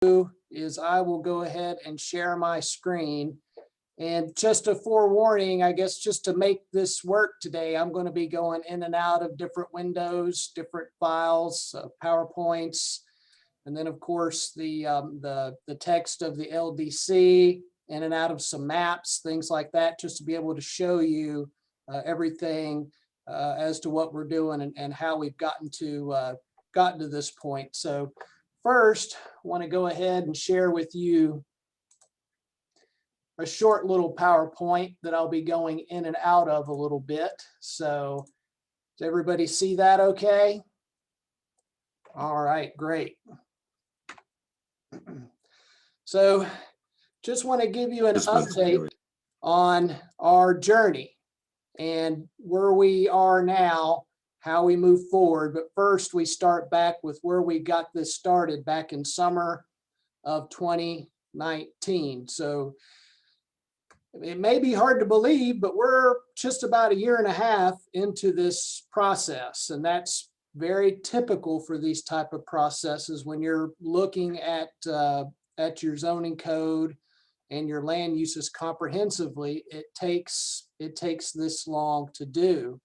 is I will go ahead and share my screen. And just a forewarning, I guess, just to make this work today, I'm going to be going in and out of different windows, different files, PowerPoints, and then of course the text of the LDC, in and out of some maps, things like that, just to be able to show you everything as to what we're doing and how we've gotten to this point. So first, I want to go ahead and share with you a short little PowerPoint that I'll be going in and out of a little bit. So does everybody see that okay? All right, great. So just want to give you an update on our journey and where we are now, how we move forward. But first, we start back with where we got this started back in summer of 2019. So it may be hard to believe, but we're just about 1.5 years into this process. And that's very typical for these type of processes when you're looking at your zoning code and your land uses comprehensively. It takes this long to do.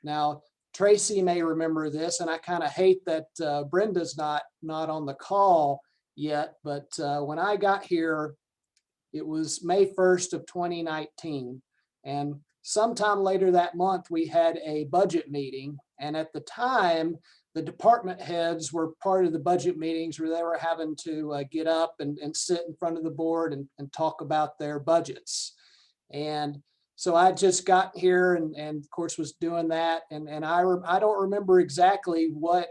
Now, Tracy may remember this, and I kind of hate that Brenda's not on the call yet, but when I got here, it was May 1st of 2019. And sometime later that month, we had a budget meeting. And at the time, the department heads were part of the budget meetings where they were having to get up and sit in front of the board and talk about their budgets. And so I just got here and of course was doing that. And I don't remember exactly what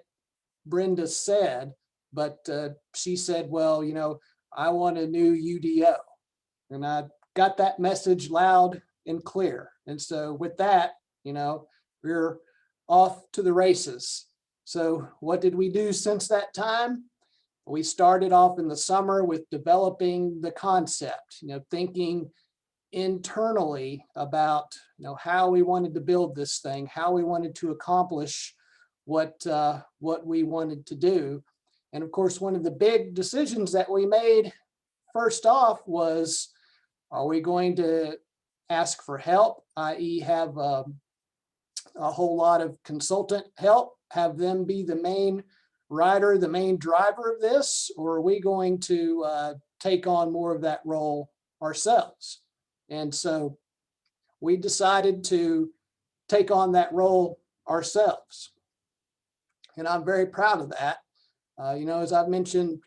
Brenda said, but she said, well, you know, I want a new UDO. And I got that message loud and clear. And so with that, you know, we're off to the races. So what did we do since that time? We started off in the summer with developing the concept, you know, thinking internally about, you know, how we wanted to build this thing, how we wanted to accomplish what we wanted to do. And of course, one of the big decisions that we made first off was, are we going to ask for help, i.e. have a whole lot of consultant help, have them be the main rider, the main driver of this, or are we going to take on more of that role ourselves? And so we decided to take on that role ourselves. And I'm very proud of that. You know, as I've mentioned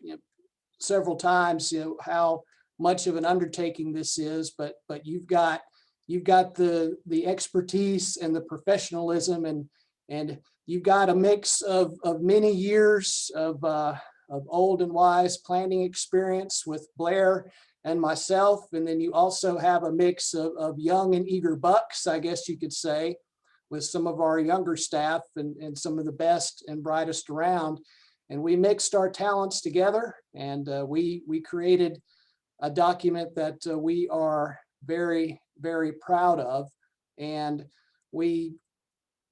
several times, you know, how much of an undertaking this is, but you've got the expertise and the professionalism, and you've got a mix of many years of old and wise planning experience with Blair and myself, and then you also have a mix of young and eager bucks, I guess you could say, with some of our younger staff and some of the best and brightest around. And we mixed our talents together, and we created a document that we are very, very proud of. And we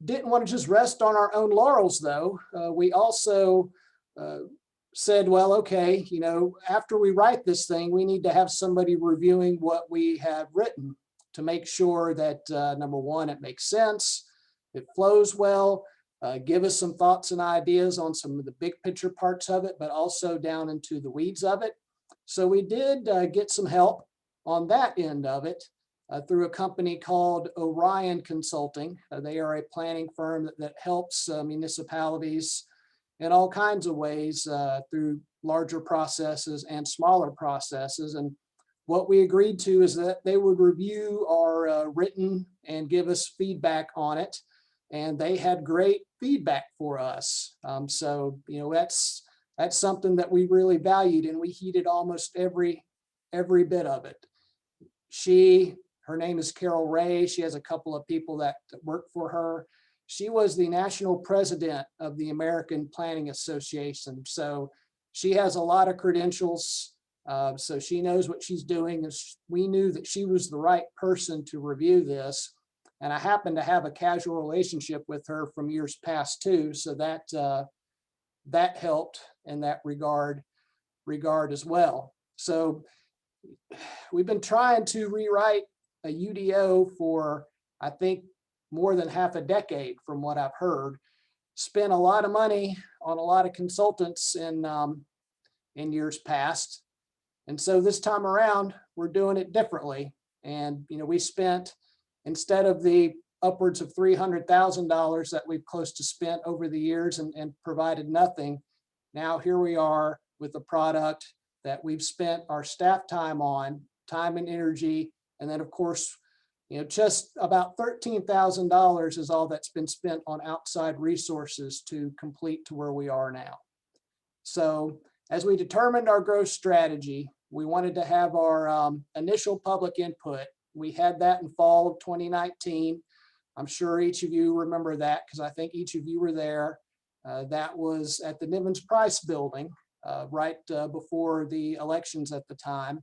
didn't want to just rest on our own laurels, though. We also said, well, okay, you know, after we write this thing, we need to have somebody reviewing what we have written to make sure that, number one, it makes sense, it flows well, give us some thoughts and ideas on some of the big picture parts of it, but also down into the weeds of it. So we did get some help on that end of it through a company called Orion Consulting. They are a planning firm that helps municipalities in all kinds of ways through larger processes and smaller processes. And what we agreed to is that they would review our written and give us feedback on it. And they had great feedback for us. So, you know, that's something that we really valued, and we heeded almost every bit of it. Her name is Carol Ray. She has a couple of people that work for her. She was the national president of the American Planning Association. So she has a lot of credentials. So she knows what she's doing. And we knew that she was the right person to review this. And I happen to have a casual relationship with her from years past too. So that helped in that regard. regard as well. So we've been trying to rewrite a UDO for, I think, more than half a decade from what I've heard. Spent a lot of money on a lot of consultants in years past. And so this time around, we're doing it differently. And, we spent, instead of the upwards of $300,000 that we've close to spent over the years and provided nothing, now here we are with a product that we've spent our staff time on, time and energy. And then of course, just about $13,000 is all that's been spent on outside resources to complete to where we are now. So as we determined our growth strategy, we wanted to have our initial public input. We had that in fall of 2019. I'm sure each of you remember that because I think each of you were there. That was at the Nivens Price building right before the elections at the time.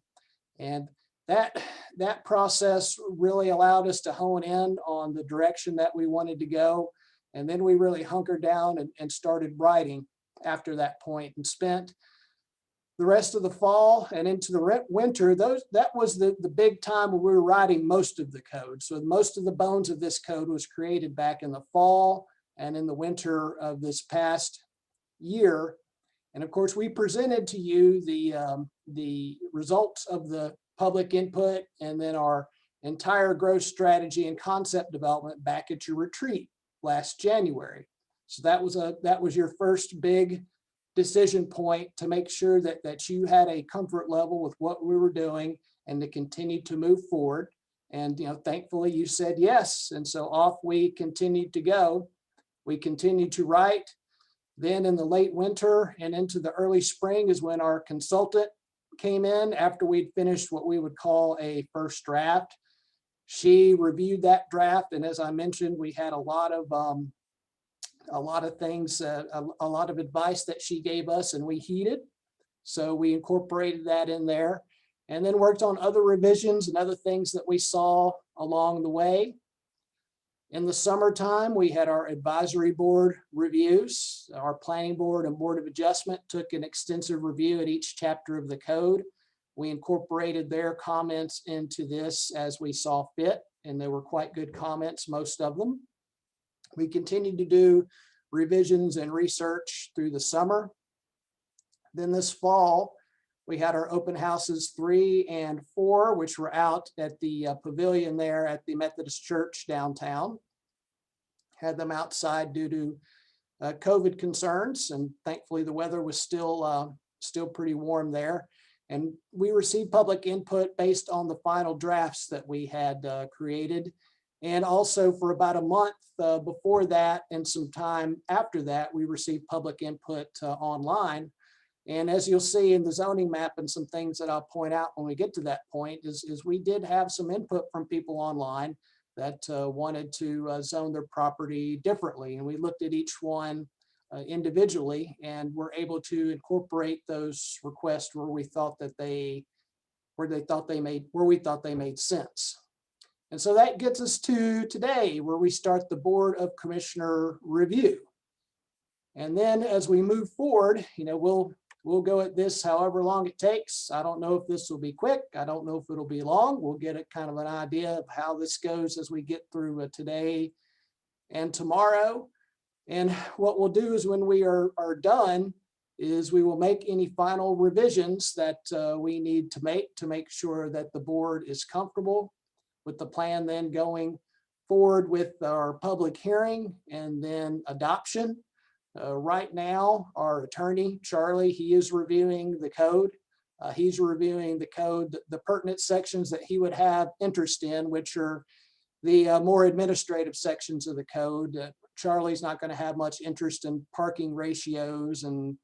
And that process really allowed us to hone in on the direction that we wanted to go. And then we really hunkered down and started writing after that point, and spent the rest of the fall and into the winter. That was the big time when we were writing most of the code. So most of the bones of this code was created back in the fall and in the winter of this past year. And of course, we presented to you the results of the public input and then our entire growth strategy and concept development back at your retreat last January. So that was your first big decision point to make sure that you had a comfort level with what we were doing and to continue to move forward. And thankfully you said yes. And so off we continued to go. We continued to write. Then in the late winter and into the early spring is when our consultant came in after we'd finished what we would call a first draft. She reviewed that draft, and as I mentioned, we had a lot of things, a lot of advice that she gave us, and we heeded. So we incorporated that in there, and then worked on other revisions and other things that we saw along the way. In the summertime, we had our advisory board reviews. Our planning board and board of adjustment took an extensive review at each chapter of the code. We incorporated their comments into this as we saw fit, and they were quite good comments, most of them. We continued to do revisions and research through the summer. Then this fall, we had our open houses 3 and 4, which were out at the pavilion there at the Methodist Church downtown. Had them outside due to COVID concerns, and thankfully the weather was still pretty warm there. And we received public input based on the final drafts that we had created. And also for about a month before that and some time after that, we received public input online. And as you'll see in the zoning map and some things that I'll point out when we get to that point is we did have some input from people online that wanted to zone their property differently. And we looked at each one individually and were able to incorporate those requests where we thought they made sense. And so that gets us to today, where we start the Board of Commissioner review. And then as we move forward, we'll go at this however long it takes. I don't know if this will be quick. I don't know if it'll be long. We'll get a kind of an idea of how this goes as we get through today and tomorrow. And what we'll do is when we are done is we will make any final revisions that we need to make sure that the board is comfortable with the plan then going forward with our public hearing and then adoption. Right now, our attorney, Charlie, he is reviewing the code. He's reviewing the code, the pertinent sections that he would have interest in, which are the more administrative sections of the code. Charlie's not going to have much interest in parking ratios and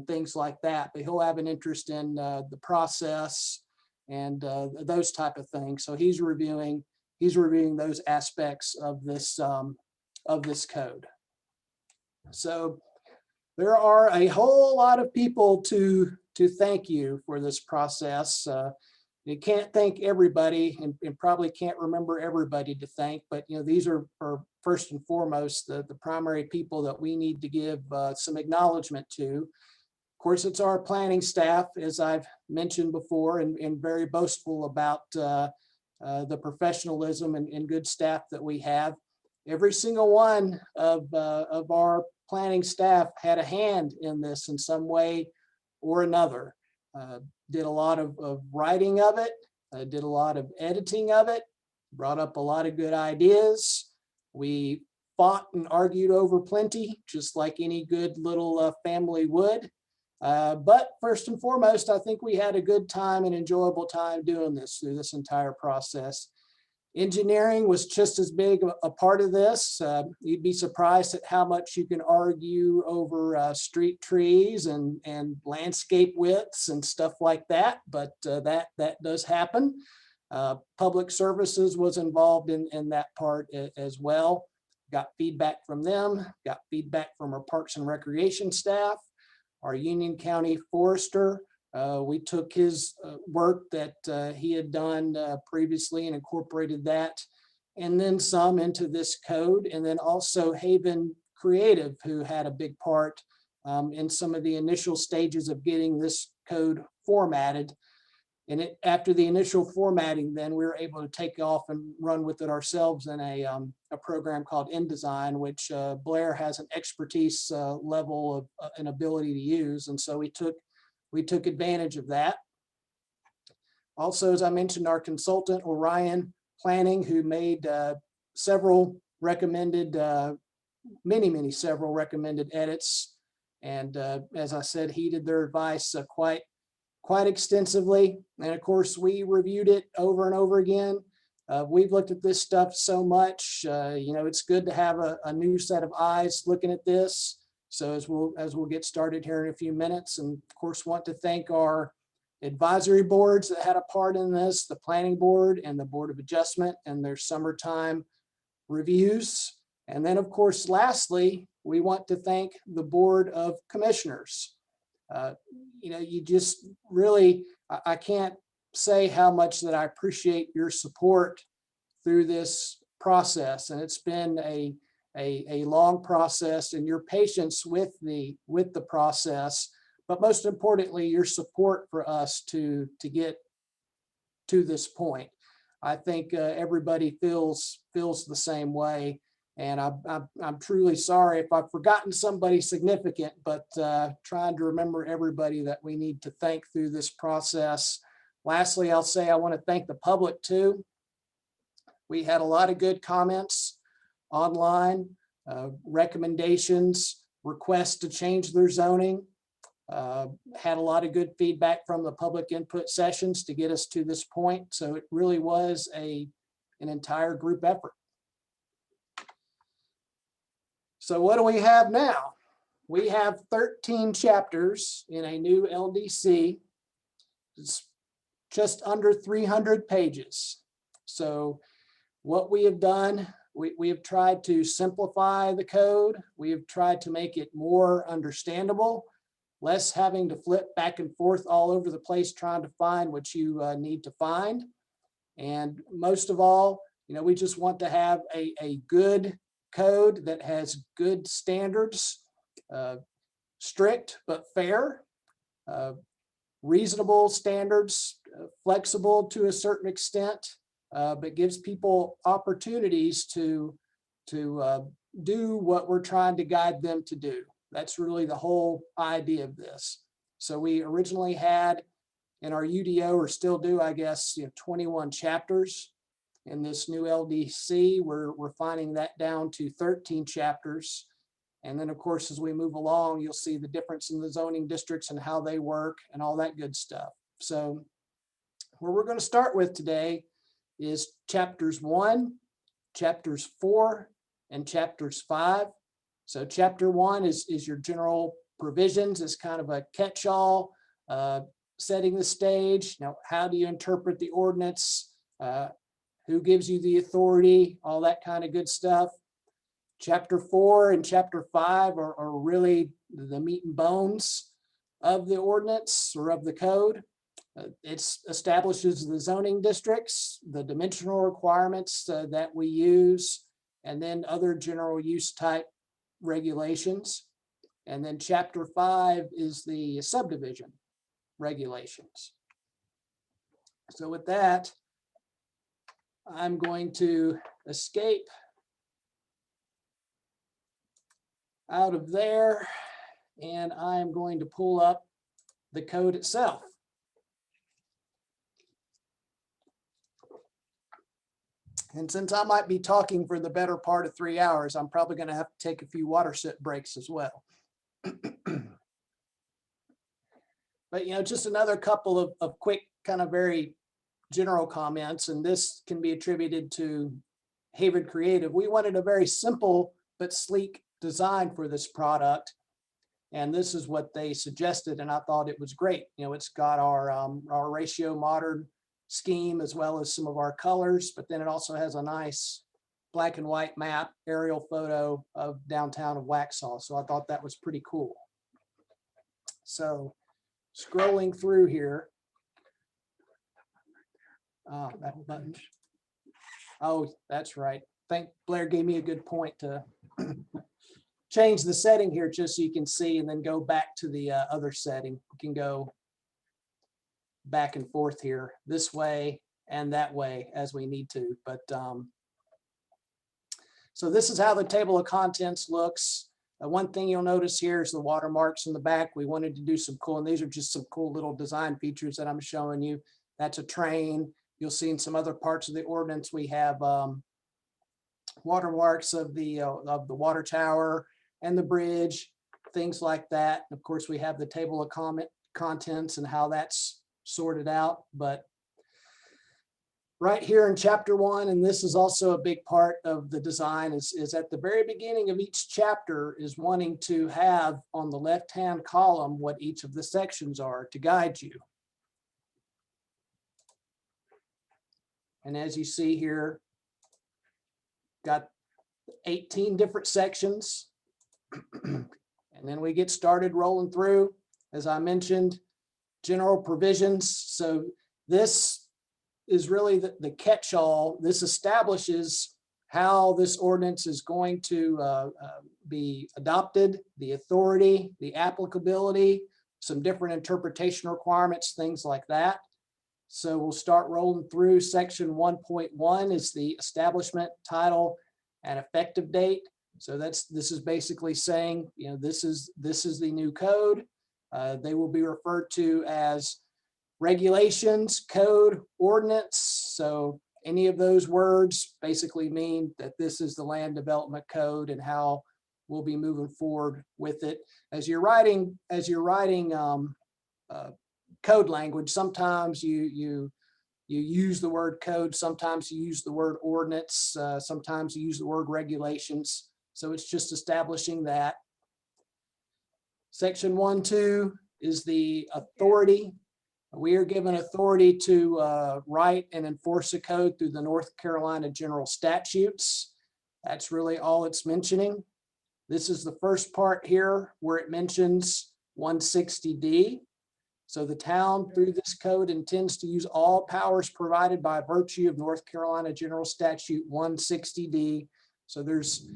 things like that, but he'll have an interest in the process and those type of things. So he's reviewing those aspects of this code. So there are a whole lot of people to thank you for this process. You can't thank everybody and probably can't remember everybody to thank, but these are first and foremost the primary people that we need to give some acknowledgement to. Of course, it's our planning staff, as I've mentioned before, and very boastful about the professionalism and good staff that we have. Every single one of our planning staff had a hand in this in some way or another. Did a lot of writing of it, did a lot of editing of it, brought up a lot of good ideas. We fought and argued over plenty, just like any good little family would. But first and foremost, I think we had a good time and enjoyable time doing this through this entire process. Engineering was just as big a part of this. You'd be surprised at how much you can argue over street trees and landscape widths and stuff like that, but that does happen. Public services was involved in that part as well. Got feedback from them, got feedback from our Parks and Recreation staff, our Union County Forester. We took his work that he had done previously and incorporated that, and then some into this code, and then also Haven Creative, who had a big part in some of the initial stages of getting this code formatted. And after the initial formatting, then we were able to take off and run with it ourselves in a program called InDesign, which Blair has an expertise level of an ability to use. And so we took advantage of that. Also, as I mentioned, our consultant, Orion Planning, who made several recommended, several recommended edits. And as I said, heeded their advice quite extensively. And of course, we reviewed it over and over again. We've looked at this stuff so much, it's good to have a new set of eyes looking at this. So as we'll get started here in a few minutes, and of course, want to thank our advisory boards that had a part in this, the planning board and the Board of Adjustment and their summertime reviews. And then of course, lastly, we want to thank the Board of Commissioners. You just really, I can't say how much that I appreciate your support through this process. And it's been a long process, and your patience with the process, but most importantly, your support for us to get to this point. I think everybody feels the same way. And I'm truly sorry if I've forgotten somebody significant, but trying to remember everybody that we need to thank through this process. Lastly, I'll say I want to thank the public too. We had a lot of good comments online, recommendations, requests to change their zoning. Had a lot of good feedback from the public input sessions to get us to this point. So it really was an entire group effort. So what do we have now? We have 13 chapters in a new LDC. It's just under 300 pages. So what we have done, we have tried to simplify the code. We have tried to make it more understandable, less having to flip back and forth all over the place trying to find what you need to find. And most of all, we just want to have a good code that has good standards, strict but fair, reasonable standards, flexible to a certain extent, but gives people opportunities to do what we're trying to guide them to do. That's really the whole idea of this. So we originally had in our UDO, or still do, I guess, 21 chapters. In this new LDC, we're refining that down to 13 chapters. And then, of course, as we move along, you'll see the difference in the zoning districts and how they work and all that good stuff. So where we're going to start with today is chapters 1, chapters 4, and chapters 5. So chapter 1 is your general provisions. It's kind of a catch-all, setting the stage. Now, how do you interpret the ordinance? Who gives you the authority? All that kind of good stuff. Chapter 4 and chapter 5 are really the meat and bones of the ordinance or of the code. It establishes the zoning districts, the dimensional requirements that we use, and then other general use type regulations. And then chapter 5 is the subdivision regulations. So with that, I'm going to escape out of there, and I'm going to pull up the code itself. And since I might be talking for the better part of 3 hours, I'm probably going to have to take a few water sip breaks as well. But, you know, just another couple of quick kind of very general comments, and this can be attributed to Hayward Creative. We wanted a very simple but sleek design for this product, and this is what they suggested, and I thought it was great. You know, it's got our ratio modern scheme as well as some of our colors, but then it also has a nice black and white map aerial photo of downtown of Waxhaw. So I thought that was pretty cool. So scrolling through here. That button. Oh, that's right. Blair gave me a good point to change the setting here just so you can see, and then go back to the other setting. We can go back and forth here, this way and that way as we need to. But so this is how the table of contents looks. One thing you'll notice here is the watermarks in the back. We wanted to do some cool, and these are just some cool little design features that I'm showing you. That's a train. You'll see in some other parts of the ordinance, we have watermarks of the water tower and the bridge, things like that. And of course, we have the table of contents and how that's sorted out. But right here in chapter 1, and this is also a big part of the design, is at the very beginning of each chapter is wanting to have on the left-hand column what each of the sections are to guide you. And as you see here, got 18 different sections. And then we get started rolling through, as I mentioned, general provisions. So this is really the catch-all. This establishes how this ordinance is going to be adopted, the authority, the applicability, some different interpretation requirements, things like that. So we'll start rolling through. Section 1.1 is the establishment, title, and effective date. So this is basically saying, you know, this is the new code. They will be referred to as regulations, code, ordinance. So any of those words basically mean that this is the land development code and how we'll be moving forward with it. As you're writing code language, sometimes you use the word code, sometimes you use the word ordinance, sometimes you use the word regulations. So it's just establishing that. Section 1.2 is the authority. We are given authority to write and enforce a code through the North Carolina General Statutes. That's really all it's mentioning. This is the first part here where it mentions 160D. So the town, through this code, intends to use all powers provided by virtue of North Carolina General Statute 160D. So there's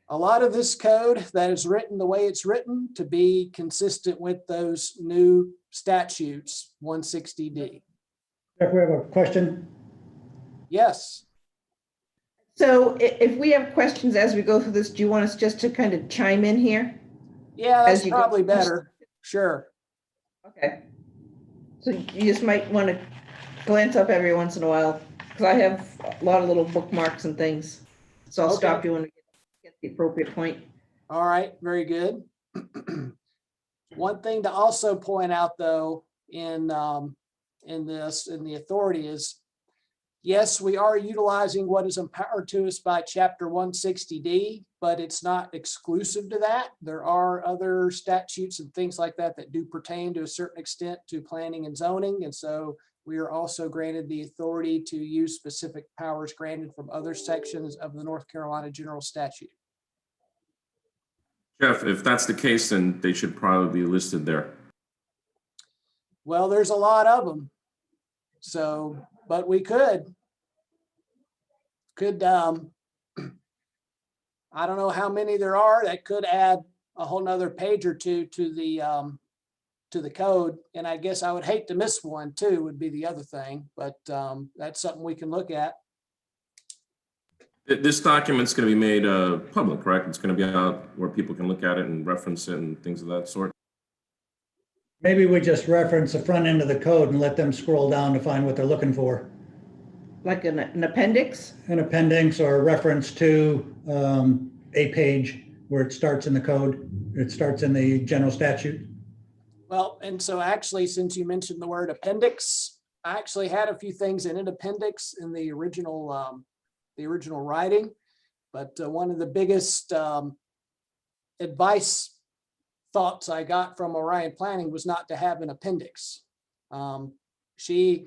a lot of this code that is written the way it's written to be consistent with those new statutes, 160D. Jeff, we have a question. Yes. So if we have questions as we go through this, do you want us just to kind of chime in here? Yeah, that's probably better. Sure. Okay. So you just might want to glance up every once in a while, because I have a lot of little bookmarks and things. So I'll stop you when we get the appropriate point. All right, very good. One thing to also point out, though, in the authority is, yes, we are utilizing what is empowered to us by Chapter 160D, but it's not exclusive to that. There are other statutes and things like that that do pertain to a certain extent to planning and zoning. And so we are also granted the authority to use specific powers granted from other sections of the North Carolina General Statute. Jeff, if that's the case, then they should probably be listed there. Well, there's a lot of them. So, but we could I don't know how many there are. That could add a whole nother page or two to the code. And I guess I would hate to miss one too, would be the other thing, but that's something we can look at. This document's going to be made public, correct? It's going to be out where people can look at it and reference it and things of that sort. Maybe we just reference the front end of the code and let them scroll down to find what they're looking for. Like an appendix? An appendix or a reference to a page where it starts in the code. It starts in the general statute. Well, and so actually, since you mentioned the word appendix, I actually had a few things in an appendix in the original writing. But one of the biggest advice thoughts I got from Orion Planning was not to have an appendix. She,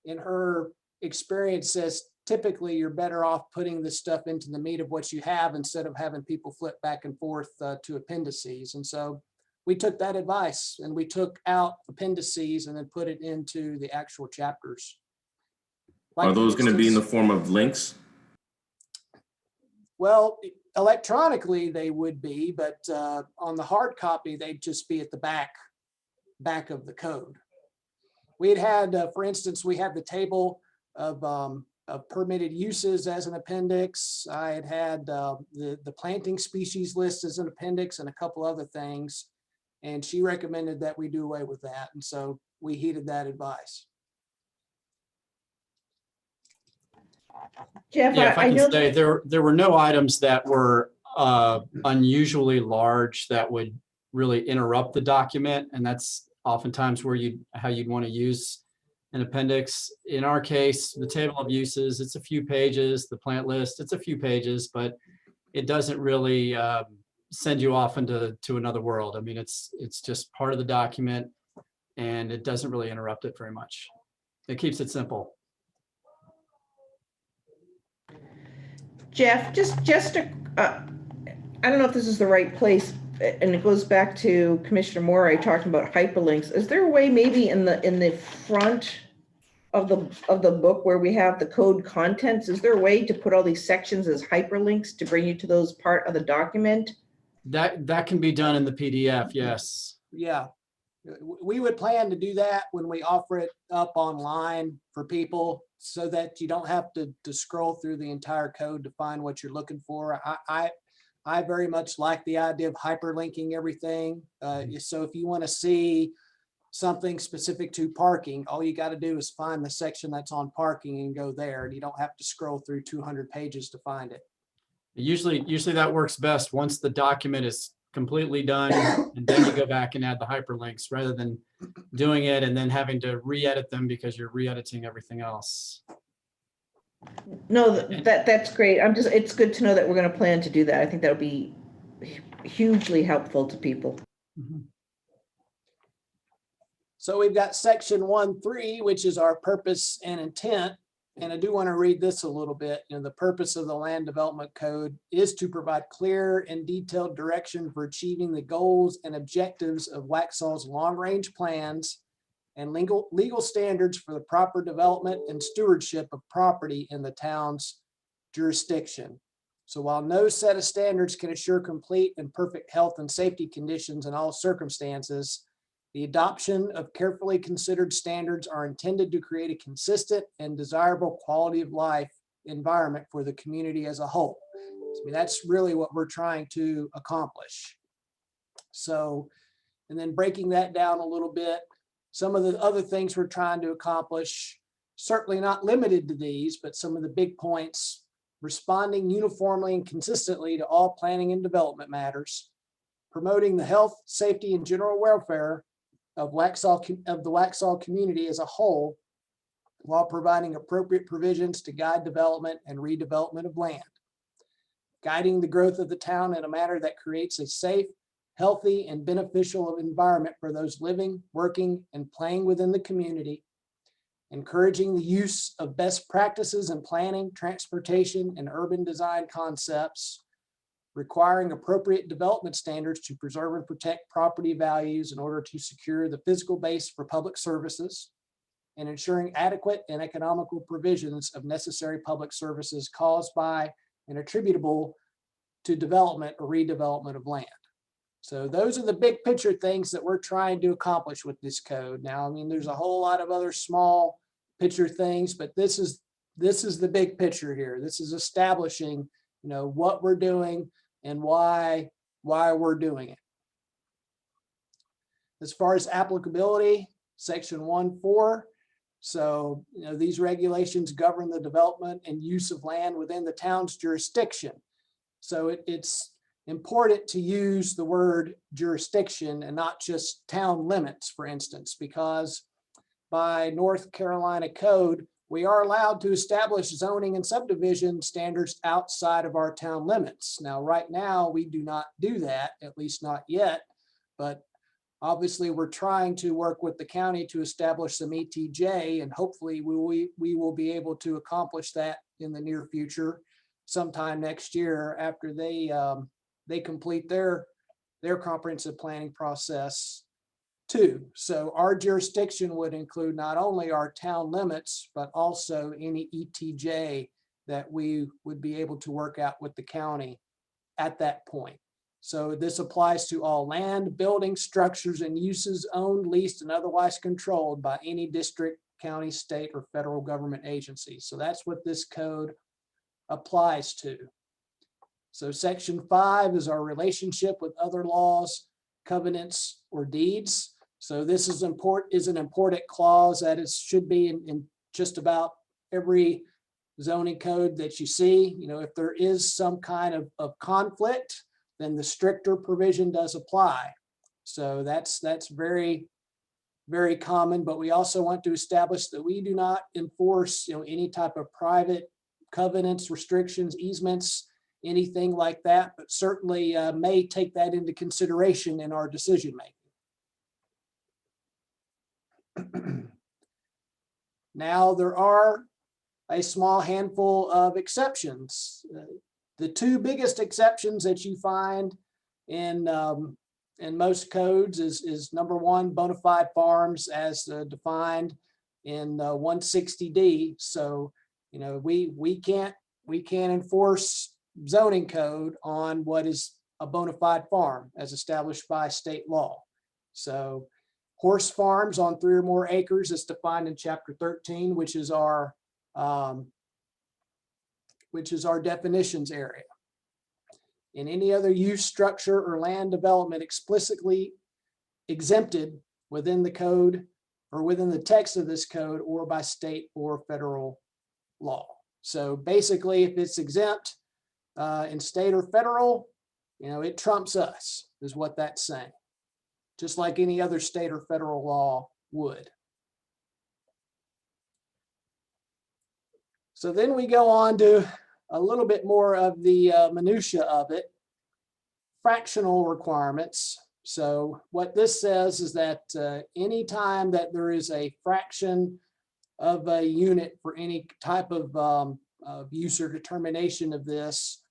in her experience, says typically you're better off putting this stuff into the meat of what you have instead of having people flip back and forth to appendices. And so we took that advice and we took out appendices and then put it into the actual chapters. Like, Are those for going to be in the instance, form of links? well, electronically they would be, but on the hard copy, they'd just be at the back of the code. We had, for instance, we had the table of permitted uses as an appendix. I had the planting species list as an appendix and a couple other things. And she recommended that we do away with that. And so we heeded that advice. Jeff, Yeah, if I I can know say, there were no items that were unusually large that would really interrupt the document. And that's oftentimes how you'd want to use an appendix. In our case, the table of uses, it's a few pages, the plant list, it's a few pages, but it doesn't really send you off into another world. I mean, it's just part of the document and it doesn't really interrupt it very much. It keeps it simple. Jeff, just to, I don't know if this is the right place, and it goes back to Commissioner Morey talking about hyperlinks. Is there a way maybe in the front of the book where we have the code contents, is there a way to put all these sections as hyperlinks to bring you to those part of the document? That can be done in the PDF, yes. Yeah, we would plan to do that when we offer it up online for people so that you don't have to scroll through the entire code to find what you're looking for. I very much like the idea of hyperlinking everything. So if you want to see something specific to parking, all you got to do is find the section that's on parking and go there, and you don't have to scroll through 200 pages to find it. Usually that works best once the document is completely done, and then you go back and add the hyperlinks rather than doing it and then having to re-edit them because you're re-editing everything else. No, that's great. It's good to know that we're going to plan to do that. I think that'll be hugely helpful to people. Mm-hmm. So we've got section 1.3, which is our purpose and intent. And I do want to read this a little bit. You know, the purpose of the Land Development Code is to provide clear and detailed direction for achieving the goals and objectives of Waxhaw's long-range plans and legal standards for the proper development and stewardship of property in the town's jurisdiction. So while no set of standards can assure complete and perfect health and safety conditions in all circumstances, the adoption of carefully considered standards are intended to create a consistent and desirable quality of life environment for the community as a whole. I mean, that's really what we're trying to accomplish. So, and then breaking that down a little bit, some of the other things we're trying to accomplish, certainly not limited to these, but some of the big points: responding uniformly and consistently to all planning and development matters, promoting the health, safety, and general welfare of the Waxhaw community as a whole, while providing appropriate provisions to guide development and redevelopment of land, guiding the growth of the town in a manner that creates a safe, healthy, and beneficial environment for those living, working, and playing within the community, encouraging the use of best practices in planning, transportation, and urban design concepts, requiring appropriate development standards to preserve and protect property values in order to secure the physical base for public services, and ensuring adequate and economical provisions of necessary public services caused by and attributable to development or redevelopment of land. So those are the big picture things that we're trying to accomplish with this code. Now, I mean, there's a whole lot of other small picture things, but this is the big picture here. This is establishing, what we're doing and why we're doing it. As far as applicability, section 1.4. So, these regulations govern the development and use of land within the town's jurisdiction. So it's important to use the word jurisdiction and not just town limits, for instance, because by North Carolina code, we are allowed to establish zoning and subdivision standards outside of our town limits. Now, right now, we do not do that, at least not yet, but obviously we're trying to work with the county to establish some ETJ, and hopefully we will be able to accomplish that in the near future, sometime next year after they complete their comprehensive planning process too. So our jurisdiction would include not only our town limits, but also any ETJ that we would be able to work out with the county at that point. So this applies to all land, buildings, structures, and uses owned, leased, and otherwise controlled by any district, county, state, or federal government agency. So that's what this code applies to. So section 5 is our relationship with other laws, covenants, or deeds. So this is an important clause that should be in just about every zoning code that you see. If there is some kind of conflict, then the stricter provision does apply. So that's very, very common, but we also want to establish that we do not enforce, any type of private covenants, restrictions, easements, anything like that, but certainly may take that into consideration in our decision making. Now, there are a small handful of exceptions. The two biggest exceptions that you find in most codes is number one, bona fide farms as defined in 160D. So, we can't enforce zoning code on what is a bona fide farm as established by state law. So horse farms on 3 or more acres is defined in chapter 13, which is our definitions area. In any other use, structure, or land development explicitly exempted within the code or within the text of this code or by state or federal law. So basically, if it's exempt in state or federal, it trumps us, is what that's saying, just like any other state or federal law would. So then we go on to a little bit more of the minutia of it, fractional requirements. So what this says is that anytime that there is a fraction of a unit for any type of use or determination of this,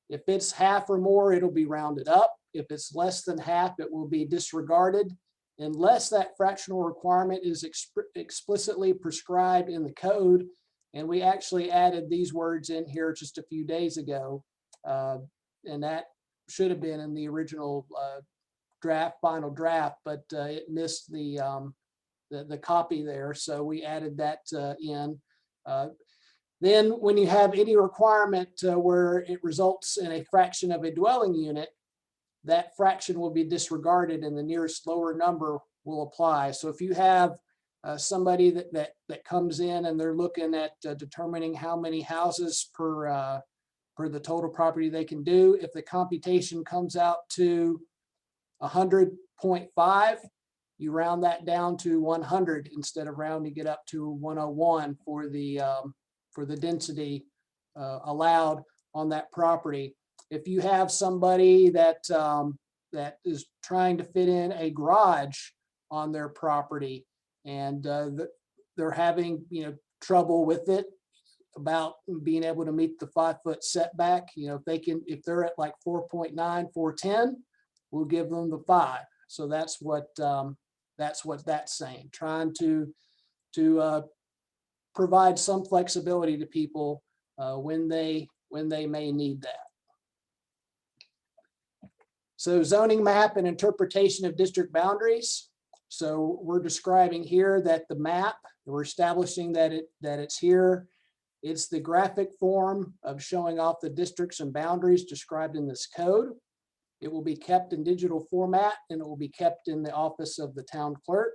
if it's half or more, it'll be rounded up. If it's less than half, it will be disregarded unless that fractional requirement is explicitly prescribed in the code. And we actually added these words in here just a few days ago. And that should have been in the original final draft, but it missed the copy there. So we added that in. Then when you have any requirement where it results in a fraction of a dwelling unit, that fraction will be disregarded and the nearest lower number will apply. So if you have somebody that comes in and they're looking at determining how many houses per the total property they can do, if the computation comes out to 100.5, you round that down to 100 instead of rounding it up to 101 for the density allowed on that property. If you have somebody that is trying to fit in a garage on their property and they're having trouble with it about being able to meet the 5-foot setback, if they're at like 4.9, 410, we'll give them the 5. So that's what that's saying, trying to provide some flexibility to people when they may need that. So zoning map and interpretation of district boundaries. So we're describing here that the map, we're establishing that it's here. It's the graphic form of showing off the districts and boundaries described in this code. It will be kept in digital format and it will be kept in the office of the town clerk.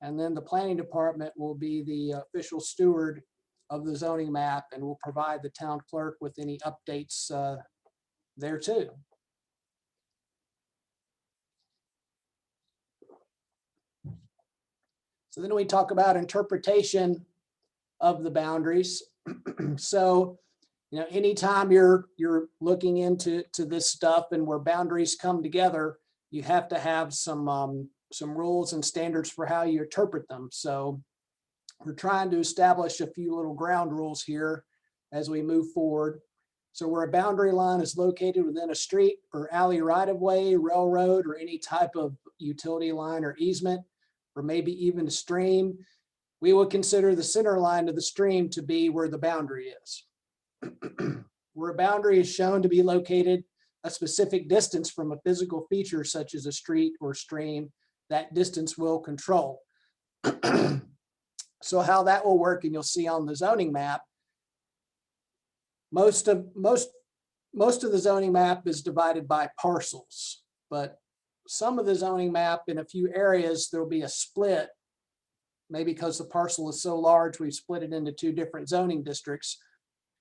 And then the planning department will be the official steward of the zoning map and will provide the town clerk with any updates there too. So then we talk about interpretation of the boundaries. So, you know, anytime you're looking into this stuff and where boundaries come together, you have to have some rules and standards for how you interpret them. So we're trying to establish a few little ground rules here as we move forward. So where a boundary line is located within a street or alley right-of-way, railroad, or any type of utility line or easement, or maybe even a stream, we would consider the center line of the stream to be where the boundary is. Where a boundary is shown to be located a specific distance from a physical feature such as a street or stream, that distance will control. So how that will work, and you'll see on the zoning map, most of the zoning map is divided by parcels, but some of the zoning map in a few areas, there'll be a split. Maybe because the parcel is so large, we've split it into two different zoning districts.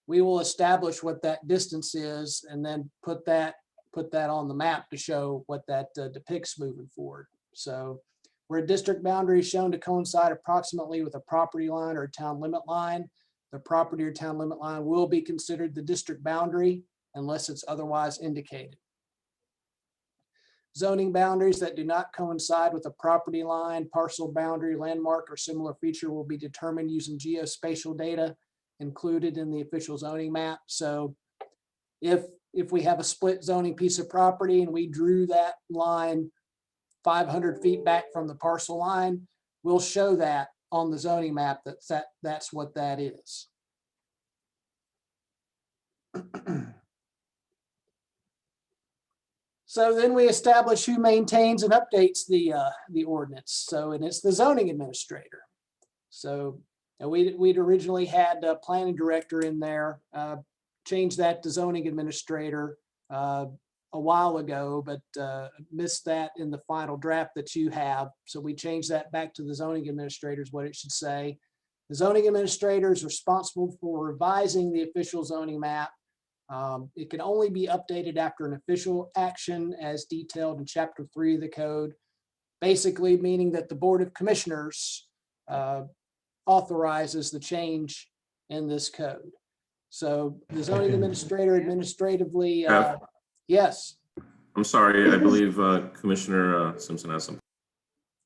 We will establish what that distance is and then put that on the map to show what that depicts moving forward. So where a district boundary is shown to coincide approximately with a property line or a town limit line, the property or town limit line will be considered the district boundary unless it's otherwise indicated. Zoning boundaries that do not coincide with a property line, parcel boundary, landmark, or similar feature will be determined using geospatial data included in the official zoning map. So if we have a split zoning piece of property and we drew that line 500 feet back from the parcel line, we'll show that on the zoning map that's what that is. So then we establish who maintains and updates the ordinance. So, and it's the zoning administrator. So we'd originally had a planning director in there, changed that to zoning administrator a while ago, but missed that in the final draft that you have. So we changed that back to the zoning administrator is what it should say. The zoning administrator is responsible for revising the official zoning map. It can only be updated after an official action as detailed in Chapter 3 of the code, basically meaning that the Board of Commissioners authorizes the change in this code. So the zoning administrator administratively, yes. I'm sorry, I believe Commissioner Simpson has something.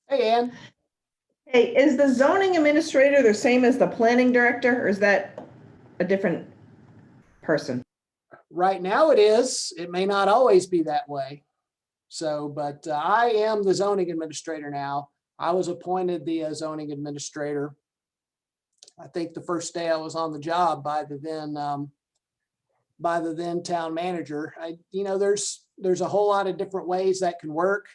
Hey, Ann. Hey, is the zoning administrator the same as the planning director, or is that a different person? Right now it is. It may not always be that way. So, but I am the zoning administrator now. I was appointed the zoning administrator. I think the first day I was on the job by the then town manager. There's a whole lot of different ways that can work.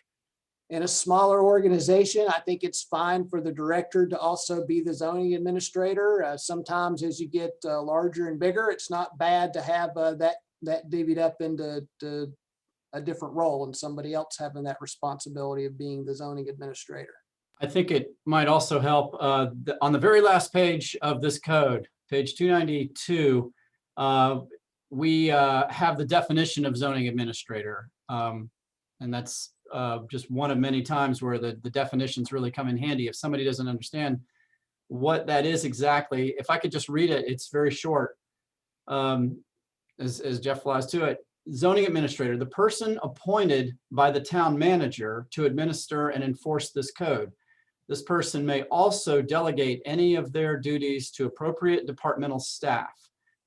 In a smaller organization, I think it's fine for the director to also be the zoning administrator. Sometimes as you get larger and bigger, it's not bad to have that divvied up into a different role and somebody else having that responsibility of being the zoning administrator. I think it might also help on the very last page of this code, page 292, we have the definition of zoning administrator. And that's just one of many times where the definitions really come in handy. If somebody doesn't understand what that is exactly, if I could just read it, it's very short. As Jeff flies to it, zoning administrator, the person appointed by the town manager to administer and enforce this code. This person may also delegate any of their duties to appropriate departmental staff.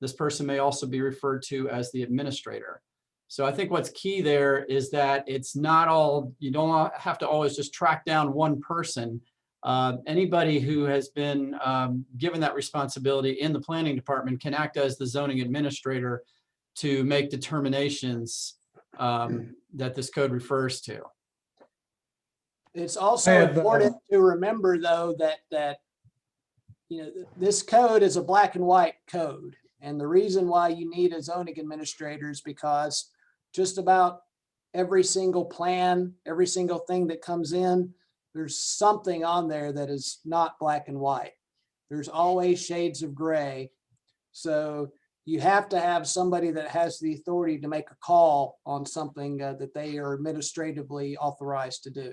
This person may also be referred to as the administrator. So I think what's key there is that it's not all, you don't have to always just track down one person. Anybody who has been given that responsibility in the planning department can act as the zoning administrator to make determinations that this code refers to. It's I also have, important to remember, though, that this code is a black and white code. And the reason why you need a zoning administrator is because just about every single plan, every single thing that comes in, there's something on there that is not black and white. There's always shades of gray. So you have to have somebody that has the authority to make a call on something that they are administratively authorized to do.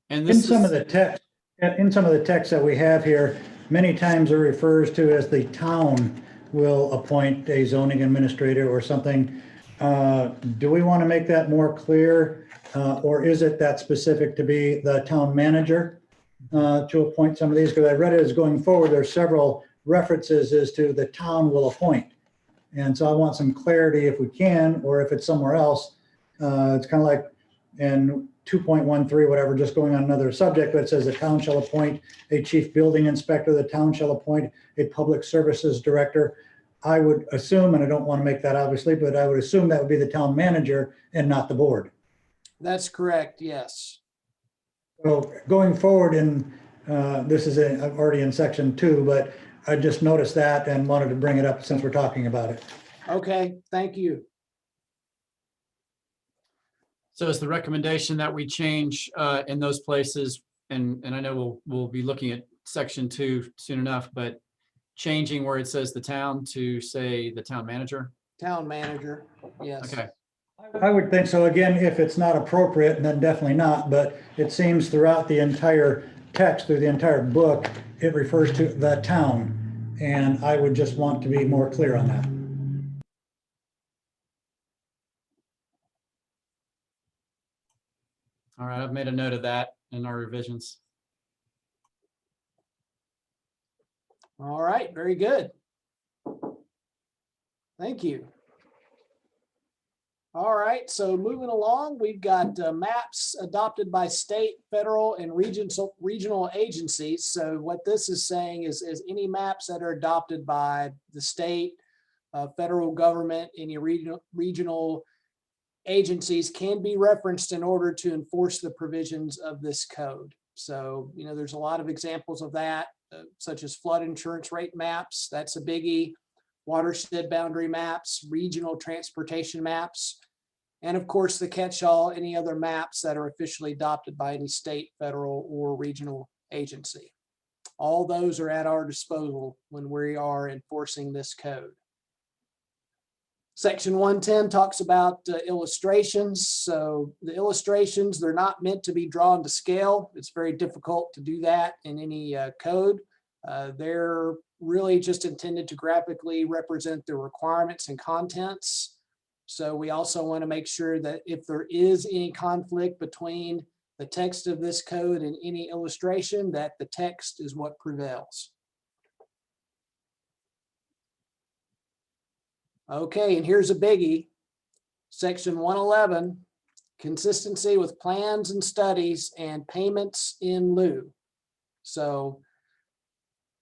And In this some of is, the text, in some of the text that we have here, many times it refers to as the town will appoint a zoning administrator or something. Do we want to make that more clear? Or is it that specific to be the town manager to appoint some of these? Because I read it as going forward, there's several references as to the town will appoint. And so I want some clarity if we can, or if it's somewhere else. It's kind of like in 2.13, whatever, just going on another subject, but it says the town shall appoint a chief building inspector, the town shall appoint a public services director. I would assume, and I don't want to make that obviously, but I would assume that would be the town manager and not the board. That's correct, yes. So going forward in, this is already in section 2, but I just noticed that and wanted to bring it up since we're talking about it. Okay, thank you. so is the recommendation that we change in those places, and I know we'll be looking at section 2 soon enough, but changing where it says the town to say the town manager? Town manager, yes. Okay, I would think so. Again, if it's not appropriate, then definitely not, but it seems throughout the entire text, through the entire book, it refers to the town. And I would just want to be more clear on that. all right, I've made a note of that in our revisions. All right, very good. Thank you. All right, so moving along, we've got maps adopted by state, federal, and regional agencies. So what this is saying is any maps that are adopted by the state, federal government, any regional agencies can be referenced in order to enforce the provisions of this code. So, there's a lot of examples of that, such as flood insurance rate maps. That's a biggie. Watershed boundary maps, regional transportation maps, and of course the catch-all, any other maps that are officially adopted by any state, federal, or regional agency. All those are at our disposal when we are enforcing this code. Section 110 talks about illustrations. So the illustrations, they're not meant to be drawn to scale. It's very difficult to do that in any code. They're really just intended to graphically represent the requirements and contents. So we also want to make sure that if there is any conflict between the text of this code and any illustration, that the text is what prevails. Okay, and here's a biggie. Section 111, consistency with plans and studies and payments in lieu. So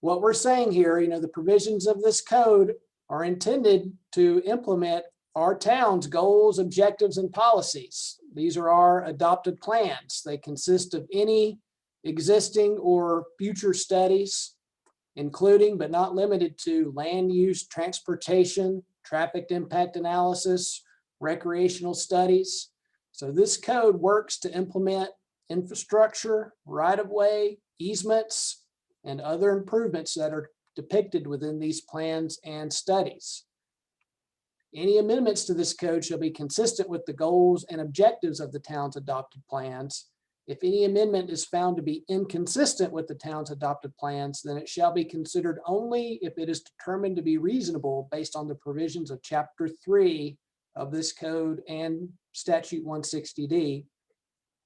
what we're saying here, the provisions of this code are intended to implement our town's goals, objectives, and policies. These are our adopted plans. They consist of any existing or future studies, including but not limited to land use, transportation, traffic impact analysis, recreational studies. So this code works to implement infrastructure, right-of-way, easements, and other improvements that are depicted within these plans and studies. Any amendments to this code shall be consistent with the goals and objectives of the town's adopted plans. If any amendment is found to be inconsistent with the town's adopted plans, then it shall be considered only if it is determined to be reasonable based on the provisions of Chapter 3 of this code and Statute 160D.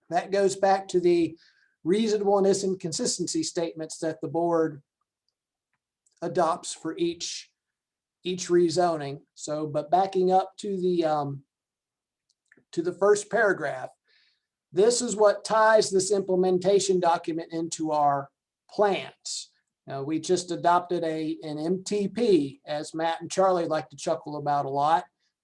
That goes back to the reasonableness and consistency statements that the board adopts for each rezoning. So, but backing up to the first paragraph, this is what ties this implementation document into our plans. Now, we just adopted an MTP, as Matt and Charlie like to chuckle about a lot,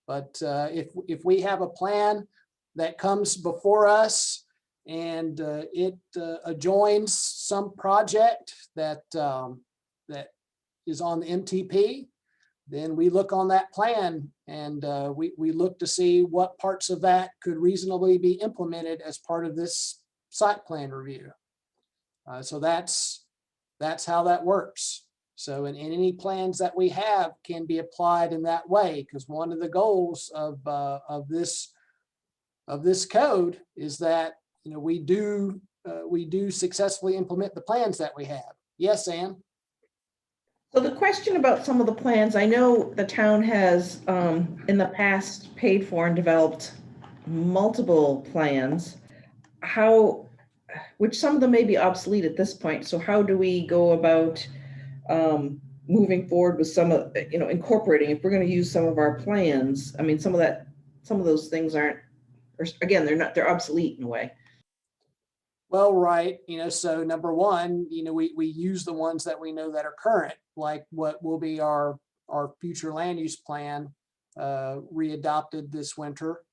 But if we have a plan that comes before us and it adjoins some project that that is on the MTP, then we look on that plan and we look to see what parts of that could reasonably be implemented as part of this site plan review. So that's how that works. So and any plans that we have can be applied in that way, because one of the goals of this code is that, you know, we do successfully implement the plans that we have. Yes, Ann? So the question about some of the plans, I know the town has in the past paid for and developed multiple plans. Which some of them may be obsolete at this point. So how do we go about moving forward with some of, incorporating, if we're going to use some of our plans? I mean, some of those things aren't, or again, they're obsolete in a way. Well, right. So number one, we use the ones that we know that are current, like what will be our future land use plan readopted this winter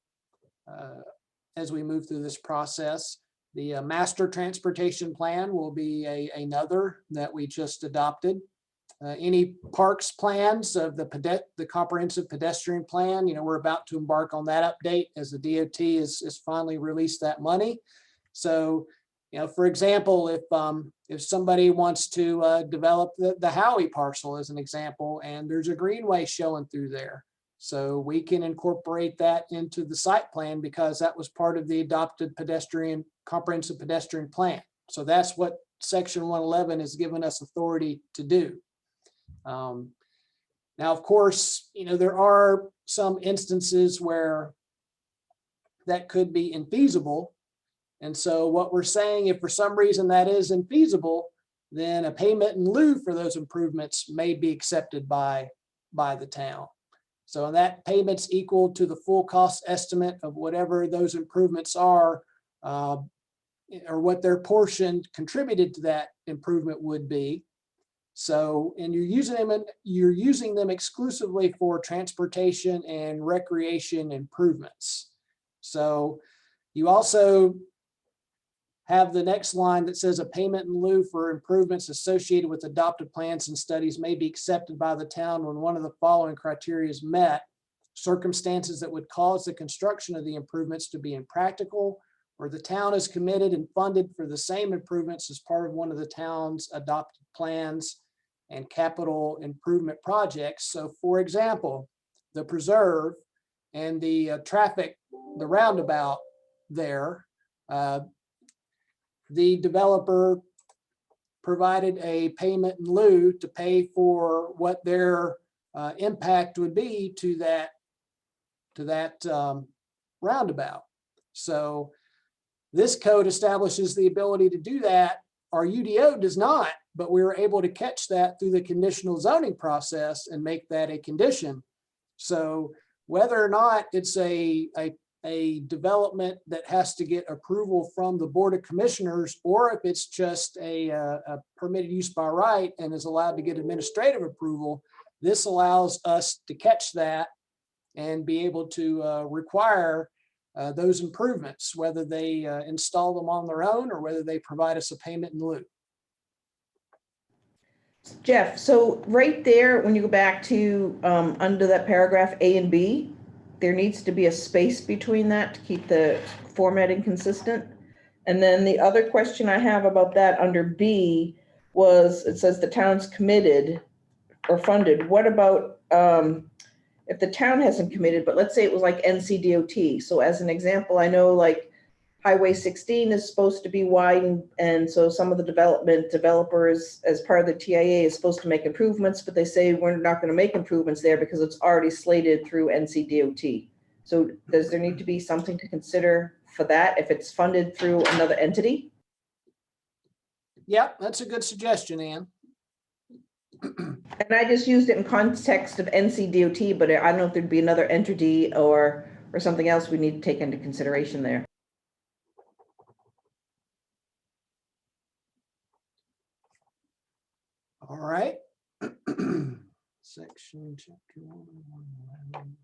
as we move through this process. The master transportation plan will be another that we just adopted. Any parks plans of the comprehensive pedestrian plan, we're about to embark on that update as the DOT is finally released that money. So, for example, if somebody wants to develop the Howie parcel as an example, and there's a greenway showing through there, so we can incorporate that into the site plan because that was part of the adopted comprehensive pedestrian plan. So that's what section 111 has given us authority to do. Now, of course, there are some instances where that could be infeasible. And so what we're saying, if for some reason that is infeasible, then a payment in lieu for those improvements may be accepted by the town. So that payment's equal to the full cost estimate of whatever those improvements are, or what their portion contributed to that improvement would be. So, and you're using them exclusively for transportation and recreation improvements. So you also have the next line that says a payment in lieu for improvements associated with adopted plans and studies may be accepted by the town when one of the following criteria is met: circumstances that would cause the construction of the improvements to be impractical, or the town is committed and funded for the same improvements as part of one of the town's adopted plans and capital improvement projects. So for example, the preserve and the the roundabout there, the developer provided a payment in lieu to pay for what their impact would be to that roundabout. So this code establishes the ability to do that. Our UDO does not, but we were able to catch that through the conditional zoning process and make that a condition. So whether or not it's a development that has to get approval from the Board of Commissioners, or if it's just a permitted use by right and is allowed to get administrative approval, this allows us to catch that and be able to require those improvements, whether they install them on their own or whether they provide us a payment in lieu. Jeff, so right there, when you go back to under that paragraph A and B, there needs to be a space between that to keep the formatting consistent. And then the other question I have about that under B was, it says the town's committed or funded. What about if the town hasn't committed, but let's say it was like NCDOT. So as an example, I know like Highway 16 is supposed to be widened. And so some of the developers as part of the TIA is supposed to make improvements, but they say we're not going to make improvements there because it's already slated through NCDOT. So does there need to be something to consider for that if it's funded through another entity? Yep, that's a good suggestion, Ann. And I just used it in context of NCDOT, but I don't know if there'd be another entity or something else we need to take into consideration there. All right. Section chapter 1.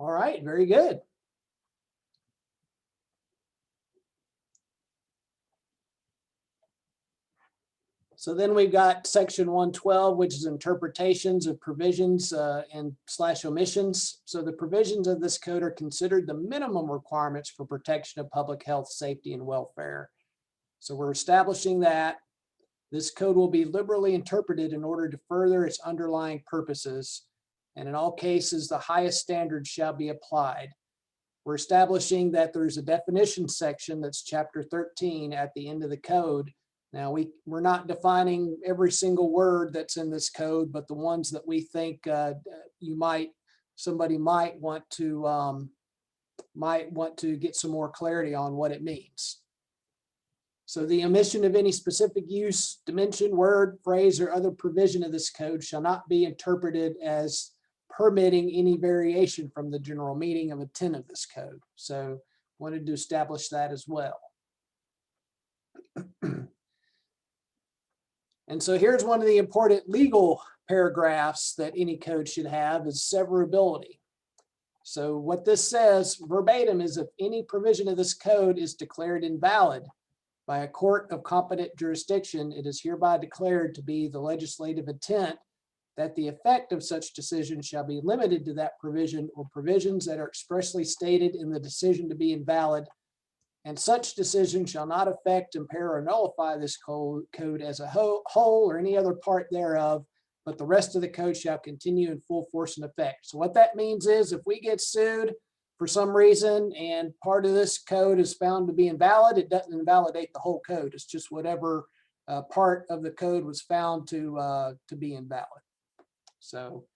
All right, very good. So then we've got section 112, which is interpretations of provisions and / omissions. So the provisions of this code are considered the minimum requirements for protection of public health, safety, and welfare. So we're establishing that this code will be liberally interpreted in order to further its underlying purposes. And in all cases, the highest standards shall be applied. We're establishing that there's a definition section that's chapter 13 at the end of the code. Now, we're not defining every single word that's in this code, but the ones that we think somebody might want to get some more clarity on what it means. So the omission of any specific use, dimension, word, phrase, or other provision of this code shall not be interpreted as permitting any variation from the general meaning of intent of this code. So wanted to establish that as well. And so here's one of the important legal paragraphs that any code should have is severability. So what this says verbatim is if any provision of this code is declared invalid by a court of competent jurisdiction, it is hereby declared to be the legislative intent that the effect of such decision shall be limited to that provision or provisions that are expressly stated in the decision to be invalid, and such decision shall not affect, impair, or nullify this code as a whole or any other part thereof, but the rest of the code shall continue in full force and effect. So what that means is if we get sued for some reason and part of this code is found to be invalid, it doesn't invalidate the whole code. It's just whatever part of the code was found to be invalid. So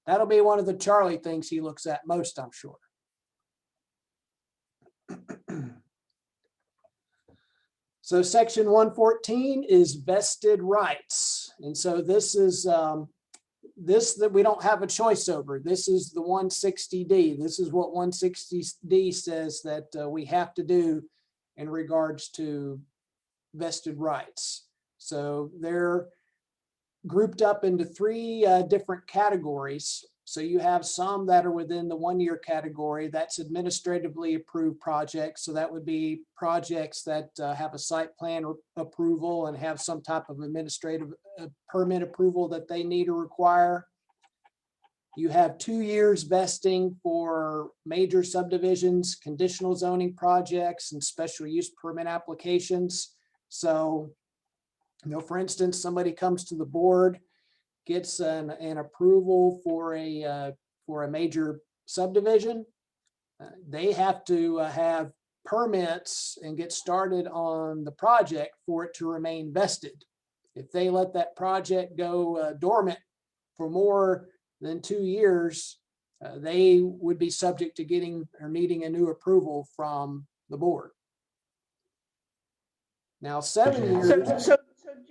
that'll be one of the Charlie things he looks at most, I'm sure. So section 114 is vested rights. And so this is this that we don't have a choice over. This is the 160D. This is what 160D says that we have to do in regards to vested rights. So they're grouped up into three different categories. So you have some that are within the 1 year category. That's administratively approved projects. So that would be projects that have a site plan approval and have some type of administrative permit approval that they need or require. You have 2 years vesting for major subdivisions, conditional zoning projects, and special use permit applications. So, for instance, somebody comes to the board, gets an approval for a major subdivision. They have to have permits and get started on the project for it to remain vested. If they let that project go dormant for more than 2 years, they would be subject to getting or needing a new approval from the board. Now, 7 years. So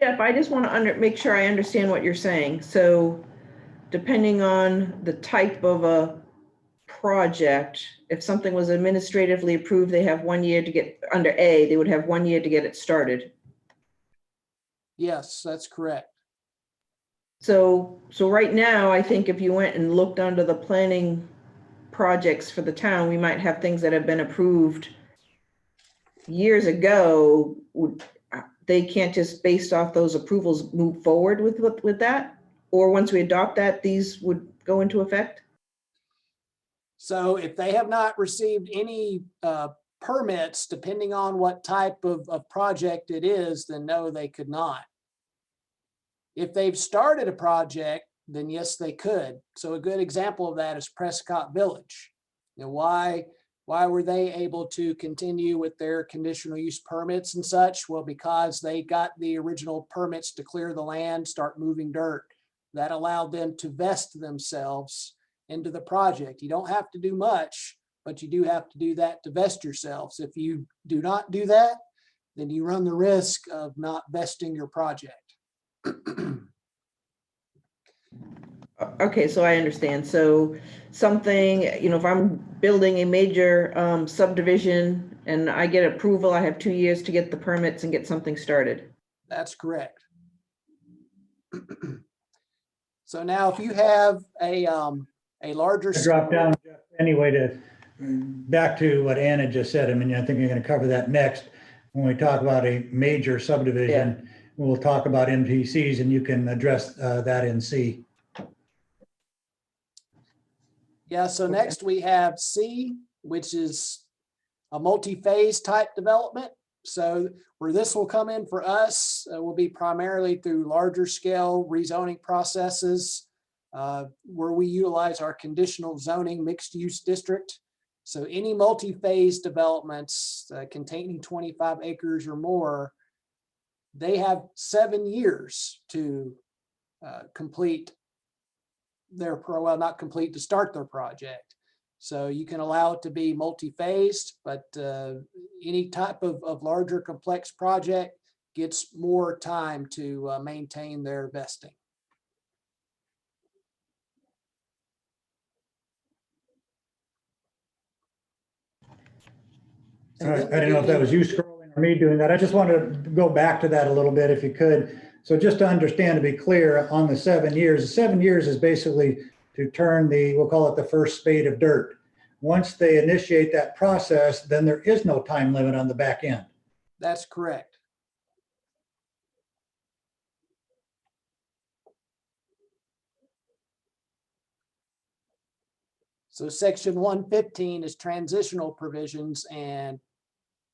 Jeff, I just want to make sure I understand what you're saying. So depending on the type of a project, if something was administratively approved, they have 1 year to get under A, they would have 1 year to get it started. Yes, that's correct. So right now, I think if you went and looked under the planning projects for the town, we might have things that have been approved years ago. They can't just based off those approvals move forward with that? Or once we adopt that, these would go into effect? So if they have not received any permits, depending on what type of project it is, then no, they could not. If they've started a project, then yes, they could. So a good example of that is Prescott Village. Now, why were they able to continue with their conditional use permits and such? Well, because they got the original permits to clear the land, start moving dirt. That allowed them to vest themselves into the project. You don't have to do much, but you do have to do that to vest yourselves. If you do not do that, then you run the risk of not vesting your project. Okay, so I understand. So something, if I'm building a major subdivision and I get approval, I have 2 years to get the permits and get something started. That's correct. So now if you have a larger. I drop down Jeff, anyway to, back to what Ann had just said. I mean, I think you're gonna cover that next. When we talk about a major subdivision, we'll talk about MPCs and you can address that in C. Yeah, so next we have C, which is a multi-phase type development. So where this will come in for us will be primarily through larger scale rezoning processes where we utilize our conditional zoning mixed use district. So any multi-phase developments containing 25 acres or more, they have 7 years to complete their to start their project. So you can allow it to be multi-phased, but any type of larger complex project gets more time to maintain their vesting. All right, I didn't know if that was you scrolling or me doing that. I just wanted to go back to that a little bit if you could. So just to understand, to be clear on the 7 years, the 7 years is basically to turn we'll call it the first spade of dirt. Once they initiate that process, then there is no time limit on the back end. That's correct. So section 115 is transitional provisions and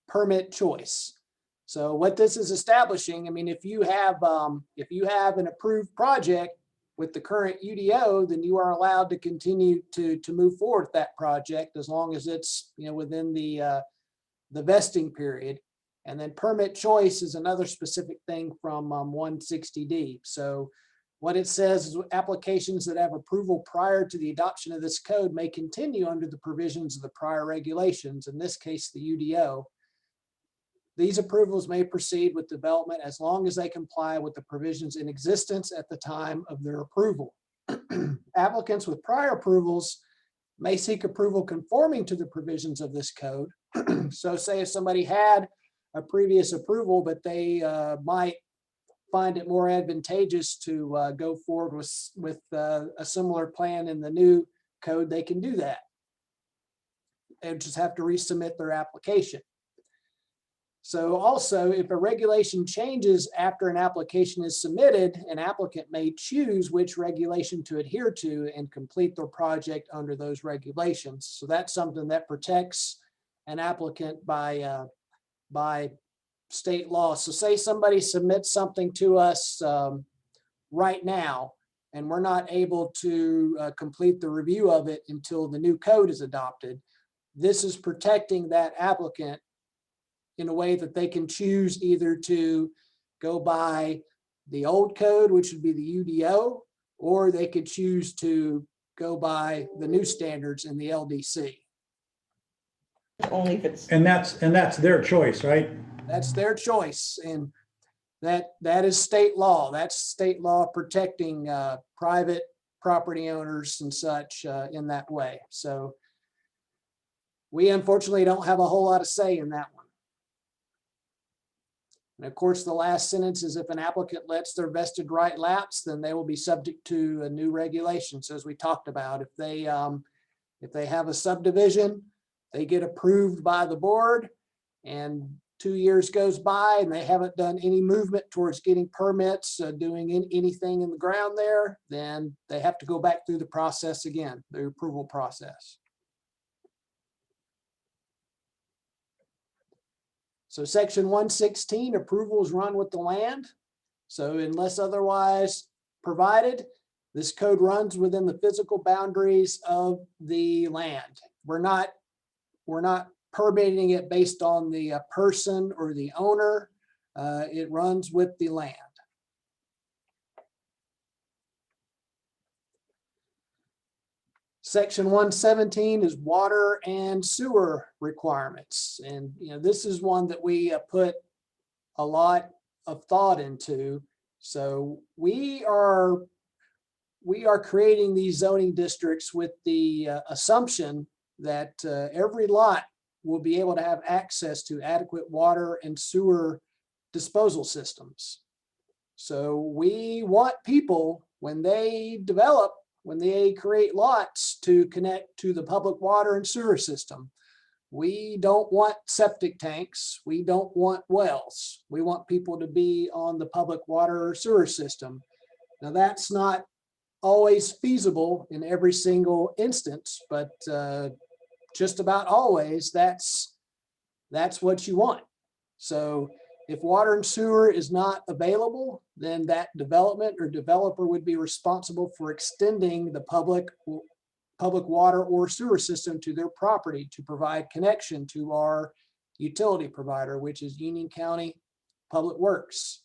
permit choice. So what this is establishing, I mean, if you have an approved project with the current UDO, then you are allowed to continue to move forward with that project as long as it's within the vesting period. And then permit choice is another specific thing from 160D. So what it says is applications that have approval prior to the adoption of this code may continue under the provisions of the prior regulations, in this case, the UDO. These approvals may proceed with development as long as they comply with the provisions in existence at the time of their approval. Applicants with prior approvals may seek approval conforming to the provisions of this code. So say if somebody had a previous approval, but they might find it more advantageous to go forward with a similar plan in the new code, they can do that. They just have to resubmit their application. So also, if a regulation changes after an application is submitted, an applicant may choose which regulation to adhere to and complete their project under those regulations. So that's something that protects an applicant by state law. So say somebody submits something to us right now, and we're not able to complete the review of it until the new code is adopted. This is protecting that applicant in a way that they can choose either to go by the old code, which would be the UDO, or they could choose to go by the new standards in the LDC. Only if it's. And that's their choice, right? That's their choice. And that is state law. That's state law protecting private property owners and such in that way. So we unfortunately don't have a whole lot of say in that one. And of course, the last sentence is if an applicant lets their vested right lapse, then they will be subject to a new regulation. So as we talked about, if they have a subdivision, they get approved by the board, and 2 years goes by and they haven't done any movement towards getting permits, doing anything in the ground there, then they have to go back through the process again, the approval process. So section 116, approvals run with the land. So unless otherwise provided, this code runs within the physical boundaries of the land. We're not permitting it based on the person or the owner. It runs with the land. Section 117 is water and sewer requirements. And this is one that we put a lot of thought into. So we are creating these zoning districts with the assumption that every lot will be able to have access to adequate water and sewer disposal systems. So we want people, when they develop, when they create lots to connect to the public water and sewer system. We don't want septic tanks. We don't want wells. We want people to be on the public water or sewer system. Now, that's not always feasible in every single instance, but just about always, that's what you want. So if water and sewer is not available, then that development or developer would be responsible for extending the public water or sewer system to their property to provide connection to our utility provider, which is Union County Public Works.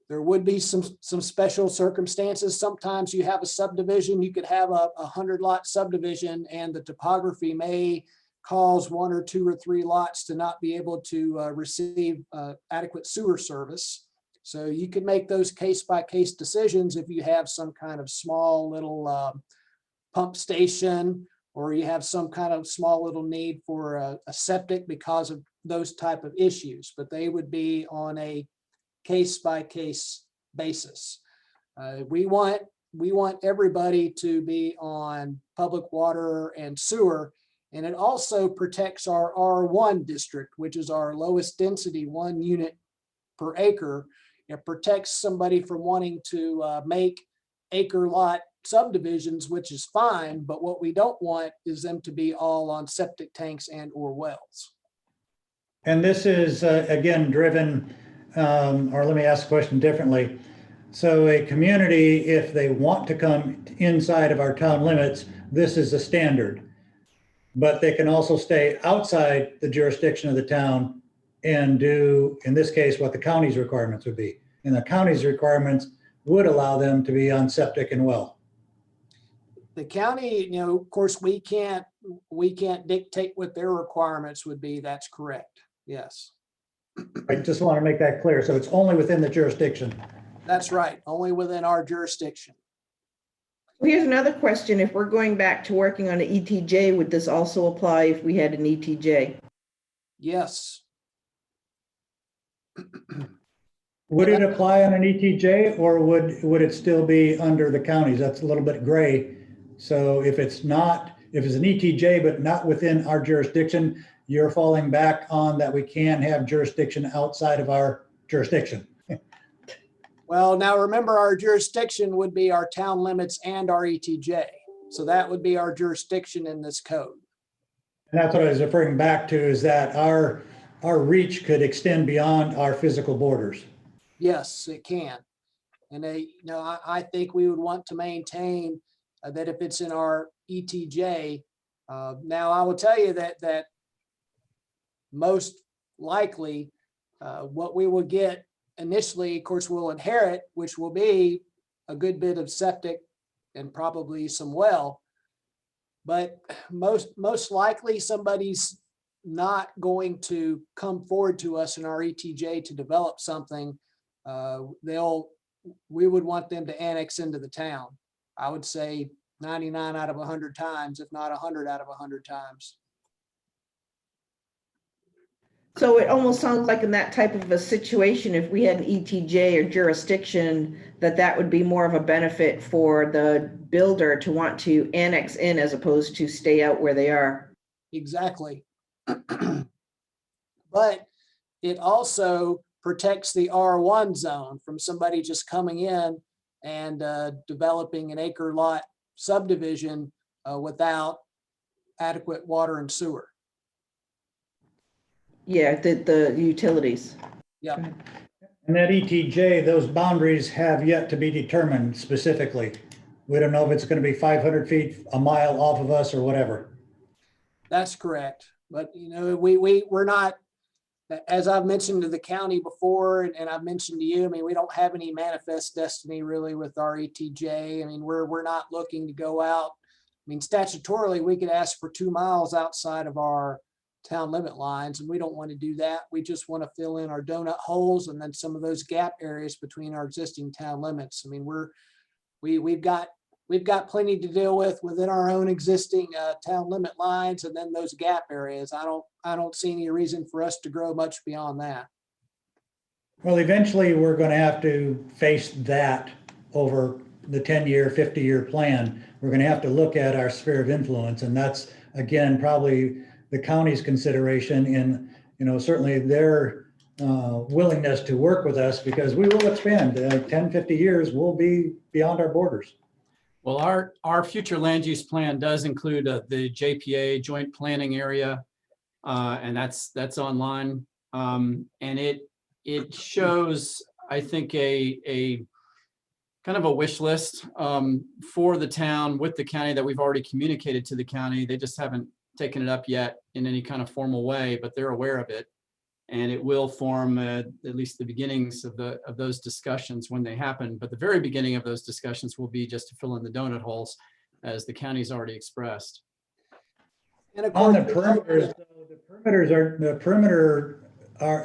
There would be some special circumstances. Sometimes you have a subdivision, you could have a 100-lot subdivision, and the topography may cause 1 or 2 or 3 lots to not be able to receive adequate sewer service. So you can make those case-by-case decisions if you have some kind of small little pump station, or you have some kind of small little need for a septic because of those type of issues, but they would be on a case-by-case basis. We want everybody to be on public water and sewer, and it also protects our R1 district, which is our lowest density 1 unit per acre. It protects somebody from wanting to make acre lot subdivisions, which is fine, but what we don't want is them to be all on septic tanks and or wells. And this is again driven, or let me ask the question differently. So a community, if they want to come inside of our town limits, this is a standard. But they can also stay outside the jurisdiction of the town and do, in this case, what the county's requirements would be. And the county's requirements would allow them to be on septic and well. The county, of course, we can't dictate what their requirements would be. That's correct. Yes. I just want to make that clear. So it's only within the jurisdiction. That's right. Only within our jurisdiction. Well, here's another question. If we're going back to working on an ETJ, would this also apply if we had an ETJ? Yes. Would it apply on an ETJ, or would it still be under the counties? That's a little bit gray. So if it's an ETJ, but not within our jurisdiction, you're falling back on that we can have jurisdiction outside of our jurisdiction. Well, now remember, our jurisdiction would be our town limits and our ETJ. So that would be our jurisdiction in this code. And that's what I was referring back to, is that our reach could extend beyond our physical borders. Yes, it can. And I think we would want to maintain that if it's in our ETJ. Now, I will tell you that most likely what we will get initially, of course, we'll inherit, which will be a good bit of septic and probably some well. But most likely somebody's not going to come forward to us in our ETJ to develop something. We would want them to annex into the town. I would say 99 out of 100 times, if not 100 out of 100 times. So it almost sounds like in that type of a situation, if we had an ETJ or jurisdiction, that would be more of a benefit for the builder to want to annex in as opposed to stay out where they are. Exactly. But it also protects the R1 zone from somebody just coming in and developing an acre lot subdivision without adequate water and sewer. Yeah, the utilities. Yeah. And that ETJ, those boundaries have yet to be determined specifically. We don't know if it's going to be 500 feet, a mile off of us or whatever. That's correct. But, we're not, as I've mentioned to the county before, and I've mentioned to you, we don't have any manifest destiny really with our ETJ. We're not looking to go out. Statutorily, we could ask for 2 miles outside of our town limit lines, and we don't want to do that. We just want to fill in our donut holes and then some of those gap areas between our existing town limits. We've got plenty to deal with within our own existing town limit lines, and then those gap areas. I don't see any reason for us to grow much beyond that. Well, eventually we're going to have to face that over the 10-year, 50-year plan. we're going to have to look at our sphere of influence. And that's, again, probably the county's consideration in, certainly their willingness to work with us, because we will expand. 10, 50 years, we'll be beyond our borders. Well, our future land use plan does include the JPA joint planning area, and that's online. And it shows, I think, a kind of a wish list for the town with the county that we've already communicated to the county. They just haven't taken it up yet in any kind of formal way, but they're aware of it. And it will form at least the beginnings of those discussions when they happen. But the very beginning of those discussions will be just to fill in the donut holes, as the county's already expressed. And of On course, the perimeters,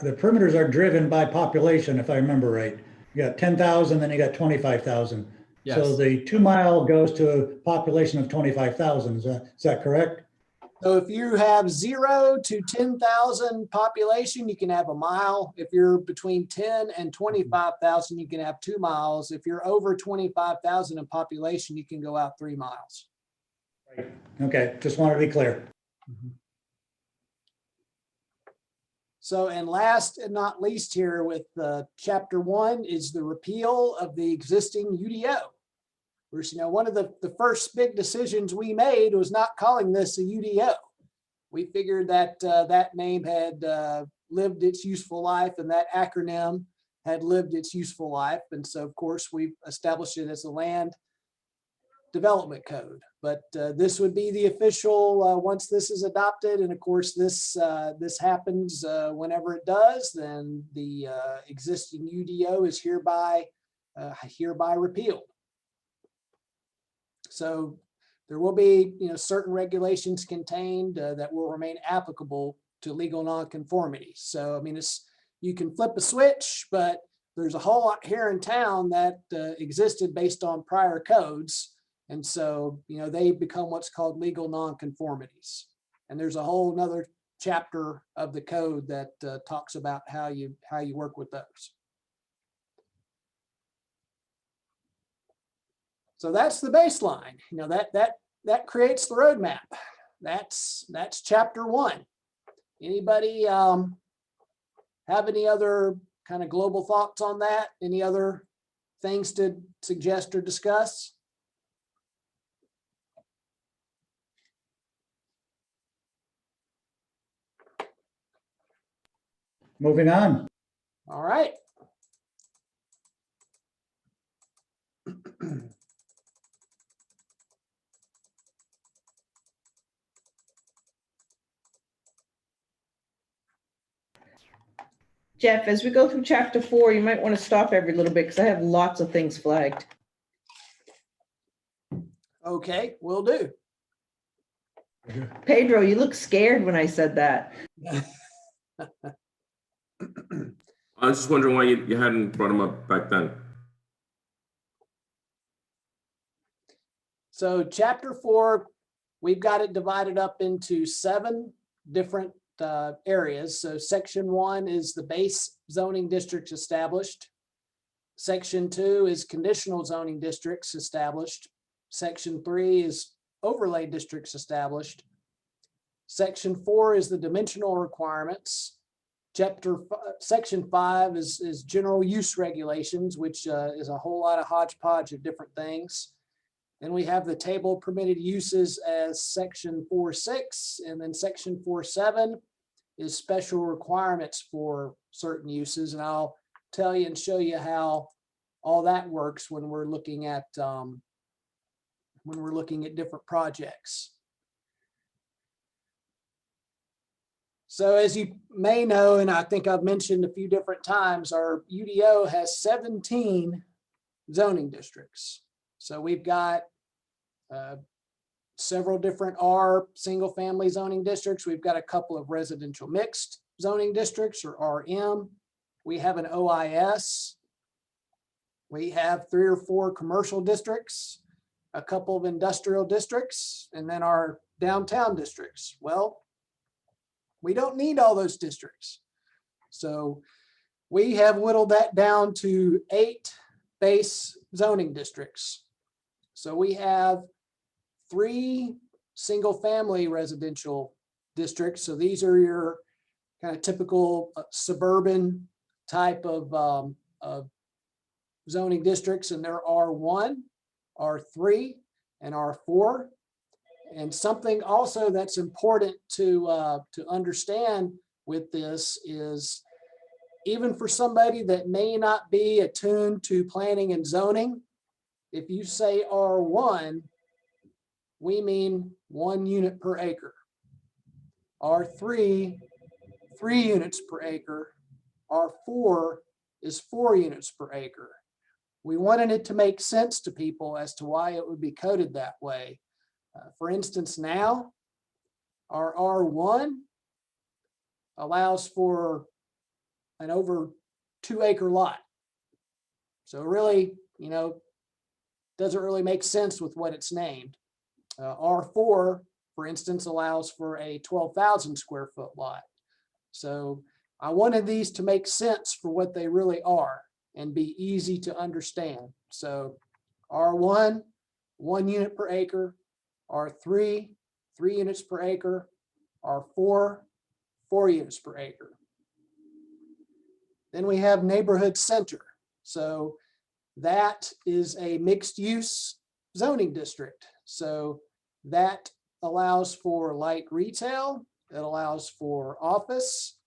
the perimeters are driven by population, if I remember right. You got 10,000, then you got 25,000. Yes. So the 2 mile goes to a population of 25,000. Is that correct? so if you have 0 to 10,000 population, you can have a mile. If you're between 10 and 25,000, you can have 2 miles. If you're over 25,000 in population, you can go out 3 miles. Okay, just want to be clear. So, and last and not least here with chapter 1 is the repeal of the existing UDO. Whereas, one of the first big decisions we made was not calling this a UDO. We figured that that name had lived its useful life, and that acronym had lived its useful life. And so, of course, we established it as a land development code. But this would be the official once this is adopted. And of course, this happens whenever it does, then the existing UDO is hereby repealed. So there will be, certain regulations contained that will remain applicable to legal nonconformity. So, I mean, you can flip a switch, but there's a whole lot here in town that existed based on prior codes. And so, they become what's called legal nonconformities. And there's a whole nother chapter of the code that talks about how you work with those. So that's the baseline. That creates the roadmap. That's chapter 1. Anybody have any other kind of global thoughts on that? Any other things to suggest or discuss? Moving on. All right. Jeff, as we go through chapter 4, you might want to stop every little bit because I have lots of things flagged. Okay, will do. Pedro, you look scared when I said that. I was just wondering why you hadn't brought them up back then. So chapter 4, we've got it divided up into 7 different areas. So section 1 is the base zoning districts established. Section 2 is conditional zoning districts established. Section 3 is overlay districts established. Section 4 is the dimensional requirements. Section 5 is general use regulations, which is a whole lot of hodgepodge of different things. Then we have the table of permitted uses as section 4.6, and then section 4.7 is special requirements for certain uses. And I'll tell you and show you how all that works when we're looking at different projects. So as you may know, and I think I've mentioned a few different times, our UDO has 17 zoning districts. So we've got several different R single family zoning districts. We've got a couple of residential mixed zoning districts, or RM. We have an OIS. We have 3 or 4 commercial districts, a couple of industrial districts, and then our downtown districts. Well, we don't need all those districts. So we have whittled that down to 8 base zoning districts. So we have 3 single-family residential districts. So these are your kind of typical suburban type of zoning districts, and there are R1, R3, and R4. And something also that's important to understand with this is, even for somebody that may not be attuned to planning and zoning, if you say R1, we mean 1 unit per acre. R3, 3 units per acre. R4 is 4 units per acre. We wanted it to make sense to people as to why it would be coded that way. For instance, now our R1 allows for an over 2 acre lot. So really, doesn't really make sense with what it's named. R4, for instance, allows for a 12,000 square foot lot. So I wanted these to make sense for what they really are and be easy to understand. So R1, 1 unit per acre. R3, 3 units per acre. R4, 4 units per acre. Then we have neighborhood center. So that is a mixed use zoning district. So that allows for light retail. It allows for office.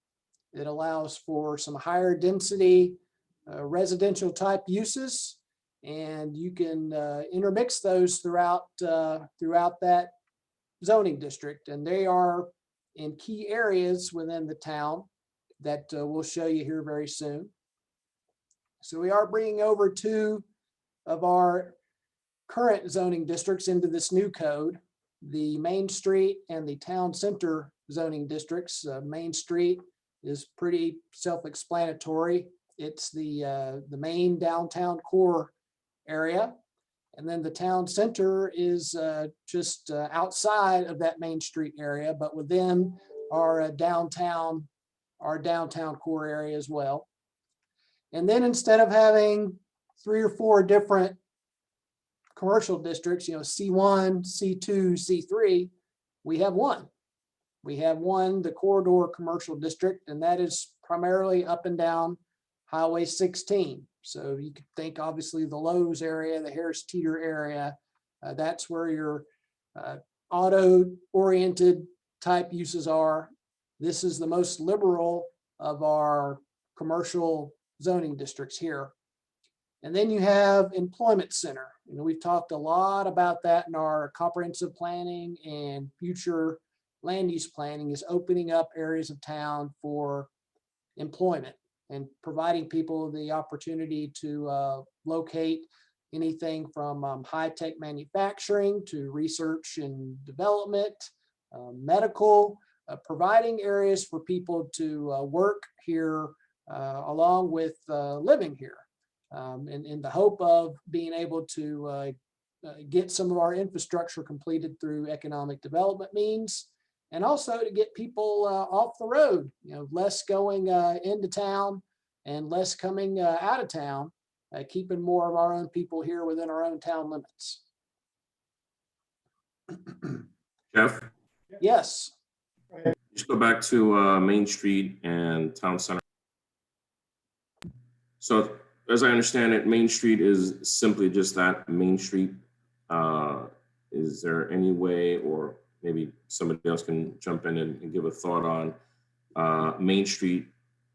It allows for some higher density residential type uses. And you can intermix those throughout that zoning district. And they are in key areas within the town that we'll show you here very soon. So we are bringing over 2 of our current zoning districts into this new code, the Main Street and the Town Center zoning districts. Main Street is pretty self-explanatory. It's the main downtown core area. And then the Town Center is just outside of that Main Street area, but within our downtown core area as well. And then instead of having 3 or 4 different commercial districts, C1, C2, C3, we have one. We have one, the corridor commercial district, and that is primarily up and down Highway 16. So you could think obviously the Lowe's area, the Harris Teeter area, that's where your auto-oriented type uses are. This is the most liberal of our commercial zoning districts here. And then you have employment center. We've talked a lot about that in our comprehensive planning and future land use planning, is opening up areas of town for employment and providing people the opportunity to locate anything from high-tech manufacturing to research and development, medical, providing areas for people to work here along with living here, in the hope of being able to get some of our infrastructure completed through economic development means, and also to get people off the road, less going into town and less coming out of town, keeping more of our own people here within our own town limits. Jeff, Yes. just go back to Main Street and Town Center. So as I understand it, Main Street is simply just that, Main Street. Is there any way, or maybe somebody else can jump in and give a thought on Main Street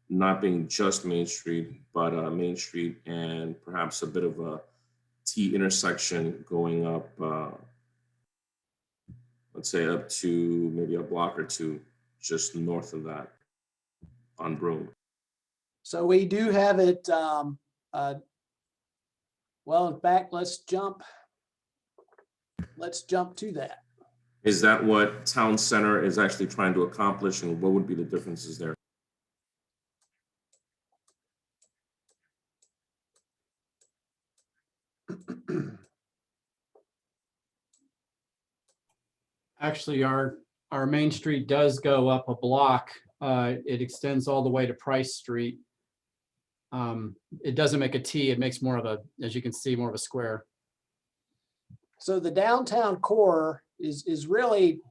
not being just Main Street, but Main Street and perhaps a bit of a T intersection going up, let's say up to maybe a block or 2 just north of that on Broome? So we do have it, well, in fact, let's jump to that. Is that what Town Center is actually trying to accomplish, and what would be the differences there? Actually, our Main Street does go up a block. It extends all the way to Price Street. It doesn't make a T, it makes more of a, as you can see, more of a square. So the downtown core is really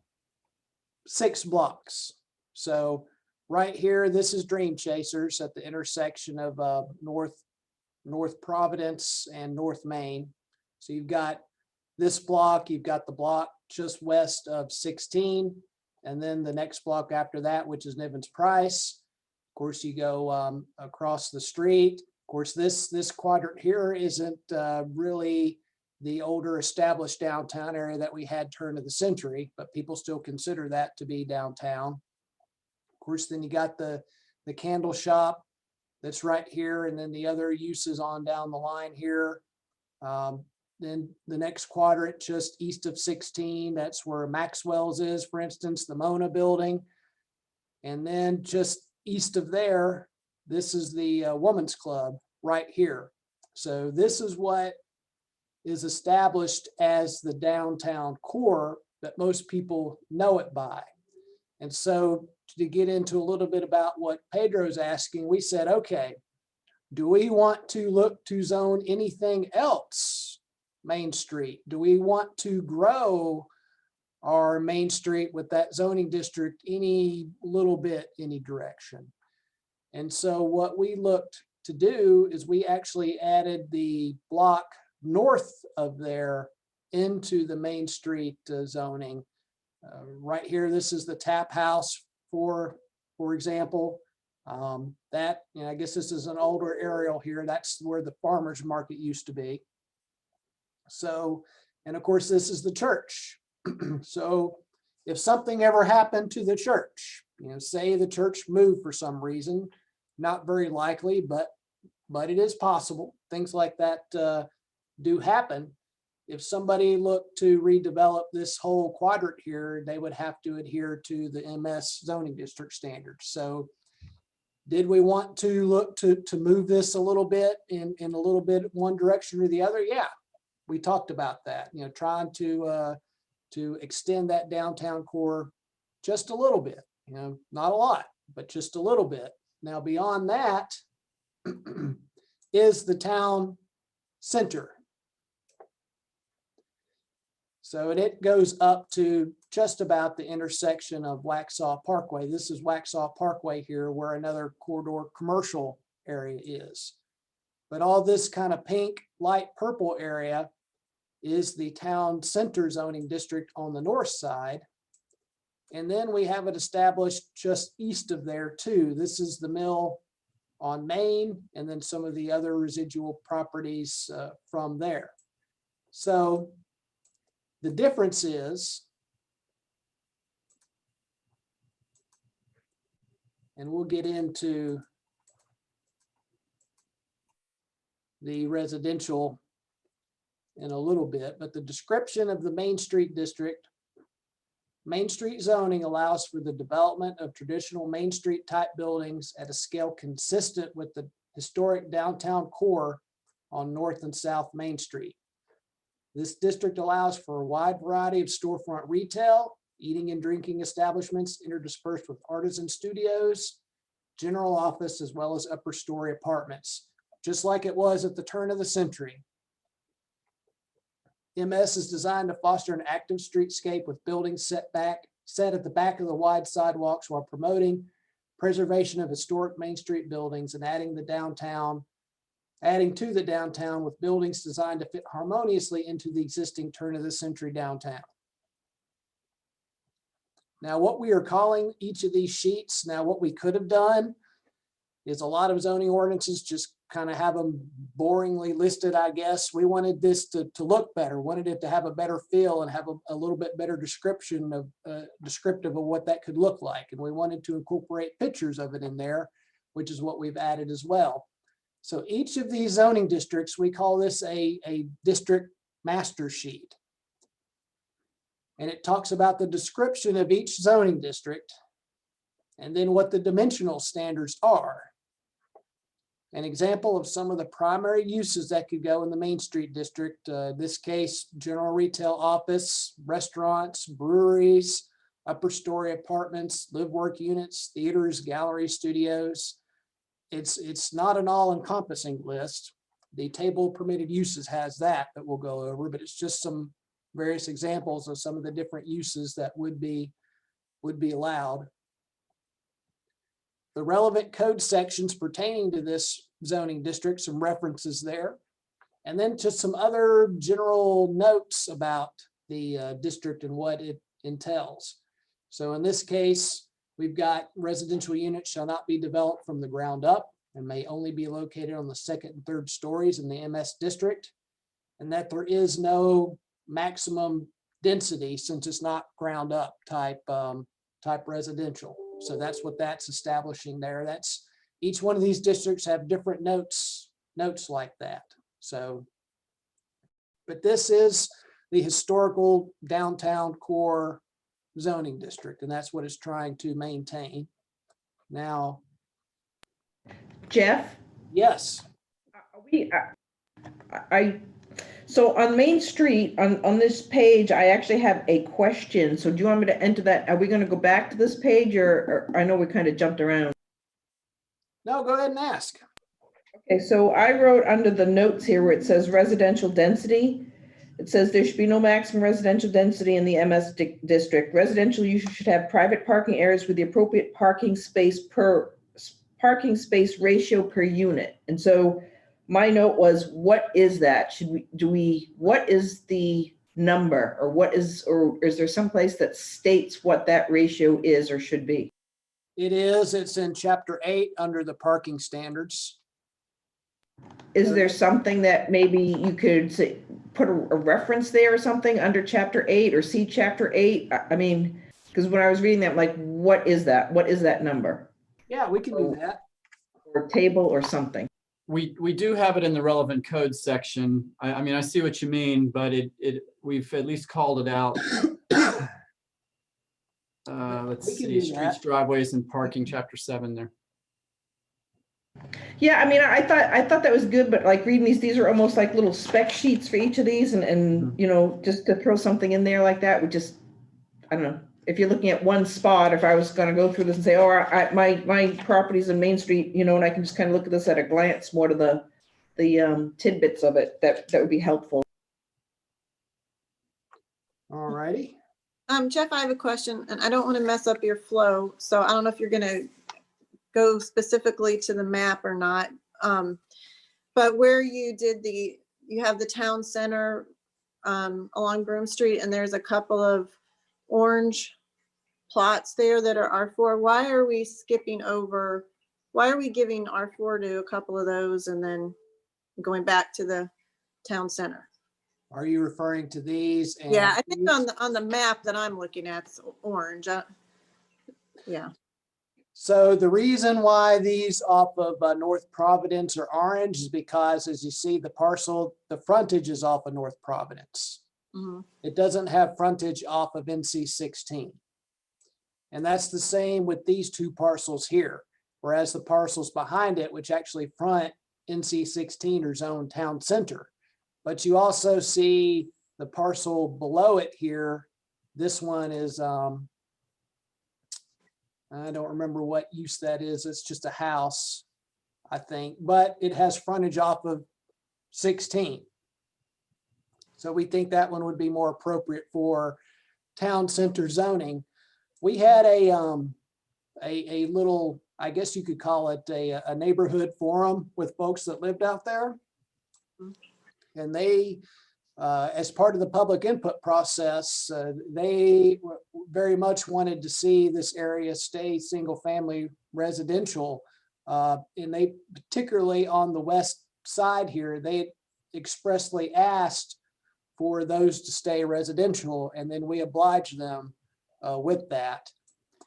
6 blocks. So right here, this is Dream Chasers at the intersection of North Providence and North Main. So you've got this block, you've got the block just west of 16, and then the next block after that, which is Nivens Price. Of course, you go across the street. Of course, this quadrant here isn't really the older established downtown area that we had turn of the century, but people still consider that to be downtown. Of course, then you got the candle shop that's right here, and then the other uses on down the line here. Then the next quadrant just east of 16, that's where Maxwell's is, for instance, the Mona building. And then just east of there, this is the Women's Club right here. So this is what is established as the downtown core that most people know it by. And so to get into a little bit about what Pedro's asking, we said, okay, do we want to look to zone anything else Main Street? Do we want to grow our Main Street with that zoning district any little bit, any direction? And so what we looked to do is we actually added the block north of there into the Main Street zoning. Right here, this is the Tap House, for example. That, you know, I guess this is an older aerial here. That's where the farmer's market used to be. So, and of course, this is the church. So if something ever happened to the church, you know, say the church moved for some reason, not very likely, but it is possible. Things like that do happen. If somebody looked to redevelop this whole quadrant here, they would have to adhere to the MS zoning district standards. So did we want to look to move this a little bit in a little bit one direction or the other? Yeah, we talked about that, you know, trying to extend that downtown core just a little bit, you know, not a lot, but just a little bit. Now, beyond that is the town center. So it goes up to just about the intersection of Waxhaw Parkway. This is Waxhaw Parkway here, where another corridor commercial area is. But all this kind of pink, light purple area is the town center zoning district on the north side. And then we have it established just east of there too. This is the mill on Main, and then some of the other residual properties from there. So the difference is, and we'll get into the residential in a little bit, but the description of the Main Street district. Main Street zoning allows for the development of traditional Main Street type buildings at a scale consistent with the historic downtown core on North and South Main Street. This district allows for a wide variety of storefront retail, eating and drinking establishments interdispersed with artisan studios, general office, as well as upper story apartments, just like it was at the turn of the century. MS is designed to foster an active streetscape with buildings set at the back of the wide sidewalks while promoting preservation of historic Main Street buildings and adding to the downtown with buildings designed to fit harmoniously into the existing turn of the century downtown. Now, what we are calling each of these sheets, now what we could have done is a lot of zoning ordinances just kind of have them boringly listed, I guess. We wanted this to look better, wanted it to have a better feel and have a little bit better description of descriptive of what that could look like. And we wanted to incorporate pictures of it in there, which is what we've added as well. So each of these zoning districts, we call this a district master sheet. And it talks about the description of each zoning district and then what the dimensional standards are. An example of some of the primary uses that could go in the Main Street district, this case, general retail office, restaurants, breweries, upper story apartments, live-work units, theaters, galleries, studios. It's not an all-encompassing list. The table of permitted uses has that we'll go over, but it's just some various examples of some of the different uses that would be allowed. The relevant code sections pertaining to this zoning district, some references there. And then just some other general notes about the district and what it entails. So in this case, we've got residential units shall not be developed from the ground up and may only be located on the second and third stories in the MS district. And that there is no maximum density since it's not ground up type residential. So that's what that's establishing there. That's each one of these districts have different notes like that. So, but this is the historical downtown core zoning district, and that's what it's trying to maintain. Now, Jeff? yes, So on Main Street, on this page, I actually have a question. So do you want me to enter that? Are we going to go back to this page, or I know we kind of jumped around? no, go ahead and ask. Okay, so I wrote under the notes here where it says residential density. It says there should be no maximum residential density in the MS district. Residential use should have private parking areas with the appropriate parking space ratio per unit. And so my note was, what is that? What is the number, or is there some place that states what that ratio is or should be? It's in chapter 8 under the parking standards. Is there something that maybe you could say, put a reference there or something under chapter 8 or see chapter 8? I mean, because when I was reading that, I'm like, what is that? What is that number? Yeah, we can do that. Or table or something. We do have it in the relevant code section. I mean, I see what you mean, but we've at least called it out. Let's We can see, do streets, that. driveways, and parking, chapter 7 there. Yeah, I mean, I thought that was good, but like reading these are almost like little spec sheets for each of these, and you know, just to throw something in there like that would just, I don't know. If you're looking at one spot, if I was going to go through this and say, oh, my property's in Main Street, you know, and I can just kind of look at this at a glance, more to the tidbits of it, that would be helpful. All righty. Jeff, I have a question, and I don't want to mess up your flow, so I don't know if you're going to go specifically to the map or not. But where you have the town center along Broome Street, and there's a couple of orange plots there that are R4. Why are we giving R4 to a couple of those and then going back to the town center? Are you referring to these? And Yeah, I think these? on the map that I'm looking at, it's orange. Yeah. So the reason why these off of North Providence are orange is because, as you see, the frontage is off of North Providence. Mhm. It doesn't have frontage off of NC 16. And that's the same with these two parcels here. Whereas the parcels behind it, which actually front NC 16, are zoned town center. But you also see the parcel below it here. This one is, I don't remember what use that is. It's just a house, I think, but it has frontage off of 16. So we think that one would be more appropriate for town center zoning. We had a little, I guess you could call it a neighborhood forum with folks that lived out there. And they, as part of the public input process, they very much wanted to see this area stay single family residential. And they, particularly on the west side here, they expressly asked for those to stay residential, and then we obliged them with that.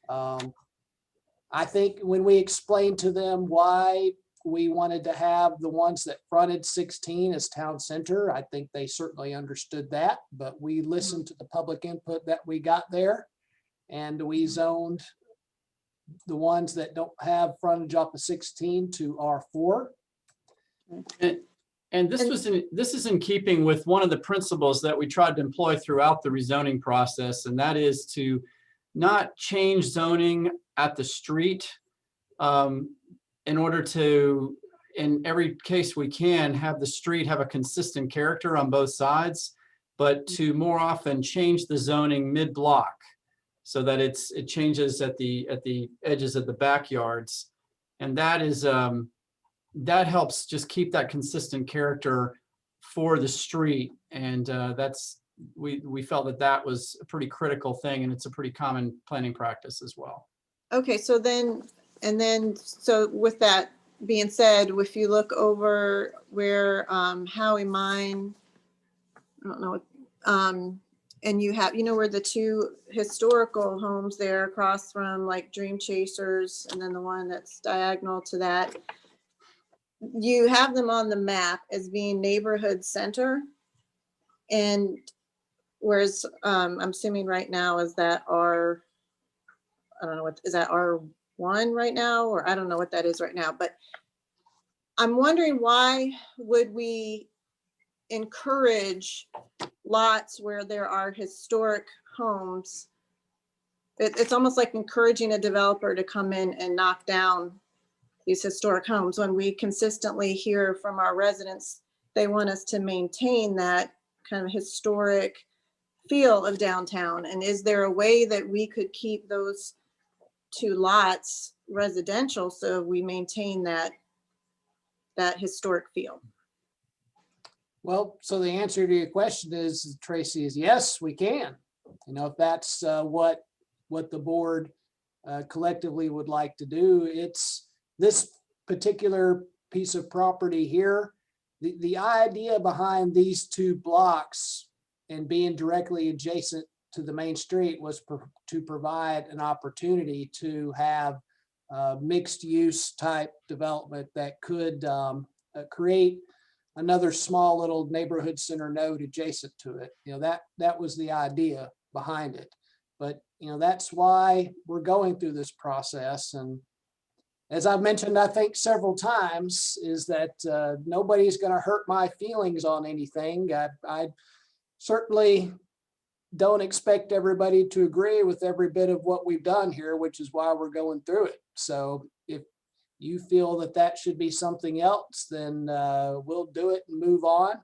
I think when we explained to them why we wanted to have the ones that fronted 16 as town center, I think they certainly understood that, but we listened to the public input that we got there, and we zoned the ones that don't have frontage off of 16 to R4. And this is in keeping with one of the principles that we tried to employ throughout the rezoning process, and that is to not change zoning at the street in order to, in every case we can, have the street have a consistent character on both sides. but to more often change the zoning mid-block so that it changes at the edges of the backyards. And that is, that helps just keep that consistent character for the street. And we felt that was a pretty critical thing, and it's a pretty common planning practice as well. Okay, so then, so with that being said, if you look over where Howie Mine, I don't know what, and you have, where the two historical homes there across from like Dream Chasers, and then the one that's diagonal to that, you have them on the map as being neighborhood center. And whereas I'm assuming right now is that I don't know what, is that R1 right now? Or I don't know what that is right now, but I'm wondering, why would we encourage lots where there are historic homes? It's almost like encouraging a developer to come in and knock down these historic homes, when we consistently hear from our residents, they want us to maintain that kind of historic feel of downtown. And is there a way that we could keep those two lots residential so we maintain that historic feel? Well, so the answer to your question is, Tracy, is yes, we can. If that's what the board collectively would like to do. It's this particular piece of property here. The idea behind these two blocks and being directly adjacent to the main street was to provide an opportunity to have mixed use type development that could create another small little neighborhood center node adjacent to it. That was the idea behind it. But that's why we're going through this process. And as I've mentioned, I think several times, is that nobody's going to hurt my feelings on anything. I certainly don't expect everybody to agree with every bit of what we've done here, which is why we're going through it. So if you feel that should be something else, then we'll do it and move on.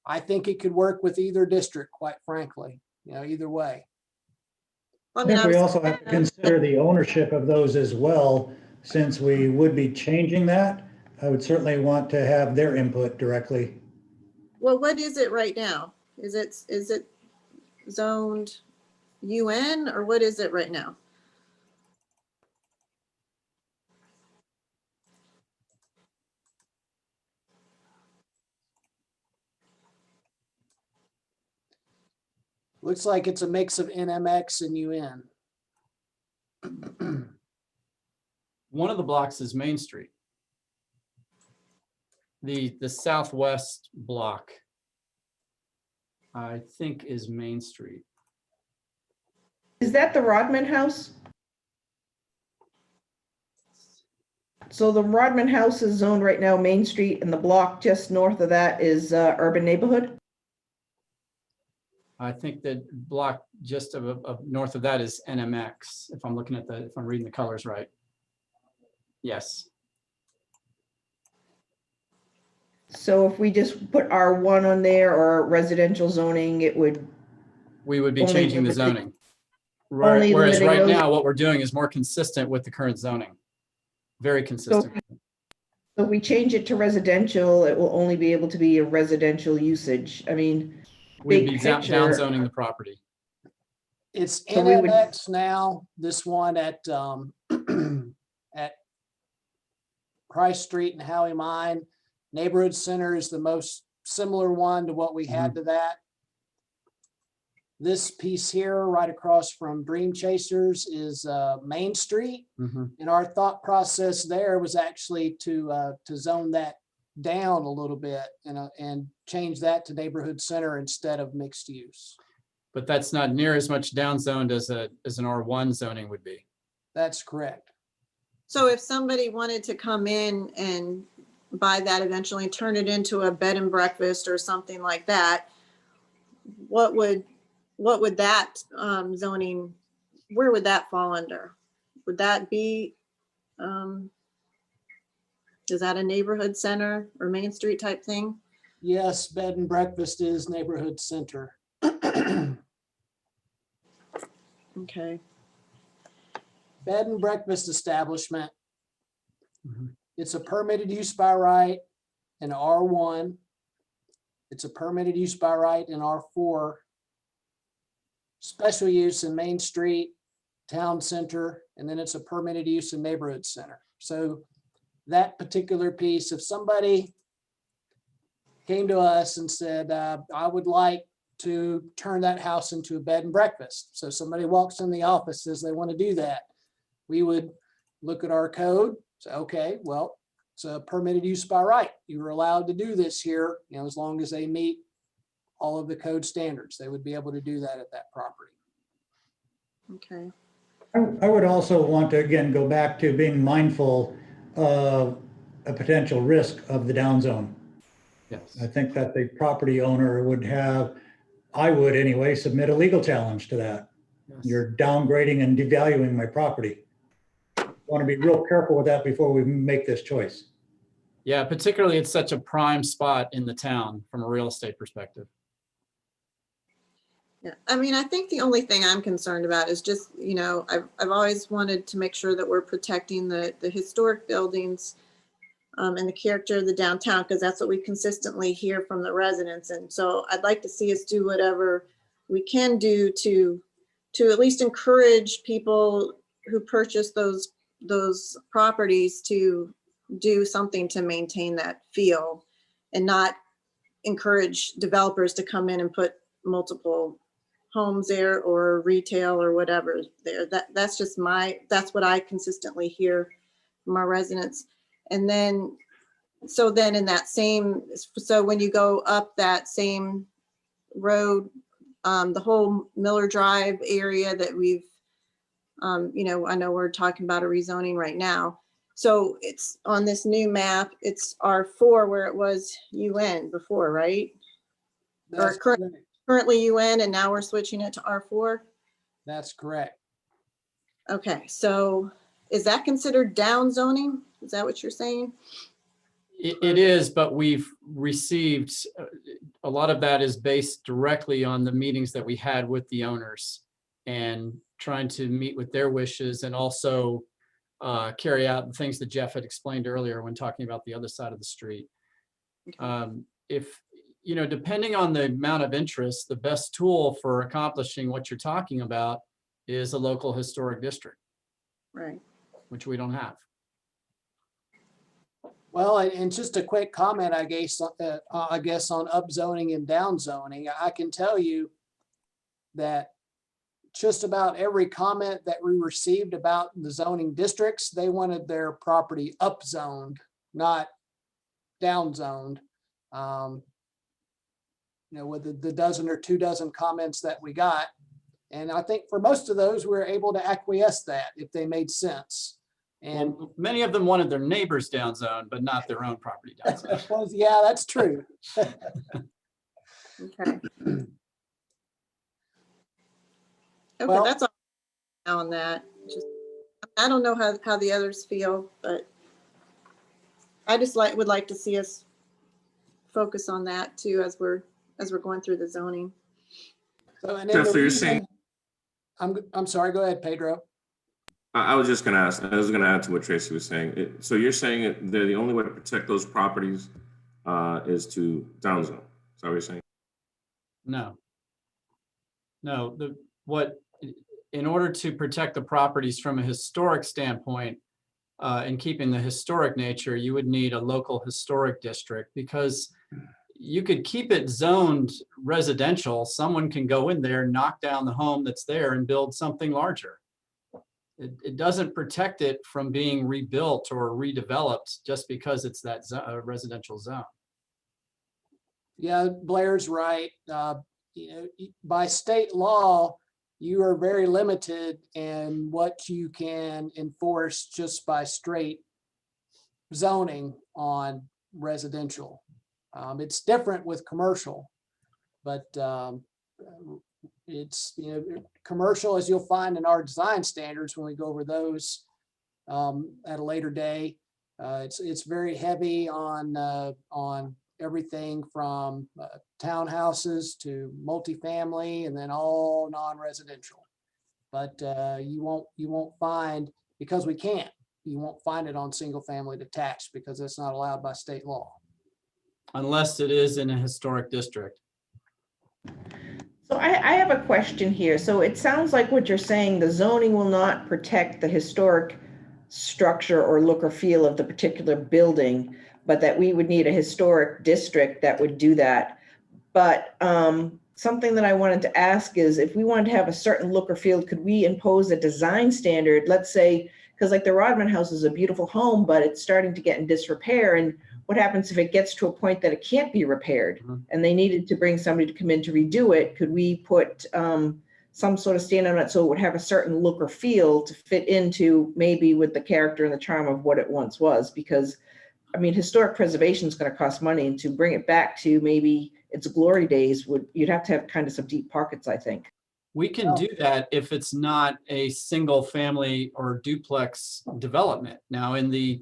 I think it could work with either district, quite frankly, either way. I think we also have to consider the ownership of those as well, since we would be changing that. I would certainly want to have their input directly. Well, what is it right now? Is it zoned UN, or what is it right now? Looks like it's a mix of NMX and UN. One of the blocks is Main Street. The southwest block, I think, is Main Street. Is that the Rodman House? So the Rodman House is zoned right now Main Street, and the block just north of that is urban neighborhood? I think that block just of north of that is NMX, if I'm looking at if I'm reading the colors right. Yes. So if we just put R1 on there, or residential zoning, it would. We would be Only changing the limiting- zoning. only Whereas limiting right those- now, what we're doing is more consistent with the current zoning. Very consistent. So if we change it to residential, it will only be able to be a residential usage. I mean, We'd big be down picture- zoning the property. It's So we would- NMX now, this one at at Price Street and Howie Mine. Neighborhood Center is the most similar one to what we had to that. This piece here, right across from Dream Chasers, is Main Street. Mhm. And our thought process there was actually to zone that down a little bit and change that to neighborhood center instead of mixed use. But that's not near as much downzoned as an R1 zoning would be. That's correct. So if somebody wanted to come in and buy that eventually and turn it into a bed and breakfast or something like that, what would that zoning, where would that fall under? Would that be, is that a neighborhood center or Main Street type thing? Yes, bed and breakfast is neighborhood center. Okay, Bed and breakfast establishment. Mhm. It's a permitted use by right in R1. It's a permitted use by right in R4. Special use in Main Street, Town Center, and then it's a permitted use in Neighborhood Center. So that particular piece, if somebody came to us and said, I would like to turn that house into a bed and breakfast. So somebody walks in the office, says they want to do that. We would look at our code, say, okay, well, it's a permitted use by right. You were allowed to do this here, as long as they meet all of the code standards, they would be able to do that at that property. okay, I would also want to, again, go back to being mindful of a potential risk of the downzone. Yes. I think that the property owner would have, I would anyway, submit a legal challenge to that. Yes. You're downgrading and devaluing my property. Want to be real careful with that before we make this choice. Yeah, particularly it's such a prime spot in the town from a real estate perspective. yeah. I mean, I think the only thing I'm concerned about is just, I've always wanted to make sure that we're protecting the historic buildings and the character of the downtown, because that's what we consistently hear from the residents. And so I'd like to see us do whatever we can do to at least encourage people who purchase those properties to do something to maintain that feel, and not encourage developers to come in and put multiple homes there or retail or whatever there. That's what I consistently hear from our residents. And then, so when you go up that same road, the whole Miller Drive area that we've, I know we're talking about a rezoning right now. So it's on this new map, it's R4 where it was UN before, right? Or That's correct. currently UN, and now we're switching it to R4. That's correct. Okay, so is that considered down zoning? Is that what you're saying? It is, but we've received, a lot of that is based directly on the meetings that we had with the owners and trying to meet with their wishes, and also carry out the things that Jeff had explained earlier when talking about the other side of the street. If, depending on the amount of interest, the best tool for accomplishing what you're talking about is a local historic district, Right. which we don't have. Well, and just a quick comment, I guess on upzoning and downzoning. I can tell you that just about every comment that we received about the zoning districts, they wanted their property upzoned, not downzoned. With the dozen or 2 dozen comments that we got. And I think for most of those, we were able to acquiesce that if they made sense. And Well, many of them wanted their neighbors downzoned, but not their own property downzoned. yeah, that's true. Okay. Okay, Well- that's all on that. Just, I don't know how the others feel, but I just would like to see us focus on that too as we're going through the zoning. So, and Jeff, then so you're saying, I'm sorry, go ahead, Pedro. I was just going to ask, I was going to add to what Tracy was saying. So you're saying that the only way to protect those properties is to downzone. Is that what you're saying? No. In order to protect the properties from a historic standpoint, and keeping the historic nature, you would need a local historic district, because you could keep it zoned residential. Someone can go in there, knock down the home that's there and build something larger. It doesn't protect it from being rebuilt or redeveloped just because it's that residential zone. Yeah, Blair's right. By state law, you are very limited in what you can enforce just by straight zoning on residential. It's different with commercial, but it's, commercial, as you'll find in our design standards when we go over those at a later day. It's very heavy on everything from townhouses to multifamily and then all non-residential. But you won't find, because we can't, you won't find it on single family detached because it's not allowed by state law. Unless it is in a historic district. So I have a question here. So it sounds like what you're saying, the zoning will not protect the historic structure or look or feel of the particular building, but that we would need a historic district that would do that. But something that I wanted to ask is, if we wanted to have a certain look or feel, could we impose a design standard? Let's say, because like the Rodman House is a beautiful home, but it's starting to get in disrepair. And what happens if it gets to a point that it can't be repaired and they needed to bring somebody to come in to redo it? Could we put some sort of standard on it so it would have a certain look or feel to fit into maybe with the character and the charm of what it once was? Because I mean, historic preservation is going to cost money, and to bring it back to maybe its glory days you'd have to have kind of some deep pockets, I think. We can do that if it's not a single family or duplex development. Now, in the,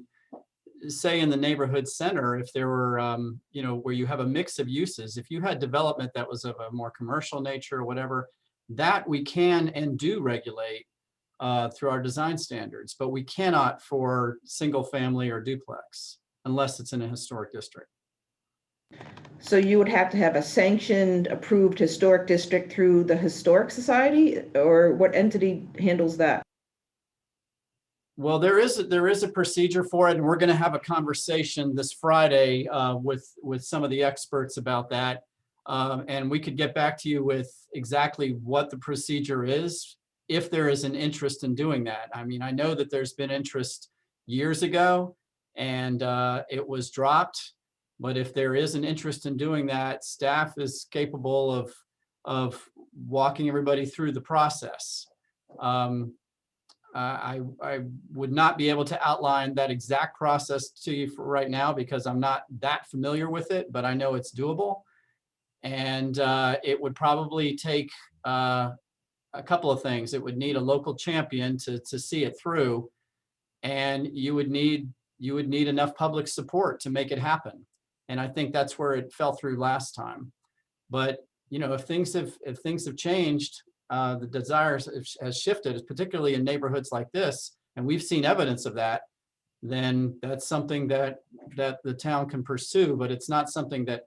say in the neighborhood center, if there were, you know, where you have a mix of uses, if you had development that was of a more commercial nature or whatever, that we can and do regulate through our design standards, but we cannot for single family or duplex unless it's in a historic district. So you would have to have a sanctioned, approved historic district through the Historic Society, or what entity handles that? Well, there is a procedure for it, and we're going to have a conversation this Friday with some of the experts about that, and we could get back to you with exactly what the procedure is if there is an interest in doing that. I mean, I know that there's been interest years ago, and it was dropped. But if there is an interest in doing that, staff is capable of walking everybody through the process. I would not be able to outline that exact process to you for right now because I'm not that familiar with it, but I know it's doable. And it would probably take a couple of things. It would need a local champion to see it through, and you would need enough public support to make it happen. And I think that's where it fell through last time. But you know, if things have changed, the desires has shifted, particularly in neighborhoods like this, and we've seen evidence of that, then that's something that the town can pursue. But it's not something that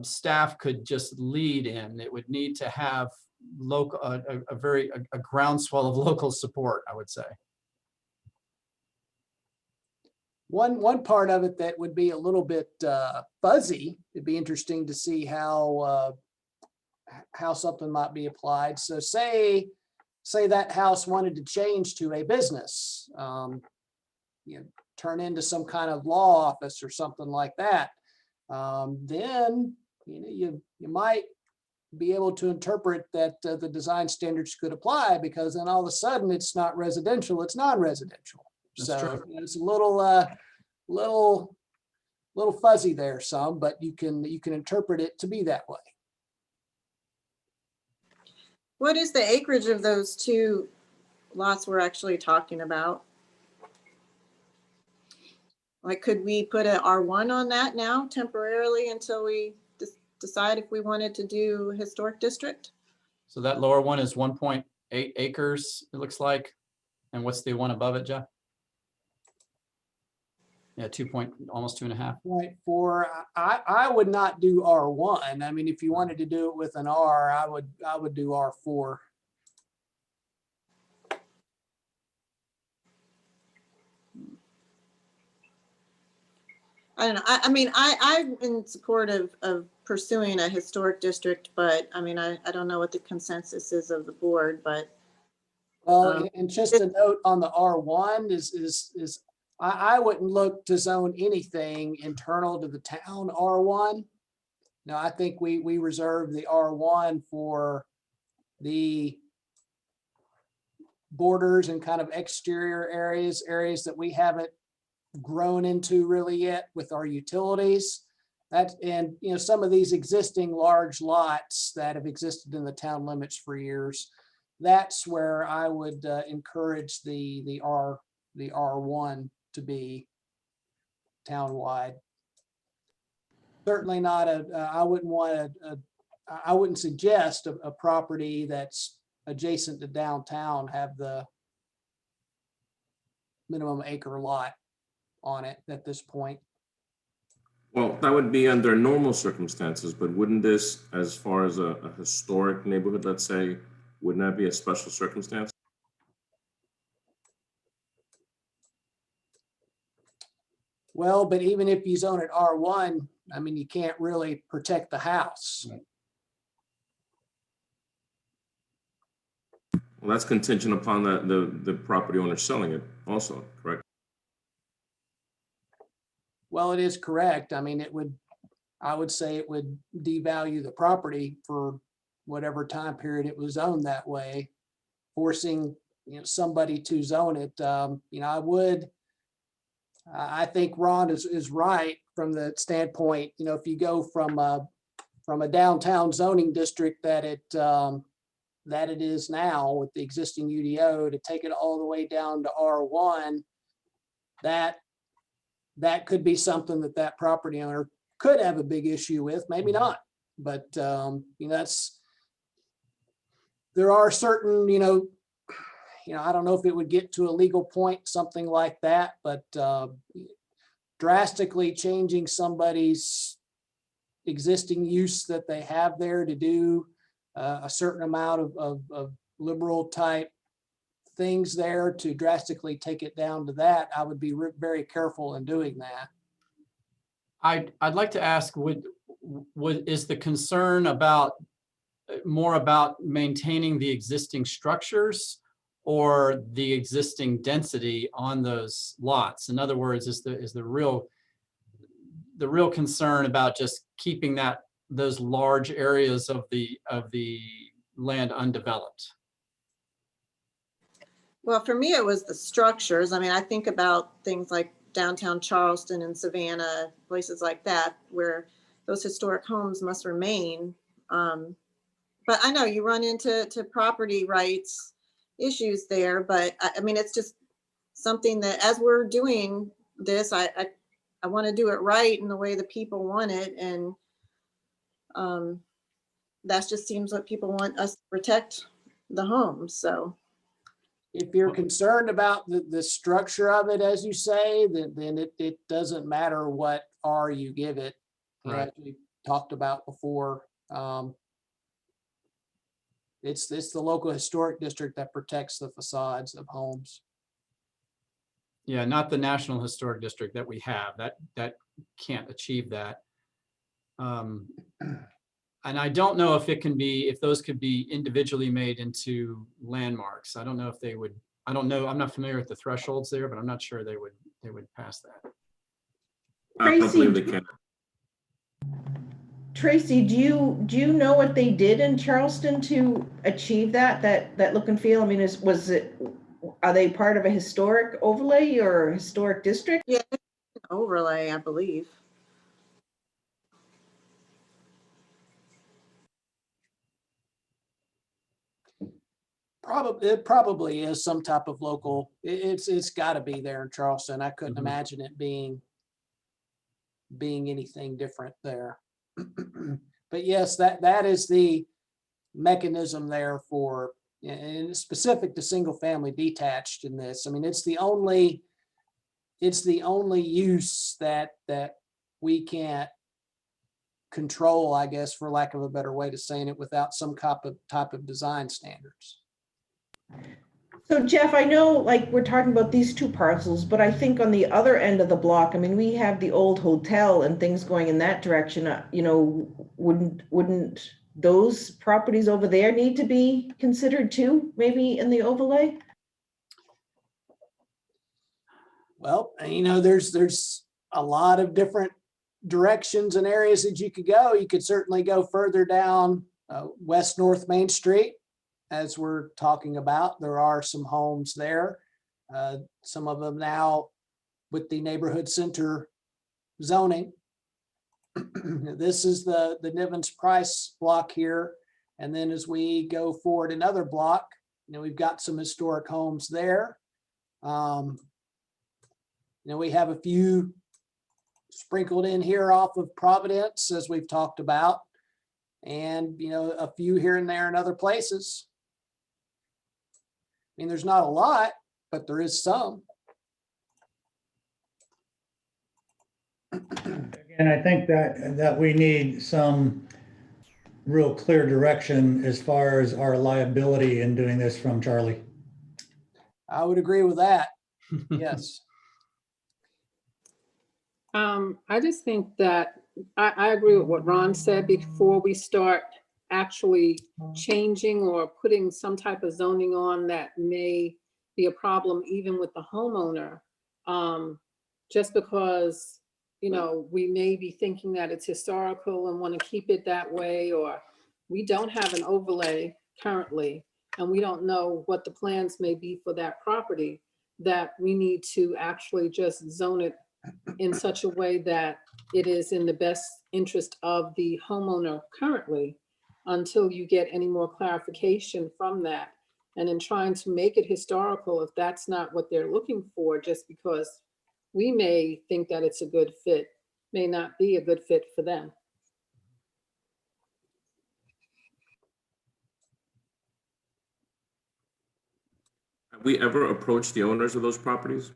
staff could just lead in. It would need to have local a groundswell of local support, I would say. One part of it that would be a little bit fuzzy, it'd be interesting to see how something might be applied. So say that house wanted to change to a business, you know, turn into some kind of law office or something like that. Then you might be able to interpret that the design standards could apply, because then all of a sudden it's not residential, it's non-residential. That's So true. you know, it's a little fuzzy there some, but you can interpret it to be that way. What is the acreage of those two lots we're actually talking about? Like, could we put a R1 on that now temporarily until we decide if we wanted to do historic district? So that lower one is 1.8 acres, it looks like. And what's the one above it, Jeff? Yeah, almost 2.5. Right. I would not do R1. I mean, if you wanted to do it with an R, I would do R4. I don't know. I mean, I'm in support of pursuing a historic district, but I mean, I don't know what the consensus is of the board, but. Well, and just a note on the R1 is I wouldn't look to zone anything internal to the town R1. Now, I think we reserve the R1 for the borders and kind of exterior areas that we haven't grown into really yet with our utilities. And you know, some of these existing large lots that have existed in the town limits for years, that's where I would encourage the R1 to be townwide. certainly not I wouldn't want I wouldn't suggest a property that's adjacent to downtown have the minimum acre lot on it at this point. Well, that would be under normal circumstances, but wouldn't this, as far as a historic neighborhood, let's say, wouldn't that be a special circumstance? Well, but even if you zone it R1, I mean, you can't really protect the house. Well, that's contingent upon the property owner selling it also, correct? Well, it is correct. I mean, I would say it would devalue the property for whatever time period it was owned that way, forcing, somebody to zone it. I think Ron is right from the standpoint, if you go from a downtown zoning district that it is now with the existing UDO to take it all the way down to R1, that could be something that property owner could have a big issue with, maybe not. But, there are certain, I don't know if it would get to a legal point, something like that, but drastically changing somebody's existing use that they have there to do a certain amount of liberal type things there to drastically take it down to that, I would be very careful in doing that. I'd like to ask, is the concern more about maintaining the existing structures or the existing density on those lots? In other words, is the real concern about just keeping those large areas of the land undeveloped? Well, for me, it was the structures. I mean, I think about things like downtown Charleston and Savannah, places like that, where those historic homes must remain. But I know you run into property rights issues there, but I mean, it's just something that as we're doing this, I want to do it right in the way the people want it. And that just seems what people want us to protect the homes. So If you're concerned about the structure of it, as you say, then it doesn't matter what R you give it. Right. As we talked about before. It's the local historic district that protects the facades of homes. Yeah, not the National Historic District that we have. That can't achieve that. And I don't know if those could be individually made into landmarks. I don't know if they would. I don't know. I'm not familiar with the thresholds there, but I'm not sure they would pass that. I don't believe they can. Tracy, do you know what they did in Charleston to achieve that look and feel? I mean, are they part of a historic overlay or historic district? yeah, overlay, I believe. It probably is some type of local, it's got to be there in Charleston. I couldn't imagine it being anything different there. But yes, that is the mechanism there for, and it's specific to single family detached in this. I mean, it's the only use that we can't control, I guess, for lack of a better way to saying it, without some type of design standards. So Jeff, I know like we're talking about these two parcels, but I think on the other end of the block, I mean, we have the old hotel and things going in that direction. Wouldn't those properties over there need to be considered too, maybe in the overlay? Well, there's a lot of different directions and areas that you could go. You could certainly go further down West North Main Street. As we're talking about, there are some homes there. Some of them now with the neighborhood center zoning. This is the Nivens Price block here. And then as we go forward another block, we've got some historic homes there. We have a few sprinkled in here off of Providence, as we've talked about, and, a few here and there in other places. I mean, there's not a lot, but there is some. And I think that we need some real clear direction as far as our liability in doing this from Charlie. I would agree with that. Yes. I just think that I agree with what Ron said. Before we start actually changing or putting some type of zoning on that may be a problem even with the homeowner, just because, we may be thinking that it's historical and want to keep it that way, or we don't have an overlay currently, and we don't know what the plans may be for that property, that we need to actually just zone it in such a way that it is in the best interest of the homeowner currently, until you get any more clarification from that. And in trying to make it historical, if that's not what they're looking for, just because we may think that it's a good fit, may not be a good fit for them. Have we ever approached the owners of those properties?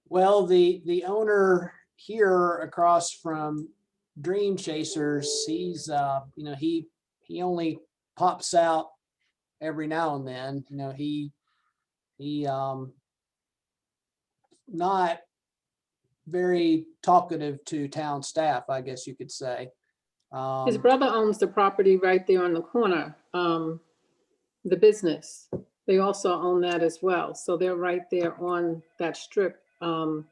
Well, the owner here across from Dream Chasers, he's, he only pops out every now and then. He not very talkative to town staff, I guess you could say. His brother owns the property right there on the corner, the business. They also own that as well. So they're right there on that strip. So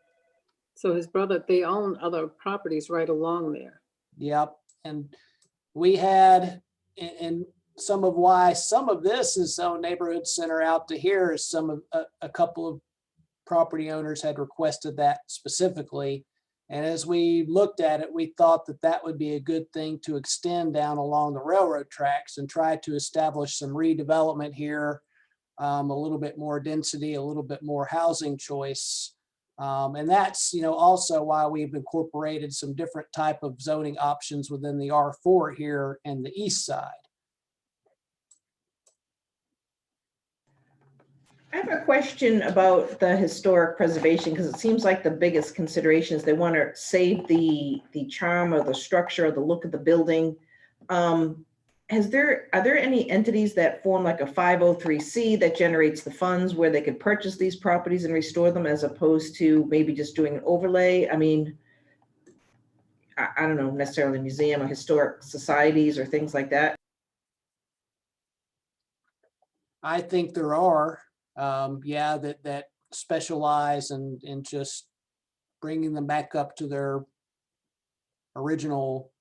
his brother, they own other properties right along there. Yep. And we had, and some of why some of this is so neighborhood center out to here is a couple of property owners had requested that specifically. And as we looked at it, we thought that that would be a good thing to extend down along the railroad tracks and try to establish some redevelopment here, a little bit more density, a little bit more housing choice. And that's, also why we've incorporated some different type of zoning options within the R4 here and the east side. I have a question about the historic preservation, because it seems like the biggest consideration is they want to save the charm of the structure, or the look of the building. Are there any entities that form like a 503C that generates the funds where they could purchase these properties and restore them, as opposed to maybe just doing an overlay? I mean, I don't know, necessarily museum or historic societies or things like that. I think there are, that specialize in just bringing them back up to their original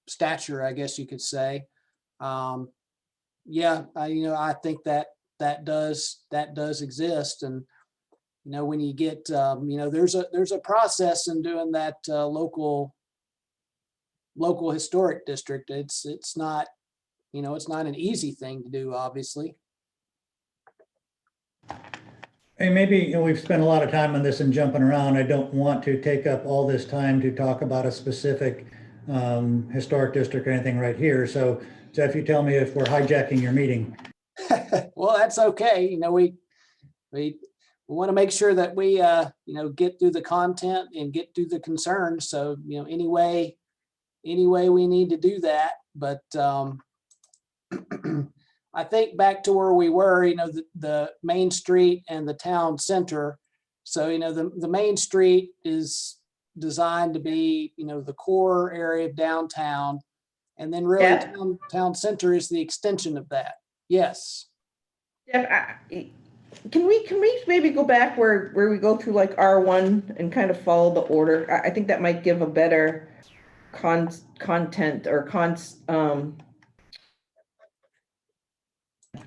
stature, I guess you could say. I think that does exist. And, when you get, there's a process in doing that local historic district. It's not, it's not an easy thing to do, obviously. Hey, maybe, we've spent a lot of time on this and jumping around. I don't want to take up all this time to talk about a specific historic district or anything right here. So Jeff, you tell me if we're hijacking your meeting. Well, that's okay. We want to make sure that we, get through the content and get through the concerns. So, any way we need to do that. But I think back to where we were, the Main Street and the town center. So, the Main Street is designed to be, the core area of downtown. And then really Yeah. town center is the extension of that. Yes. Jeff, can we maybe go back where we go through like R1 and kind of follow the order? I think that might give a better content or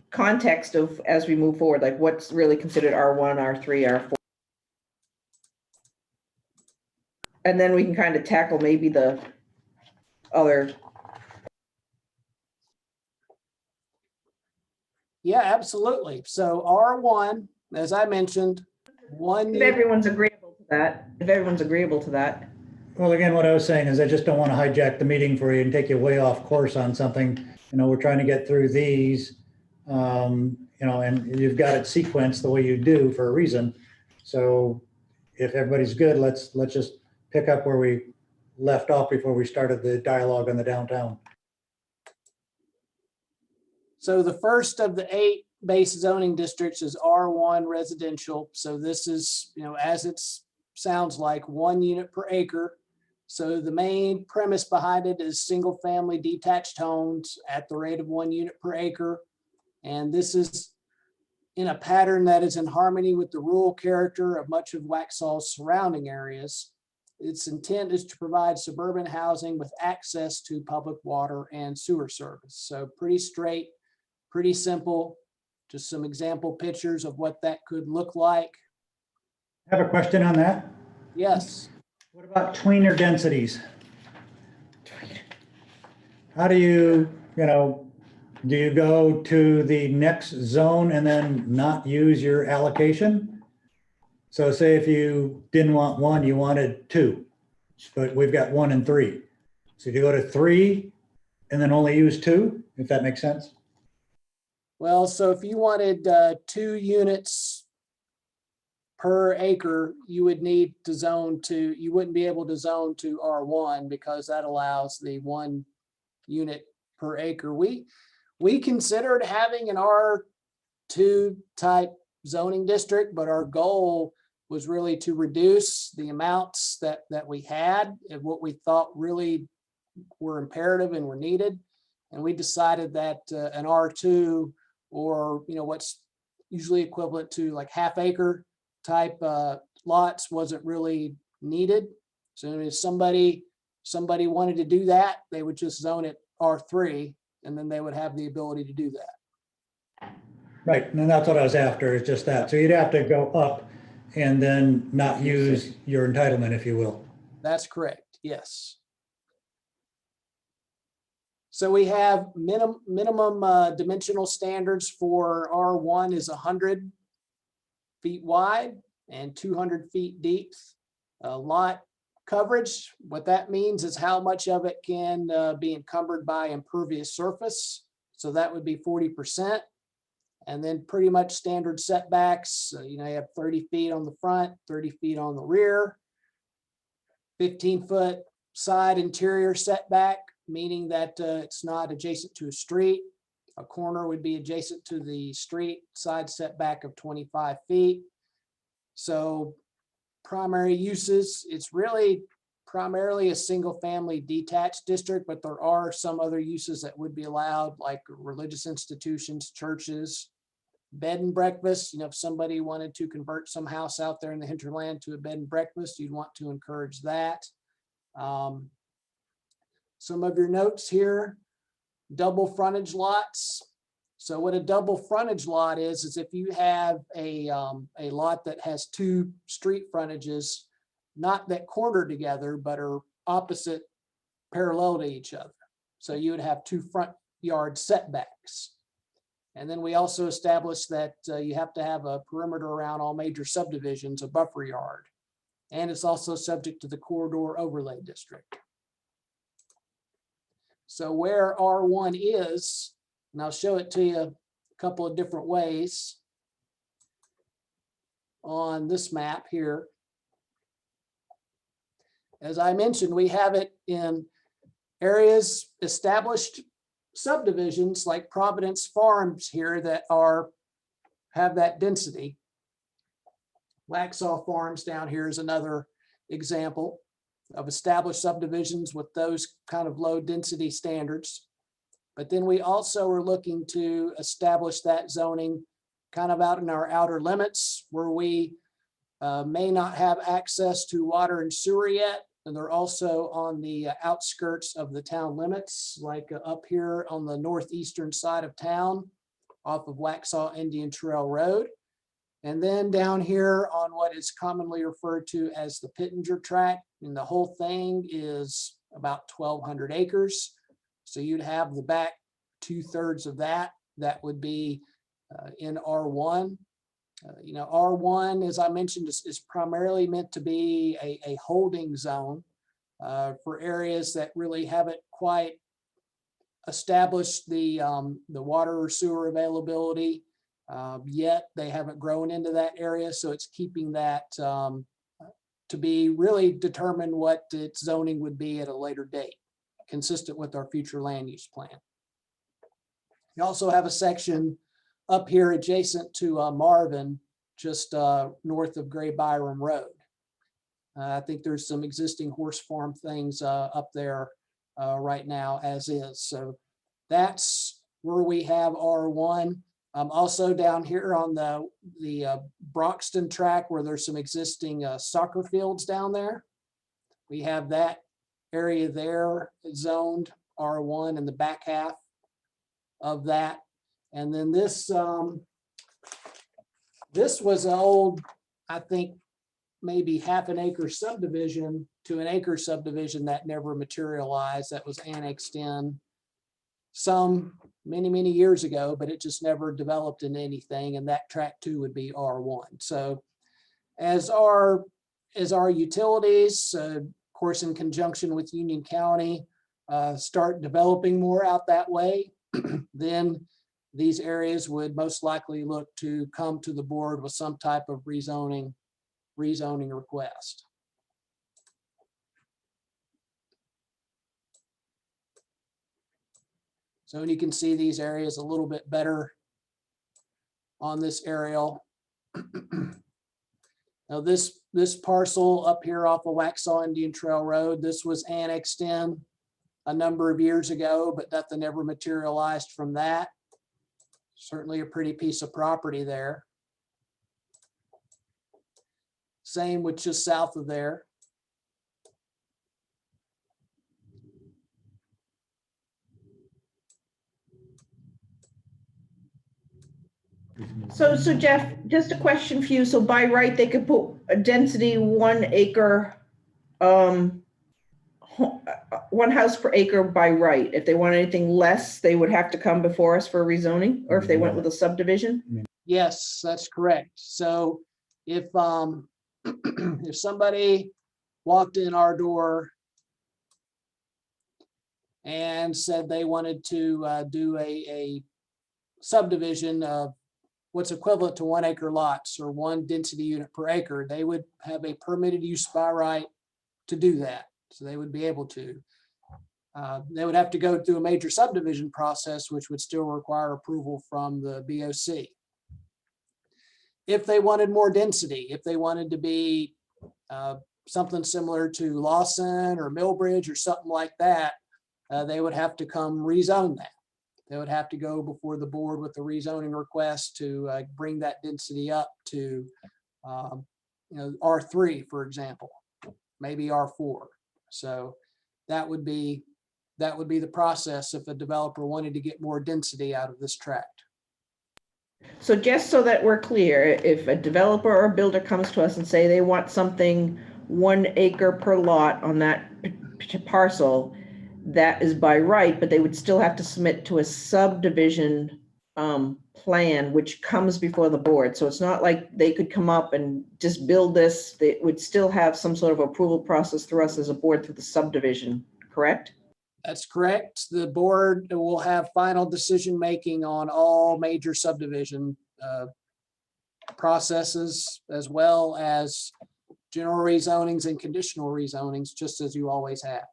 context of as we move forward, like what's really considered R1, R3, R4. And then we can kind of tackle maybe the other. Yeah, absolutely. So R1, as I mentioned, one. If everyone's agreeable to that, if everyone's agreeable to that. Well, again, what I was saying is I just don't want to hijack the meeting for you and take you way off course on something. You know, we're trying to get through these, you know, and you've got it sequenced the way you do for a reason. So if everybody's good, let's just pick up where we left off before we started the dialogue on the downtown. So the first of the 8 base zoning districts is R1 residential. So this is, you know, as it sounds like, 1 unit per acre. So the main premise behind it is single family detached homes at the rate of 1 unit per acre. And this is in a pattern that is in harmony with the rural character of much of Waxhaw's surrounding areas. Its intent is to provide suburban housing with access to public water and sewer service. So pretty straight, pretty simple, just some example pictures of what that could look like. I have a question on that. Yes. What about tweener densities? How do you know, do you go to the next zone and then not use your allocation? So say if you didn't want 1, you wanted 2, but we've got 1 and 3. So do you go to 3 and then only use 2, if that makes sense? Well, so if you wanted 2 units per acre, you would need to zone to, you wouldn't be able to zone to R1 because that allows the 1 unit per acre. We considered having an R2 type zoning district, but our goal was really to reduce the amounts that we had and what we thought really were imperative and were needed. And we decided that an R2, or, you know, what's usually equivalent to like half acre type lots, wasn't really needed. So if somebody wanted to do that, they would just zone it R3, and then they would have the ability to do that. Right, and that's what I was after, is just that. So you'd have to go up and then not use your entitlement, if you will. That's correct, yes. So we have minimum dimensional standards for R1 is 100 feet wide and 200 feet deep. Lot coverage, what that means is how much of it can be encumbered by impervious surface. So that would be 40%. And then pretty much standard setbacks, you know, you have 30 feet on the front, 30 feet on the rear, 15-foot side interior setback, meaning that it's not adjacent to a street. A corner would be adjacent to the street, side setback of 25 feet. So primary uses, it's really primarily a single family detached district, but there are some other uses that would be allowed, like religious institutions, churches, bed and breakfast. You know, if somebody wanted to convert some house out there in the hinterland to a bed and breakfast, you'd want to encourage that. Some of your notes here, double frontage lots. So what a double frontage lot is if you have a lot that has 2 street frontages, not that corner together, but are opposite, parallel to each other. So you would have 2 front yard setbacks. And then we also established that you have to have a perimeter around all major subdivisions, a buffer yard. And it's also subject to the corridor overlay district. So where R1 is, and I'll show it to you a couple of different ways on this map here. As I mentioned, we have it in areas, established subdivisions like Providence Farms here that have that density. Waxhaw Farms down here is another example of established subdivisions with those kind of low density standards. But then we also are looking to establish that zoning kind of out in our outer limits where we may not have access to water and sewer yet. And they're also on the outskirts of the town limits, like up here on the northeastern side of town off of Waxhaw Indian Trail Road. And then down here on what is commonly referred to as the Pittenger Tract, and the whole thing is about 1,200 acres. So you'd have the back 2/3 of that would be in R1. R1, as I mentioned, is primarily meant to be a holding zone for areas that really haven't quite established the water or sewer availability yet. They haven't grown into that area, so it's keeping that to be really determined what its zoning would be at a later date, consistent with our future land use plan. You also have a section up here adjacent to Marvin, just north of Gray Byram Road. I think there's some existing horse farm things up there right now as is. So that's where we have R1. Also down here on the Broxton track where there's some existing soccer fields down there. We have that area there zoned R1 in the back half of that. And then this was an old, I think, maybe half an acre subdivision to an acre subdivision that never materialized, that was annexed in many years ago, but it just never developed into anything, and that tract 2 would be R1. So as our utilities, of course, in conjunction with Union County, start developing more out that way, then these areas would most likely look to come to the board with some type of rezoning request. So you can see these areas a little bit better on this aerial. Now this parcel up here off of Waxhaw Indian Trail Road, this was annexed in a number of years ago, but nothing ever materialized from that. Certainly a pretty piece of property there. Same with just south of there. So Jeff, just a question for you. So by right, they could put a density 1 acre, 1 house per acre by right. If they want anything less, they would have to come before us for rezoning, or if they went with a subdivision? Yes, that's correct. So if if somebody walked in our door and said they wanted to do a subdivision of what's equivalent to 1 acre lots or 1 density unit per acre, they would have a permitted use by right to do that. So they would be able to. They would have to go through a major subdivision process, which would still require approval from the BOC. If they wanted more density, if they wanted to be something similar to Lawson or Millbridge or something like that, they would have to come rezone that. They would have to go before the board with a rezoning request to bring that density up to R3, for example, maybe R4. So that would be the process if a developer wanted to get more density out of this tract. So just so that we're clear, if a developer or builder comes to us and say they want something 1 acre per lot on that parcel, that is by right, but they would still have to submit to a subdivision plan, which comes before the board. So it's not like they could come up and just build this. They would still have some sort of approval process through us as a board through the subdivision, correct? That's correct. The board will have final decision-making on all major subdivision processes, as well as general rezonings and conditional rezonings, just as you always have.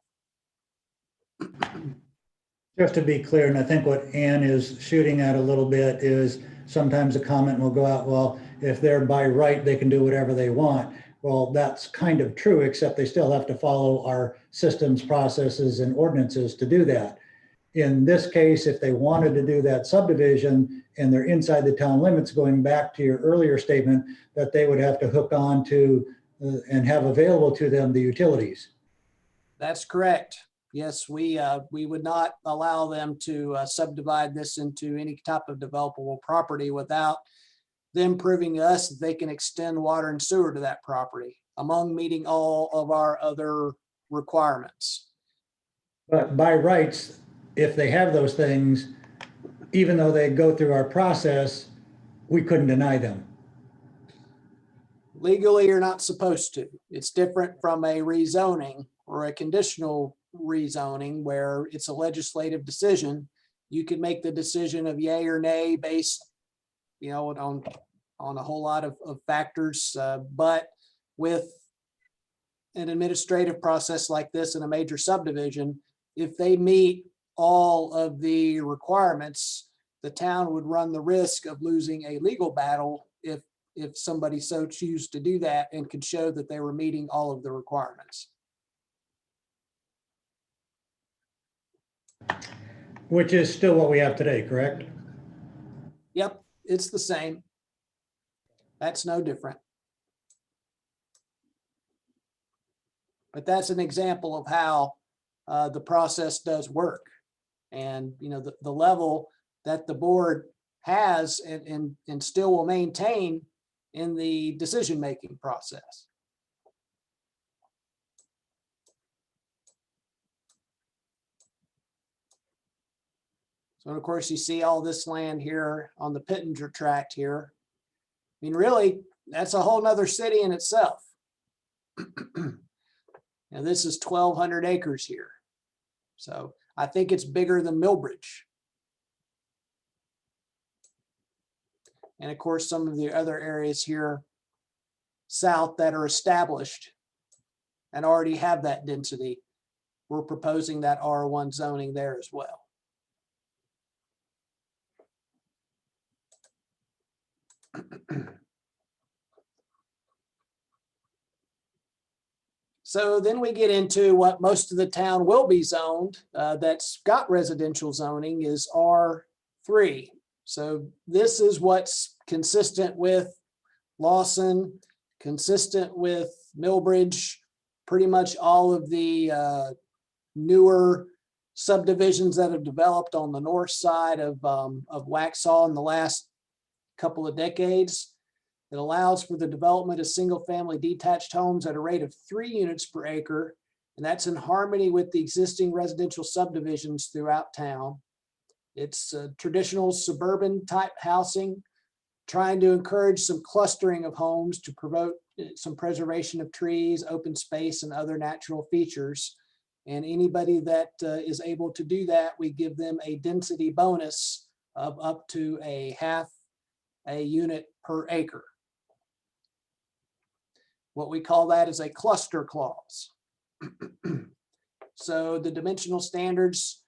Just to be clear, and I think what Ann is shooting at a little bit is sometimes a comment will go out, well, if they're by right, they can do whatever they want. Well, that's kind of true, except they still have to follow our systems, processes, and ordinances to do that. In this case, if they wanted to do that subdivision and they're inside the town limits, going back to your earlier statement, that they would have to hook on to and have available to them the utilities. That's correct. Yes, we would not allow them to subdivide this into any type of developable property without them proving to us that they can extend water and sewer to that property, among meeting all of our other requirements. But by rights, if they have those things, even though they go through our process, we couldn't deny them. Legally, you're not supposed to. It's different from a rezoning or a conditional rezoning where it's a legislative decision. You could make the decision of yay or nay based, on a whole lot of factors. But with an administrative process like this in a major subdivision, if they meet all of the requirements, the town would run the risk of losing a legal battle if somebody so choose to do that and could show that they were meeting all of the requirements. Which is still what we have today, correct? Yep, it's the same. That's no different. But that's an example of how the process does work. And, the level that the board has and still will maintain in the decision-making process. So of course, you see all this land here on the Pittenger tract here. I mean, really, that's a whole nother city in itself. Now, this is 1,200 acres here. So I think it's bigger than Millbridge. And of course, some of the other areas here south that are established and already have that density, we're proposing that R1 zoning there as well. So then we get into what most of the town will be zoned that's got residential zoning is R3. So this is what's consistent with Lawson, consistent with Millbridge, pretty much all of the newer subdivisions that have developed on the north side of Waxhaw in the last couple of decades. It allows for the development of single-family detached homes at a rate of 3 units per acre, and that's in harmony with the existing residential subdivisions throughout town. It's traditional suburban type housing, trying to encourage some clustering of homes to promote some preservation of trees, open space, and other natural features. And anybody that is able to do that, we give them a density bonus of up to a half a unit per acre. What we call that is a cluster clause. So the dimensional standards,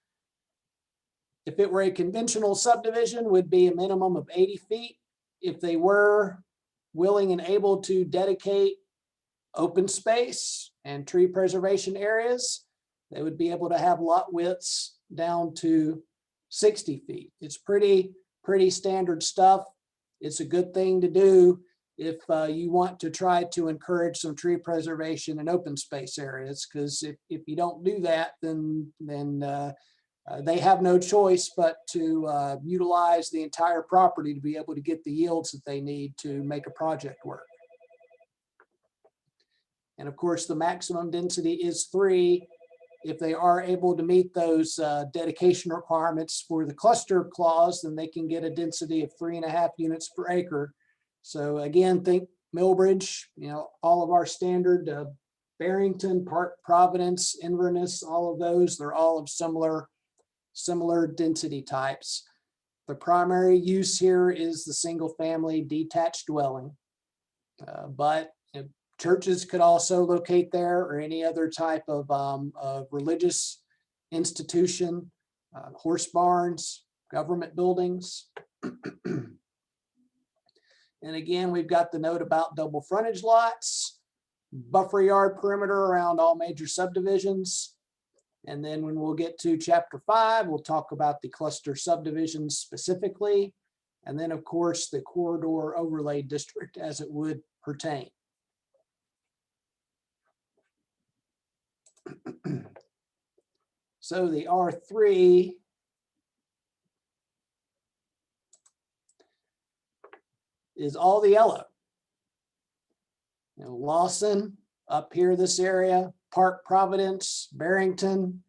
if it were a conventional subdivision, would be a minimum of 80 feet. If they were willing and able to dedicate open space and tree preservation areas, they would be able to have lot widths down to 60 feet. It's pretty standard stuff. It's a good thing to do if you want to try to encourage some tree preservation and open space areas, because if you don't do that, then they have no choice but to utilize the entire property to be able to get the yields that they need to make a project work. And of course, the maximum density is 3. If they are able to meet those dedication requirements for the cluster clause, then they can get a density of 3.5 units per acre. So again, think Millbridge, all of our standard Barrington, Park Providence, Inverness, all of those, they're all of similar density types. The primary use here is the single family detached dwelling, but churches could also locate there, or any other type of religious institution, horse barns, government buildings. And again, we've got the note about double frontage lots, buffer yard perimeter around all major subdivisions. And then when we'll get to chapter 5, we'll talk about the cluster subdivisions specifically. And then of course, the corridor overlay district as it would pertain. So the R3 is all the yellow. Lawson, up here, this area, Park Providence, Barrington,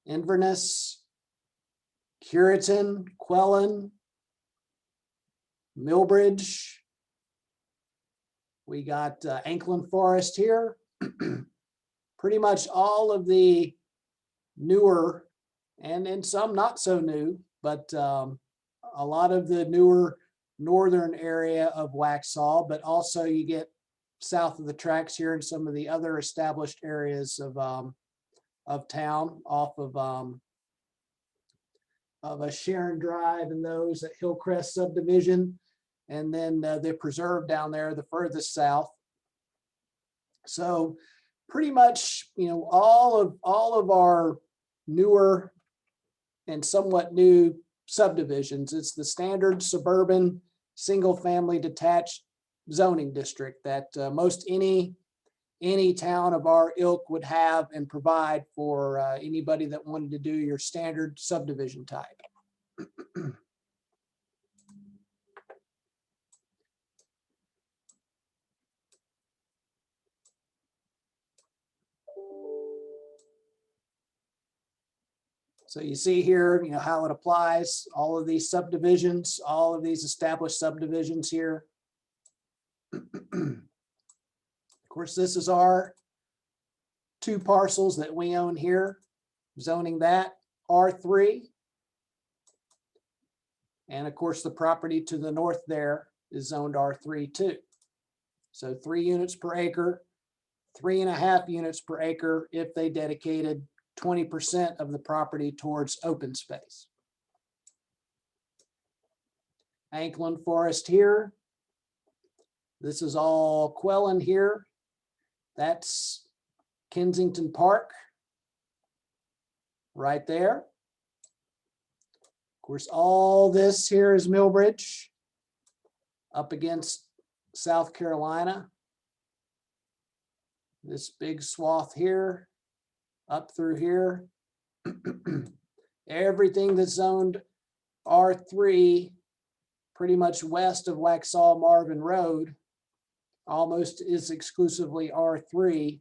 Inverness, Curitan, Quellen, Millbridge, We got Anklin Forest here. Pretty much all of the newer and some not so new, but a lot of the newer northern area of Waxhaw, but also you get south of the tracks here and some of the other established areas of town off of a Sharon Drive and those at Hillcrest subdivision. And then the preserve down there, the furthest south. So pretty much, you know, all of our newer and somewhat new subdivisions, it's the standard suburban single family detached zoning district that most any town of our ilk would have and provide for anybody that wanted to do your standard subdivision type. So you see here, you know, how it applies, all of these subdivisions, all of these established subdivisions here. Of course, this is our 2 parcels that we own here, zoning that R3. And of course, the property to the north there is zoned R3 too. So 3 units per acre, 3.5 units per acre if they dedicated 20% of the property towards open space. Anklin Forest here. This is all Quellen here. That's Kensington Park right there. Of course, all this here is Millbridge up against South Carolina. This big swath here, up through here. Everything that's zoned R3, pretty much west of Waxhaw Marvin Road, almost is exclusively R3,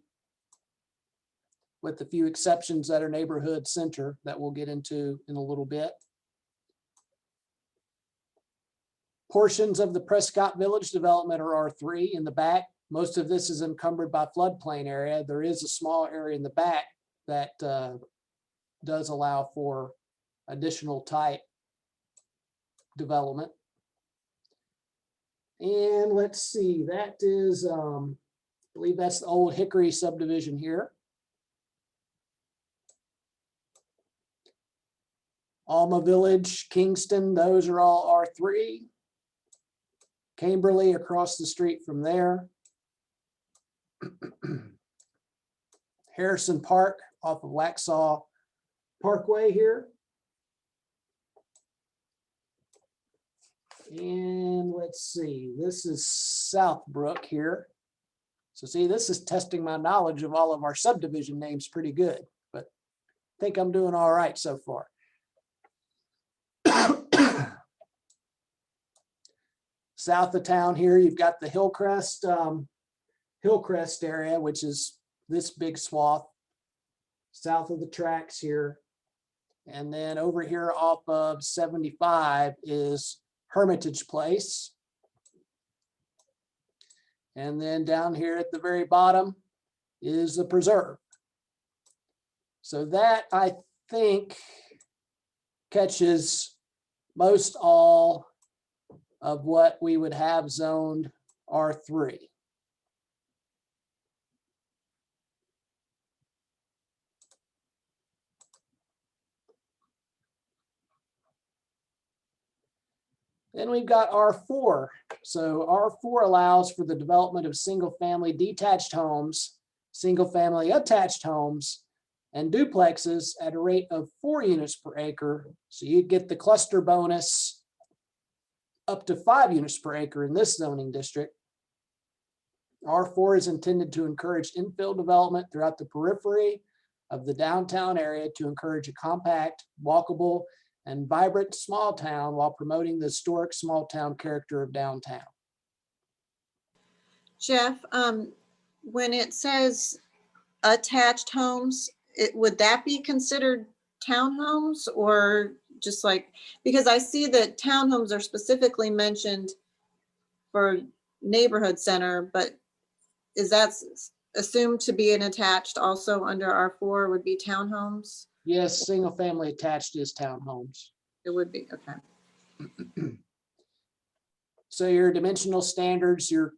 with the few exceptions that are neighborhood center that we'll get into in a little bit. Portions of the Prescott Village development are R3 in the back. Most of this is encumbered by floodplain area. There is a small area in the back that does allow for additional type development. And let's see, that is, I believe that's the old Hickory subdivision here. Alma Village, Kingston, those are all R3. Camberley across the street from there. Harrison Park off of Waxhaw Parkway here. And let's see, this is Southbrook here. So see, this is testing my knowledge of all of our subdivision names pretty good, but I think I'm doing all right so far. South of town here, you've got the Hillcrest area, which is this big swath south of the tracks here. And then over here off of 75 is Hermitage Place. And then down here at the very bottom is the preserve. So that, I think, catches most all of what we would have zoned R3. Then we've got R4. So R4 allows for the development of single-family detached homes, single-family attached homes, and duplexes at a rate of 4 units per acre. So you'd get the cluster bonus up to 5 units per acre in this zoning district. R4 is intended to encourage infill development throughout the periphery of the downtown area to encourage a compact, walkable, and vibrant small town while promoting the historic small town character of downtown. Jeff, when it says attached homes, would that be considered townhomes or just like, because I see that townhomes are specifically mentioned for neighborhood center, but is that assumed to be an attached also under R4 would be townhomes? Yes, single family attached is townhomes. It would be, okay. So your dimensional standards, your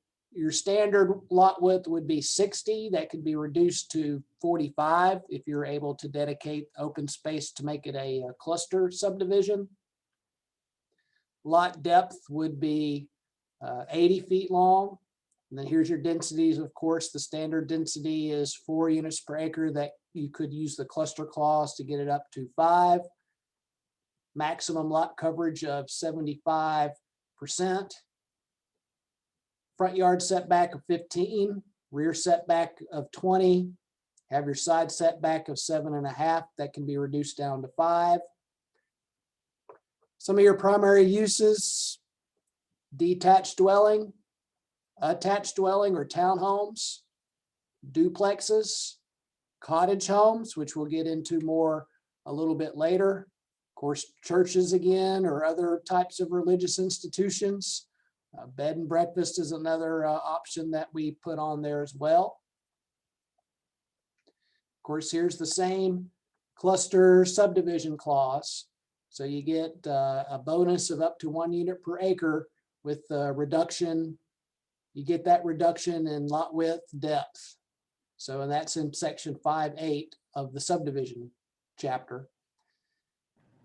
standard lot width would be 60. That could be reduced to 45 if you're able to dedicate open space to make it a cluster subdivision. Lot depth would be 80 feet long. And then here's your densities. Of course, the standard density is 4 units per acre. That you could use the cluster clause to get it up to 5. Maximum lot coverage of 75%. Front yard setback of 15, rear setback of 20. Have your side setback of 7.5. That can be reduced down to 5. Some of your primary uses: detached dwelling, attached dwelling or townhomes, duplexes, cottage homes, which we'll get into more a little bit later. Of course, churches again, or other types of religious institutions. Bed and breakfast is another option that we put on there as well. Of course, here's the same cluster subdivision clause. So you get a bonus of up to 1 unit per acre with reduction. You get that reduction in lot width, depth. So, and that's in section 5.8 of the subdivision chapter.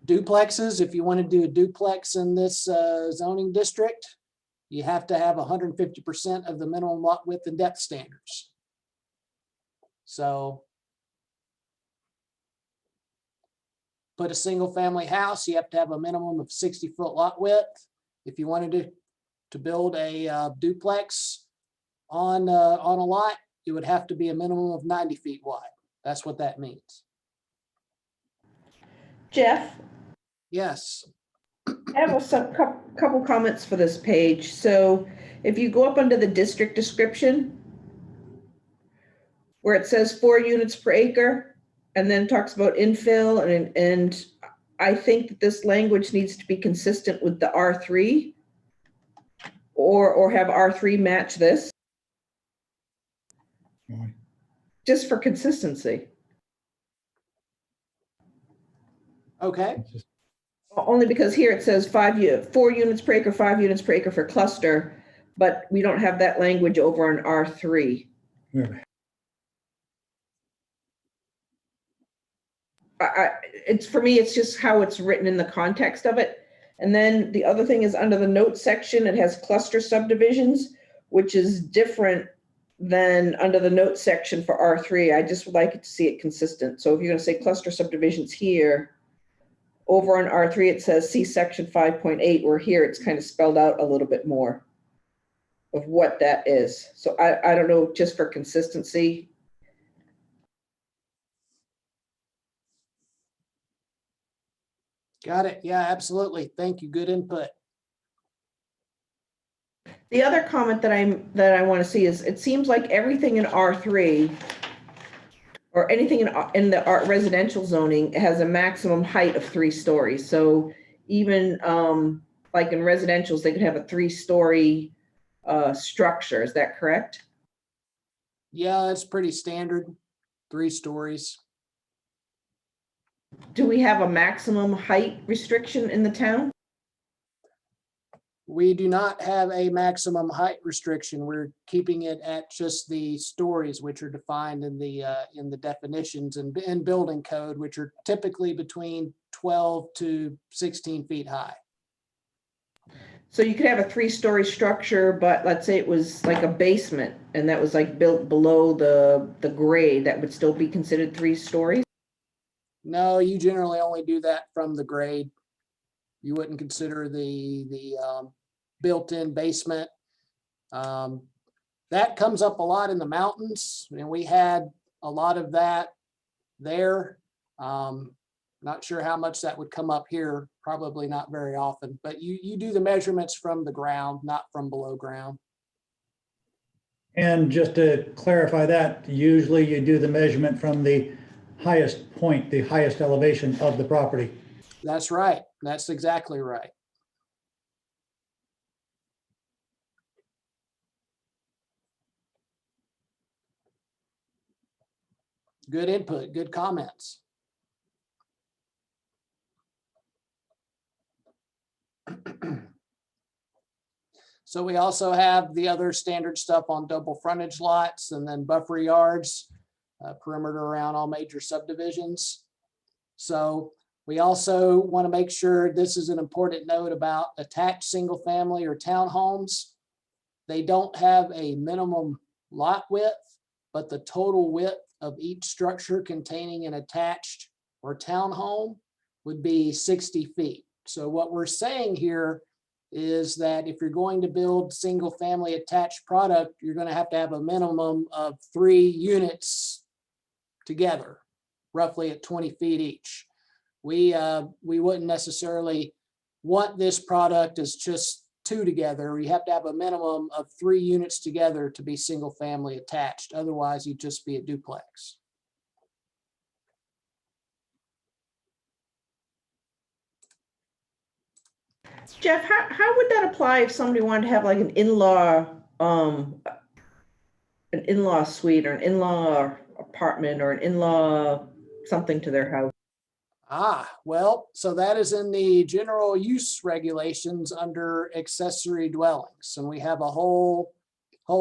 Duplexes, if you want to do a duplex in this zoning district, you have to have 150% of the minimum lot width and depth standards. So put a single family house, you have to have a minimum of 60-foot lot width. If you wanted to build a duplex on a lot, it would have to be a minimum of 90 feet wide. That's what that means. Jeff, Yes. I have couple comments for this page. So if you go up under the district description, where it says 4 units per acre, and then talks about infill, and I think that this language needs to be consistent with the R3, or have R3 match this, just for consistency. Okay. Only because here it says 4 units per acre, 5 units per acre for cluster, but we don't have that language over on R3. It's, for me, it's just how it's written in the context of it. And then the other thing is under the notes section, it has cluster subdivisions, which is different than under the notes section for R3. I just would like it to see it consistent. So if you're going to say cluster subdivisions here, over on R3, it says see section 5.8, where here it's kind of spelled out a little bit more of what that is. So I don't know, just for consistency. Got it. Yeah, absolutely. Thank you. Good input. The other comment that I want to see is, it seems like everything in R3 or anything in the residential zoning has a maximum height of 3 stories. So even like in residentials, they could have a 3-story structure. Is that correct? Yeah, that's pretty standard. 3 stories. Do we have a maximum height restriction in the town? We do not have a maximum height restriction. We're keeping it at just the stories, which are defined in the definitions and in building code, which are typically between 12 to 16 feet high. So you could have a 3-story structure, but let's say it was like a basement and that was like built below the grade, that would still be considered 3 stories? No, you generally only do that from the grade. You wouldn't consider the built-in basement. That comes up a lot in the mountains, and we had a lot of that there. Not sure how much that would come up here, probably not very often, but you do the measurements from the ground, not from below ground. And just to clarify that, usually you do the measurement from the highest point, the highest elevation of the property. That's right. That's exactly right. good input, good comments. So we also have the other standard stuff on double frontage lots and then buffer yards, perimeter around all major subdivisions. So we also want to make sure, this is an important note about attached single family or townhomes. They don't have a minimum lot width, but the total width of each structure containing an attached or townhome would be 60 feet. So what we're saying here is that if you're going to build single family attached product, you're going to have a minimum of 3 units together, roughly at 20 feet each. We wouldn't necessarily want this product as just 2 together. We have to have a minimum of 3 units together to be single family attached. Otherwise, you'd just be a duplex. Jeff, how would that apply if somebody wanted to have like an in-law suite or an in-law apartment or an in-law something to their house? Well, so that is in the general use regulations under accessory dwellings. And we have a whole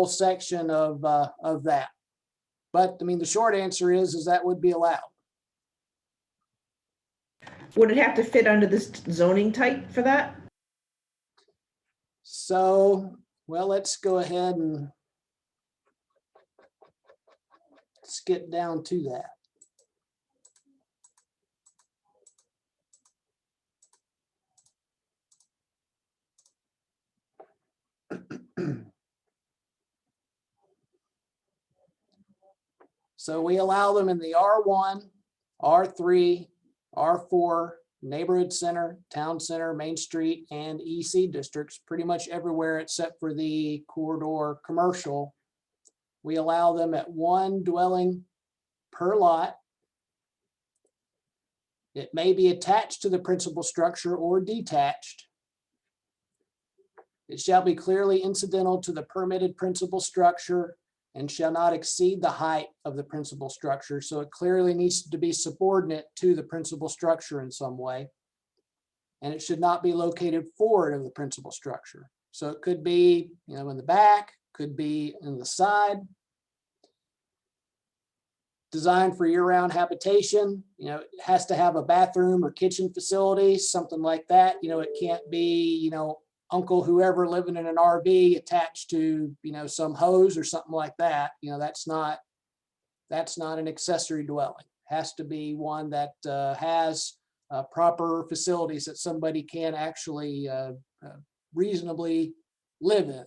section of that. But I mean, the short answer is that would be allowed. Would it have to fit under this zoning type for that? So, well, let's go ahead and let's get down to that. So we allow them in the R1, R3, R4, neighborhood center, town center, Main Street, and EC districts, pretty much everywhere except for the corridor commercial. We allow them at 1 dwelling per lot. It may be attached to the principal structure or detached. It shall be clearly incidental to the permitted principal structure and shall not exceed the height of the principal structure. So it clearly needs to be subordinate to the principal structure in some way. And it should not be located forward of the principal structure. So it could be, in the back, could be in the side. Designed for year-round habitation, it has to have a bathroom or kitchen facility, something like that. It can't be, uncle whoever living in an RV attached to, some hose or something like that. That's not an accessory dwelling. Has to be one that has proper facilities that somebody can actually reasonably live in.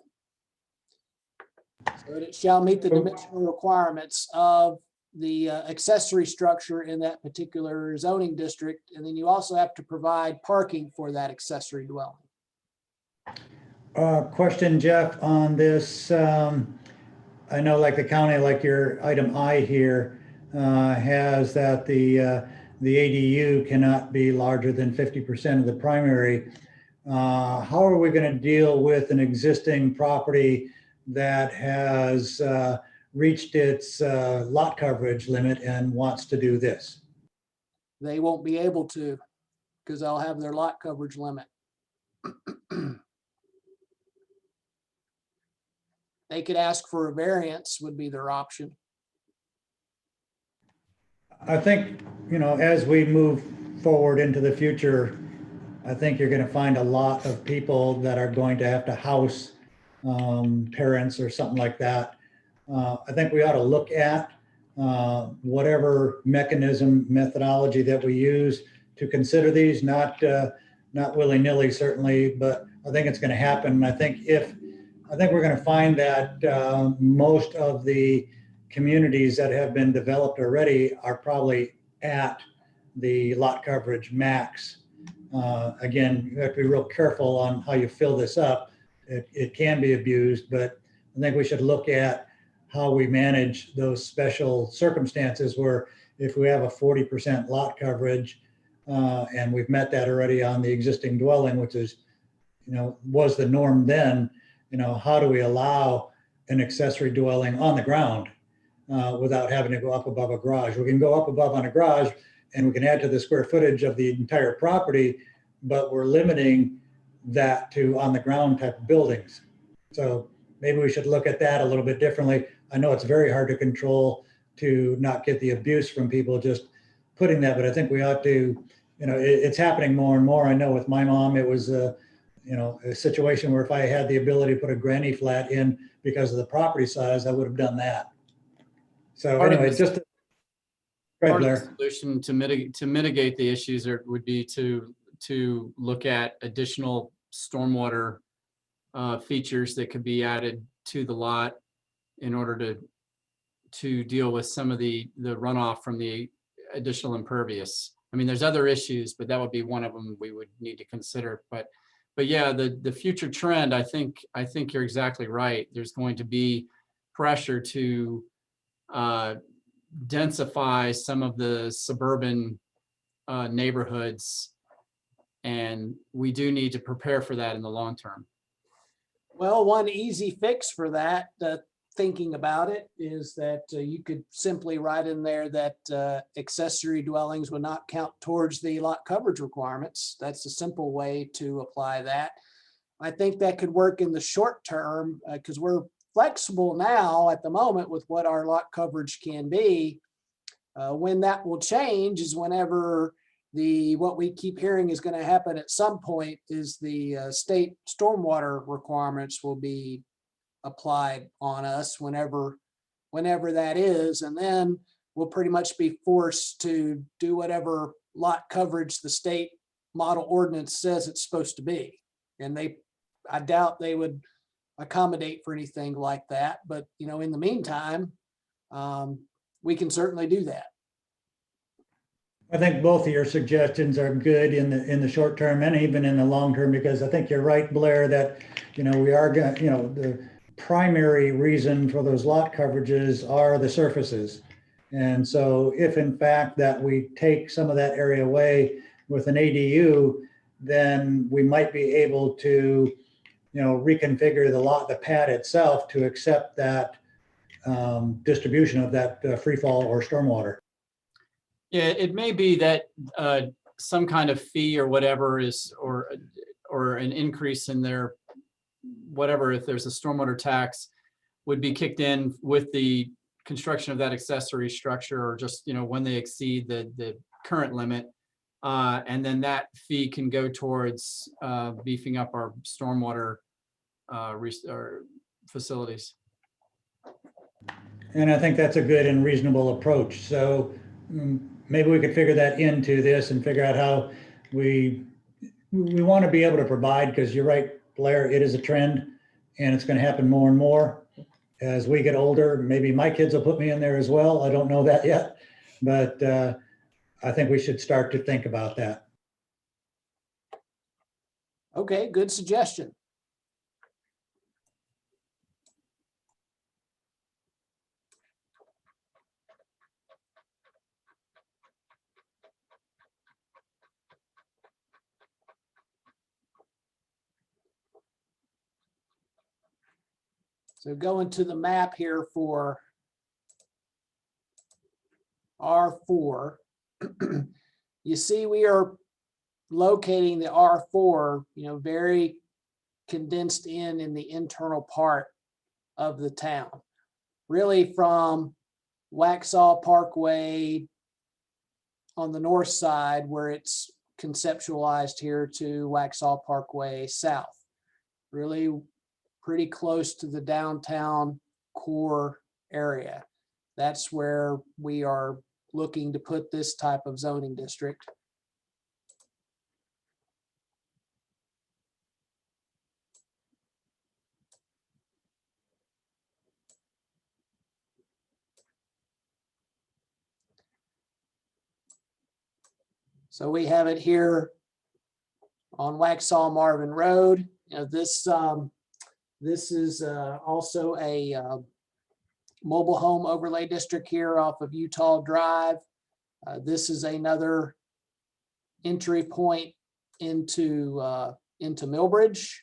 So it shall meet the dimensional requirements of the accessory structure in that particular zoning district. And then you also have to provide parking for that accessory dwelling. Question, Jeff, on this. I know like the county, like your item I here has that the ADU cannot be larger than 50% of the primary. How are we going to deal with an existing property that has reached its lot coverage limit and wants to do this? They won't be able to because they'll have their lot coverage limit. They could ask for a variance would be their option. I think, as we move forward into the future, I think you're going to find a lot of people that are going to have to house parents or something like that. I think we ought to look at whatever methodology that we use to consider these, not willy-nilly certainly, but I think it's going to happen. I think we're going to find that most of the communities that have been developed already are probably at the lot coverage max. Again, you have to be real careful on how you fill this up. It can be abused, but I think we should look at how we manage those special circumstances where if we have a 40% lot coverage and we've met that already on the existing dwelling, which is, was the norm then, how do we allow an accessory dwelling on the ground without having to go up above a garage. We can go up above on a garage and we can add to the square footage of the entire property, but we're limiting that to on the ground type of buildings. So maybe we should look at that a little bit differently. I know it's very hard to control to not get the abuse from people just putting that, but I think we ought to, it's happening more and more. I know with my mom, it was a situation where if I had the ability to put a granny flat in because of the property size, I would have done that. So Part of anyway, this- just, go ahead, Part of Blair. the solution to mitigate the issues would be to look at additional stormwater features that could be added to the lot in order to deal with some of the runoff from the additional impervious. I mean, there's other issues, but that would be one of them we would need to consider. But yeah, the future trend, I think you're exactly right. There's going to be pressure to densify some of the suburban neighborhoods, and we do need to prepare for that in the long term. Well, one easy fix for that, thinking about it, is that you could simply write in there that accessory dwellings would not count towards the lot coverage requirements. That's a simple way to apply that. I think that could work in the short term because we're flexible now at the moment with what our lot coverage can be. When that will change is whenever what we keep hearing is going to happen at some point is the state stormwater requirements will be applied on us whenever that is. And then we'll pretty much be forced to do whatever lot coverage the state model ordinance says it's supposed to be. And I doubt they would accommodate for anything like that. But, in the meantime, we can certainly do that. I think both of your suggestions are good in the short term and even in the long term, because I think you're right, Blair, that, we are going to, the primary reason for those lot coverages are the surfaces. And so if in fact that we take some of that area away with an ADU, then we might be able to, reconfigure the pad itself to accept that distribution of that free fall or stormwater. Yeah, it may be that some kind of fee or whatever is, or an increase in their whatever, if there's a stormwater tax, would be kicked in with the construction of that accessory structure, or just, when they exceed the current limit. And then that fee can go towards beefing up our stormwater facilities. And I think that's a good and reasonable approach. So maybe we could figure that into this and figure out how we want to be able to provide, because you're right, Blair, it is a trend and it's going to happen more and more as we get older. Maybe my kids will put me in there as well. I don't know that yet, but I think we should start to think about that. Okay, good suggestion. So going to the map here for R4, you see we are locating the R4, very condensed in the internal part of the town, really from Waxhaw Parkway on the north side, where it's conceptualized here, to Waxhaw Parkway south, really pretty close to the downtown core area. That's where we are looking to put this type of zoning district. So we have it here on Waxhaw Marvin Road. This is also a mobile home overlay district here off of Utah Drive. This is another entry point into Millbridge.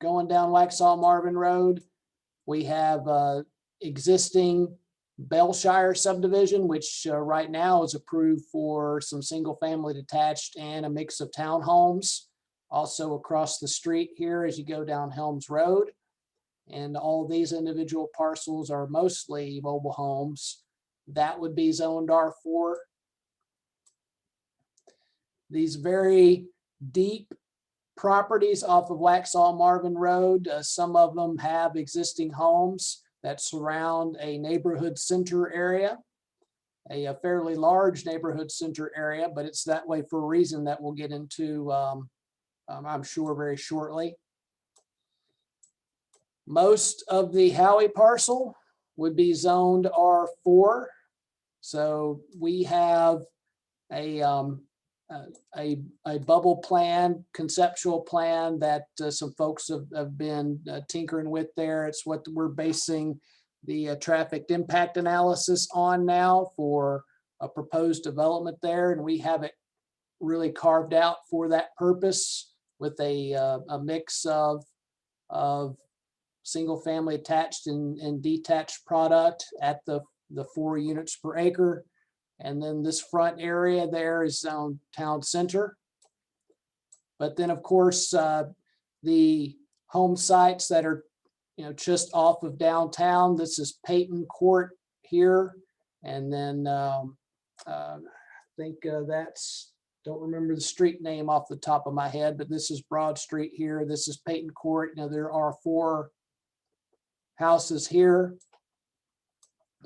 Going down Waxhaw Marvin Road, we have existing Bellshire subdivision, which right now is approved for some single family detached and a mix of townhomes. Also across the street here as you go down Helms Road. And all these individual parcels are mostly mobile homes. That would be zoned R4. These very deep properties off of Waxhaw Marvin Road, some of them have existing homes that surround a neighborhood center area, a fairly large neighborhood center area, but it's that way for a reason that we'll get into, I'm sure, very shortly. Most of the Howie parcel would be zoned R4. So we have a bubble plan, conceptual plan that some folks have been tinkering with there. It's what we're basing the traffic impact analysis on now for a proposed development there. And we have it really carved out for that purpose with a mix of single family attached and detached product at the 4 units per acre. And then this front area there is town center. But then of course, the home sites that are, just off of downtown, this is Peyton Court here. And then I think don't remember the street name off the top of my head, but this is Broad Street here. This is Peyton Court. There are 4 houses here.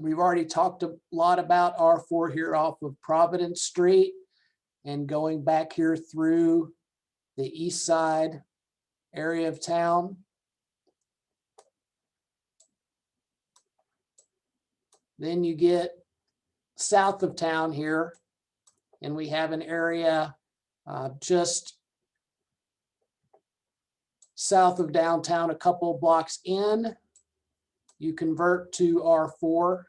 We've already talked a lot about R4 here off of Providence Street and going back here through the east side area of town. Then you get south of town here, and we have an area just south of downtown, a couple of blocks in. You convert to R4.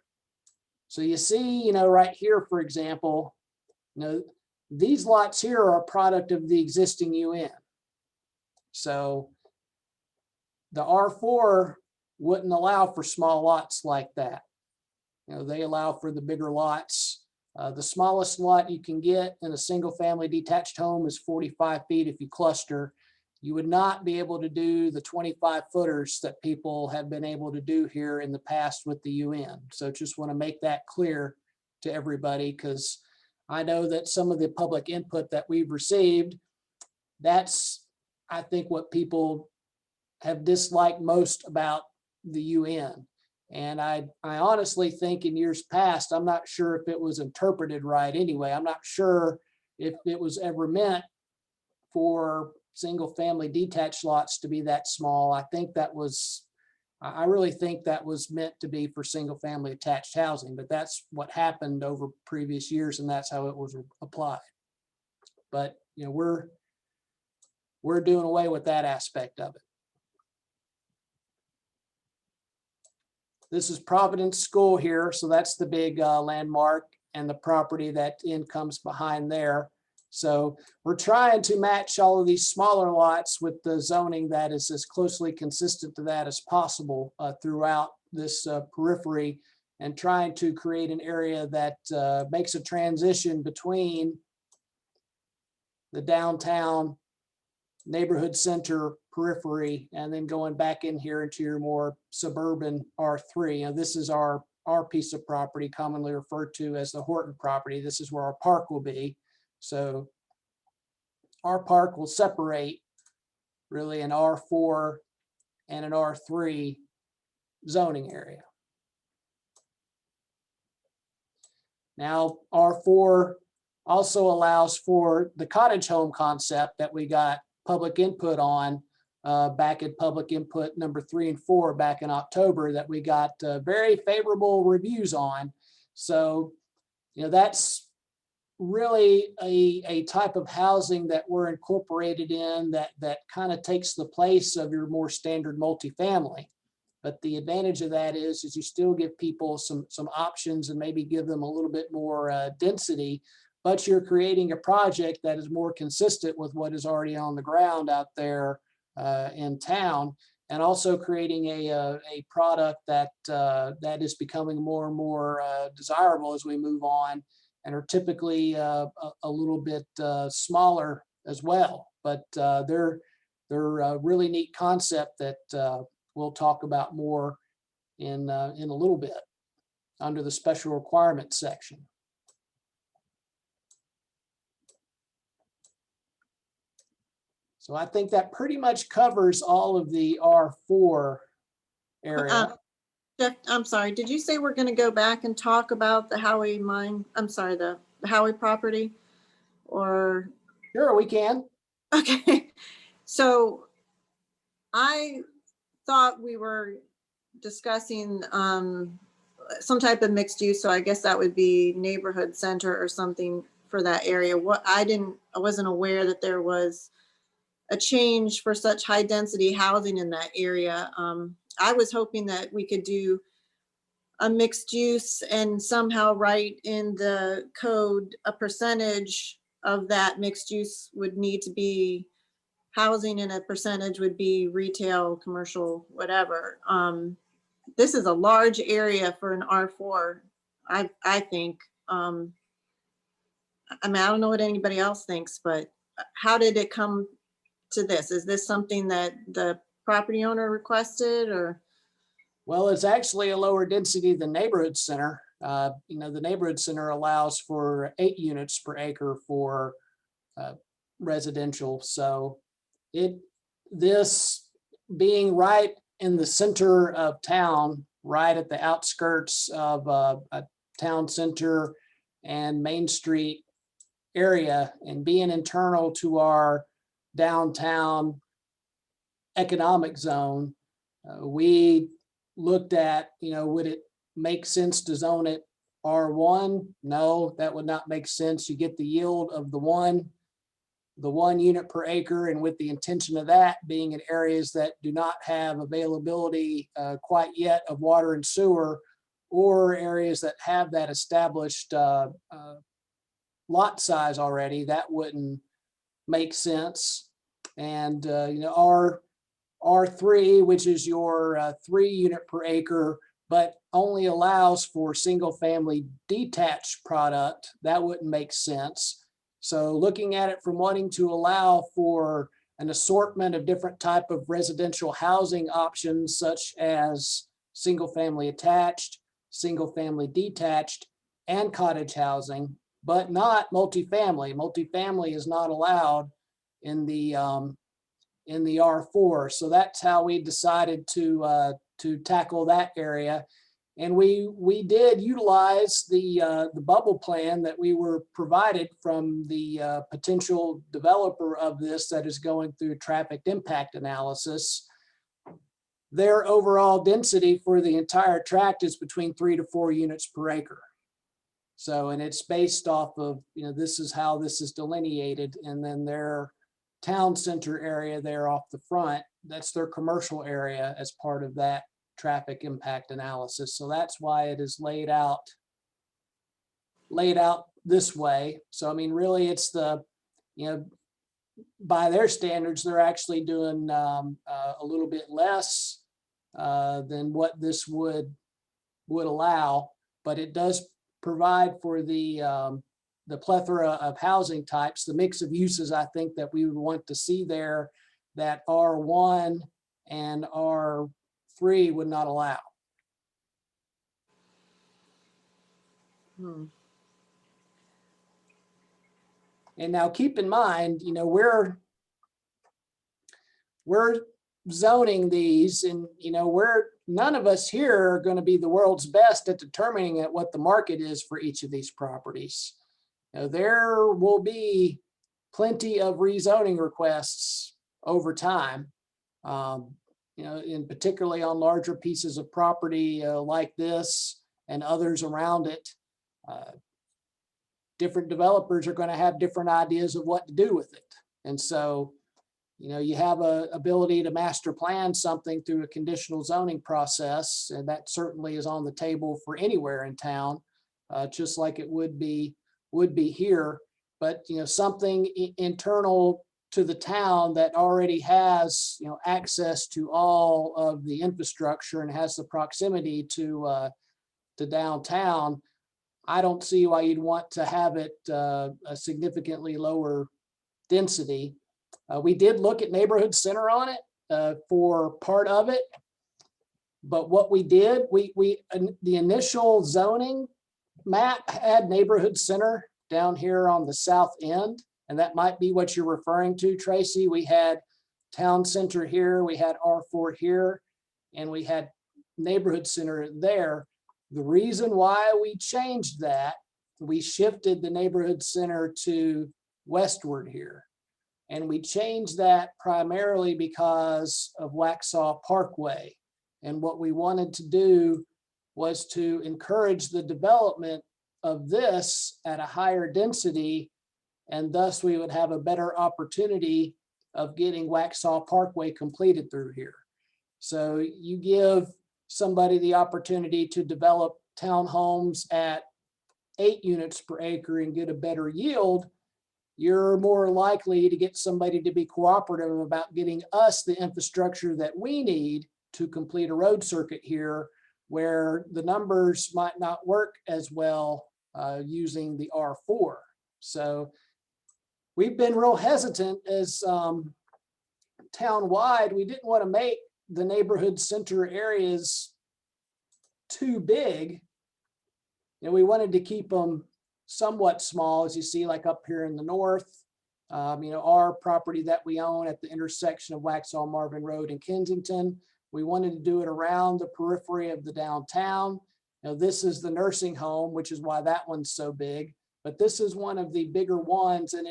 So you see, right here, for example, these lots here are a product of the existing UN. So the R4 wouldn't allow for small lots like that. They allow for the bigger lots. The smallest lot you can get in a single family detached home is 45 feet if you cluster. You would not be able to do the 25 footers that people have been able to do here in the past with the UN. So just want to make that clear to everybody, because I know that some of the public input that we've received, that's, I think, what people have disliked most about the UN. And I honestly think in years past, I'm not sure if it was interpreted right anyway. I'm not sure if it was ever meant for single family detached lots to be that small. I really think that was meant to be for single family attached housing, but that's what happened over previous years, and that's how it was applied. But we're doing away with that aspect of it. This is Providence School here, so that's the big landmark, and the property that comes behind there. So we're trying to match all of these smaller lots with the zoning that is as closely consistent to that as possible throughout this periphery, and trying to create an area that makes a transition between the downtown neighborhood center periphery and then going back in here into your more suburban R3. This is our piece of property, commonly referred to as the Horton property. This is where our park will be. So our park will separate really an R4 and an R3 zoning area. Now, R4 also allows for the cottage home concept that we got public input on back at public input number 3 and 4 back in October, that we got very favorable reviews on. So, that's really a type of housing that we're incorporated in that kind of takes the place of your more standard multifamily. But the advantage of that is you still give people some options and maybe give them a little bit more density, but you're creating a project that is more consistent with what is already on the ground out there in town. and also creating a product that that is becoming more and more desirable as we move on, and are typically a little bit smaller as well. But they're a really neat concept that we'll talk about more in a little bit under the special requirements section. So I think that pretty much covers all of the R4 area. Jeff, I'm sorry, did you say we're going to go back and talk about the Howie mine? I'm sorry, the Howie property? Or, Sure, we can. okay. So I thought we were discussing some type of mixed use. So I guess that would be neighborhood center or something for that area. I wasn't aware that there was a change for such high density housing in that area. I was hoping that we could do a mixed use and somehow write in the code a percentage of that mixed use would need to be housing, and a percentage would be retail, commercial, whatever. This is a large area for an R4, I think. I mean, I don't know what anybody else thinks, but how did it come to this? Is this something that the property owner requested, or? Well, it's actually a lower density than neighborhood center. You know, the neighborhood center allows for 8 units per acre for residential. So this being right in the center of town, right at the outskirts of a town center and Main Street area, and being internal to our downtown economic zone, we looked at, you know, would it make sense to zone it R1? No, that would not make sense. You get the yield of the one unit per acre, and with the intention of that being in areas that do not have availability quite yet of water and sewer, or areas that have that established lot size already, that wouldn't make sense. And you know, R3, which is your 3 unit per acre, but only allows for single family detached product, that wouldn't make sense. So looking at it from wanting to allow for an assortment of different type of residential housing options, such as single family attached, single family detached, and cottage housing, but not multifamily. Multifamily is not allowed in the R4. So that's how we decided to tackle that area. And we did utilize the bubble plan that we were provided from the potential developer of this that is going through traffic impact analysis. Their overall density for the entire tract is between 3 to 4 units per acre. So, and it's based off of, you know, this is how this is delineated, and then their town center area there off the front, that's their commercial area as part of that traffic impact analysis. So that's why it is laid out this way. So I mean, really, it's the, you know, by their standards, they're actually doing a little bit less than what this would allow, but it does provide for the plethora of housing types, the mix of uses I think that we would want to see there, that R1 and R3 would not allow. And now keep in mind, you know, we're zoning these, and you know, none of us here are going to be the world's best at determining what the market is for each of these properties. You know, there will be plenty of rezoning requests over time, you know, and particularly on larger pieces of property like this and others around it. Different developers are going to have different ideas of what to do with it. And so, you know, you have a ability to master plan something through a conditional zoning process, and that certainly is on the table for anywhere in town, just like it would be here. But, you know, something internal to the town that already has, access to all of the infrastructure and has the proximity to downtown, I don't see why you'd want to have it a significantly lower density. We did look at neighborhood center on it for part of it. But what we did, the initial zoning map had neighborhood center down here on the south end. And that might be what you're referring to, Tracy. We had town center here, we had R4 here, and we had neighborhood center there. The reason why we changed that, we shifted the neighborhood center to westward here. And we changed that primarily because of Waxhaw Parkway. And what we wanted to do was to encourage the development of this at a higher density, and thus we would have a better opportunity of getting Waxhaw Parkway completed through here. So you give somebody the opportunity to develop townhomes at 8 units per acre and get a better yield, you're more likely to get somebody to be cooperative about getting us the infrastructure that we need to complete a road circuit here, where the numbers might not work as well using the R4. So we've been real hesitant as town-wide. We didn't want to make the neighborhood center areas too big. We wanted to keep them somewhat small, as you see, like up here in the north. Our property that we own at the intersection of Waxhaw Marvin Road and Kensington, we wanted to do it around the periphery of the downtown. This is the nursing home, which is why that one's so big. But this is one of the bigger ones, and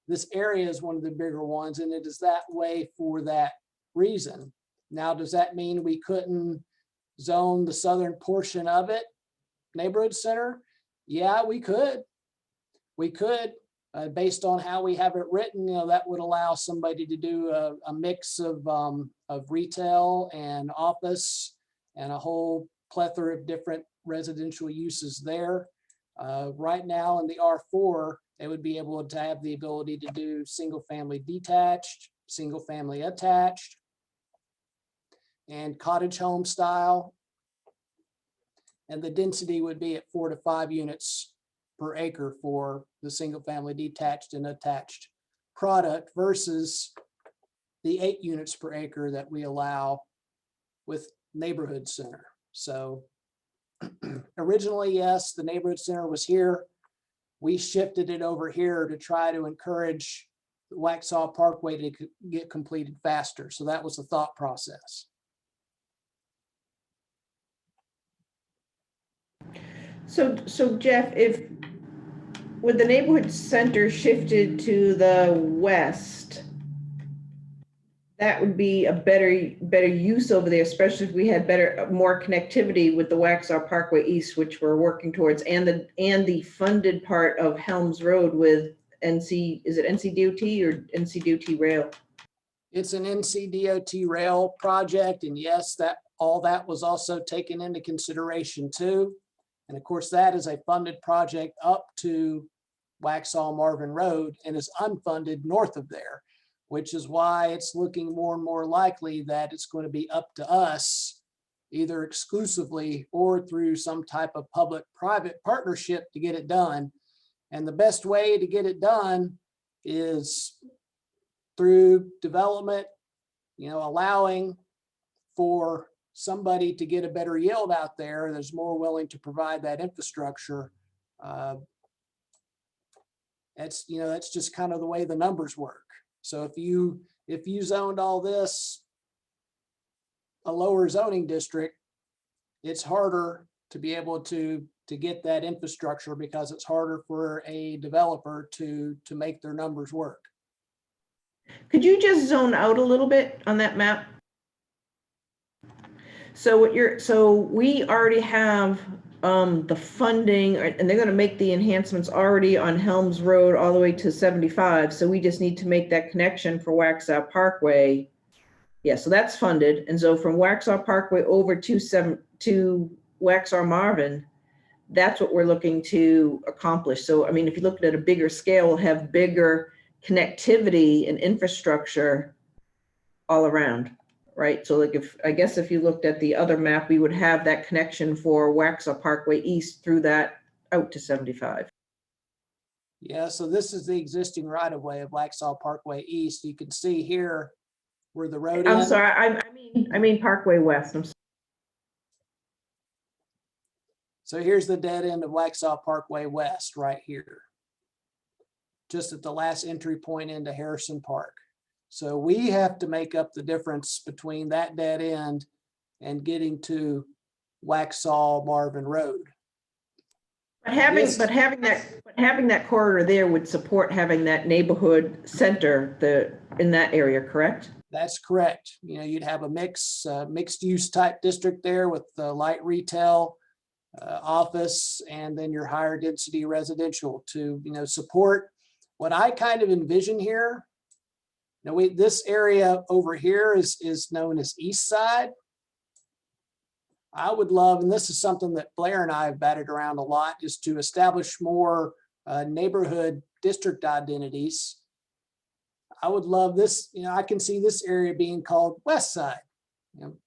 this area is one of the bigger ones, and it is that way for that reason. Now, does that mean we couldn't zone the southern portion of it neighborhood center? Yeah, we could. Based on how we have it written, that would allow somebody to do a mix of retail and office and a whole plethora of different residential uses there. Right now in the R4, they would be able to have the ability to do single family detached, single family attached, and cottage home style. And the density would be at 4 to 5 units per acre for the single family detached and attached product versus the 8 units per acre that we allow with neighborhood center. So originally, yes, the neighborhood center was here. We shifted it over here to try to encourage the Waxhaw Parkway to get completed faster. So that was the thought process. So Jeff, with the neighborhood center shifted to the west, that would be a better use over there, especially if we had more connectivity with the Waxhaw Parkway East, which we're working towards, and the funded part of Helms Road with is it NCDOT or NCDOT Rail? It's an NCDOT rail project, and yes, all that was also taken into consideration too. And of course, that is a funded project up to Waxhaw Marvin Road and is unfunded north of there, which is why it's looking more and more likely that it's going to be up to us, either exclusively or through some type of public-private partnership to get it done. And the best way to get it done is through development, allowing for somebody to get a better yield out there that's more willing to provide that infrastructure. That's just kind of the way the numbers work. So if you zoned all this a lower zoning district, it's harder to be able to get that infrastructure because it's harder for a developer to make their numbers work. Could you just zone out a little bit on that map? So we already have the funding, and they're going to make the enhancements already on Helms Road all the way to 75. So we just need to make that connection for Waxhaw Parkway. Yeah, so that's funded. And so from Waxhaw Parkway over to Waxhaw Marvin, that's what we're looking to accomplish. So, I mean, if you look at a bigger scale, we'll have bigger connectivity and infrastructure all around, right? So like I guess if you looked at the other map, we would have that connection for Waxhaw Parkway East through that out to 75. Yeah, so this is the existing right of way of Waxhaw Parkway East. You can see here where the road I'm ends. sorry, I mean Parkway West. I'm sorry. So here's the dead end of Waxhaw Parkway West right here, just at the last entry point into Harrison Park. So we have to make up the difference between that dead end and getting to Waxhaw Marvin Road. But having This- having that corridor there would support having that neighborhood center in that area, correct? That's correct. You know, you'd have a mixed use type district there with the light retail, office, and then your higher density residential to, you know, support what I kind of envision here. Now, this area over here is known as East Side. I would love, and this is something that Blair and I have batted around a lot, is to establish more neighborhood district identities. I would love this, you know, I can see this area being called West Side. You know,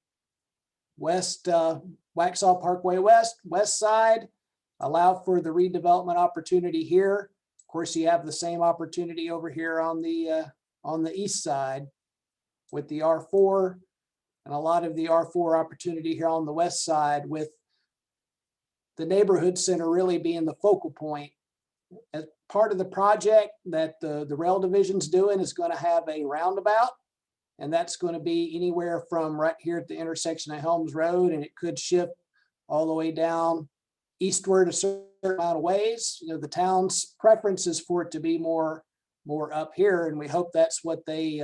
West, Waxhaw Parkway West, West Side, allow for the redevelopment opportunity here. Of course, you have the same opportunity over here on the east side with the R4, and a lot of the R4 opportunity here on the west side, with the neighborhood center really being the focal point. As part of the project that the rail division's doing is going to have a roundabout, and that's going to be anywhere from right here at the intersection of Helms Road, and it could shift all the way down eastward a certain amount of ways. You know, the town's preference is for it to be more up here, and we hope that's what they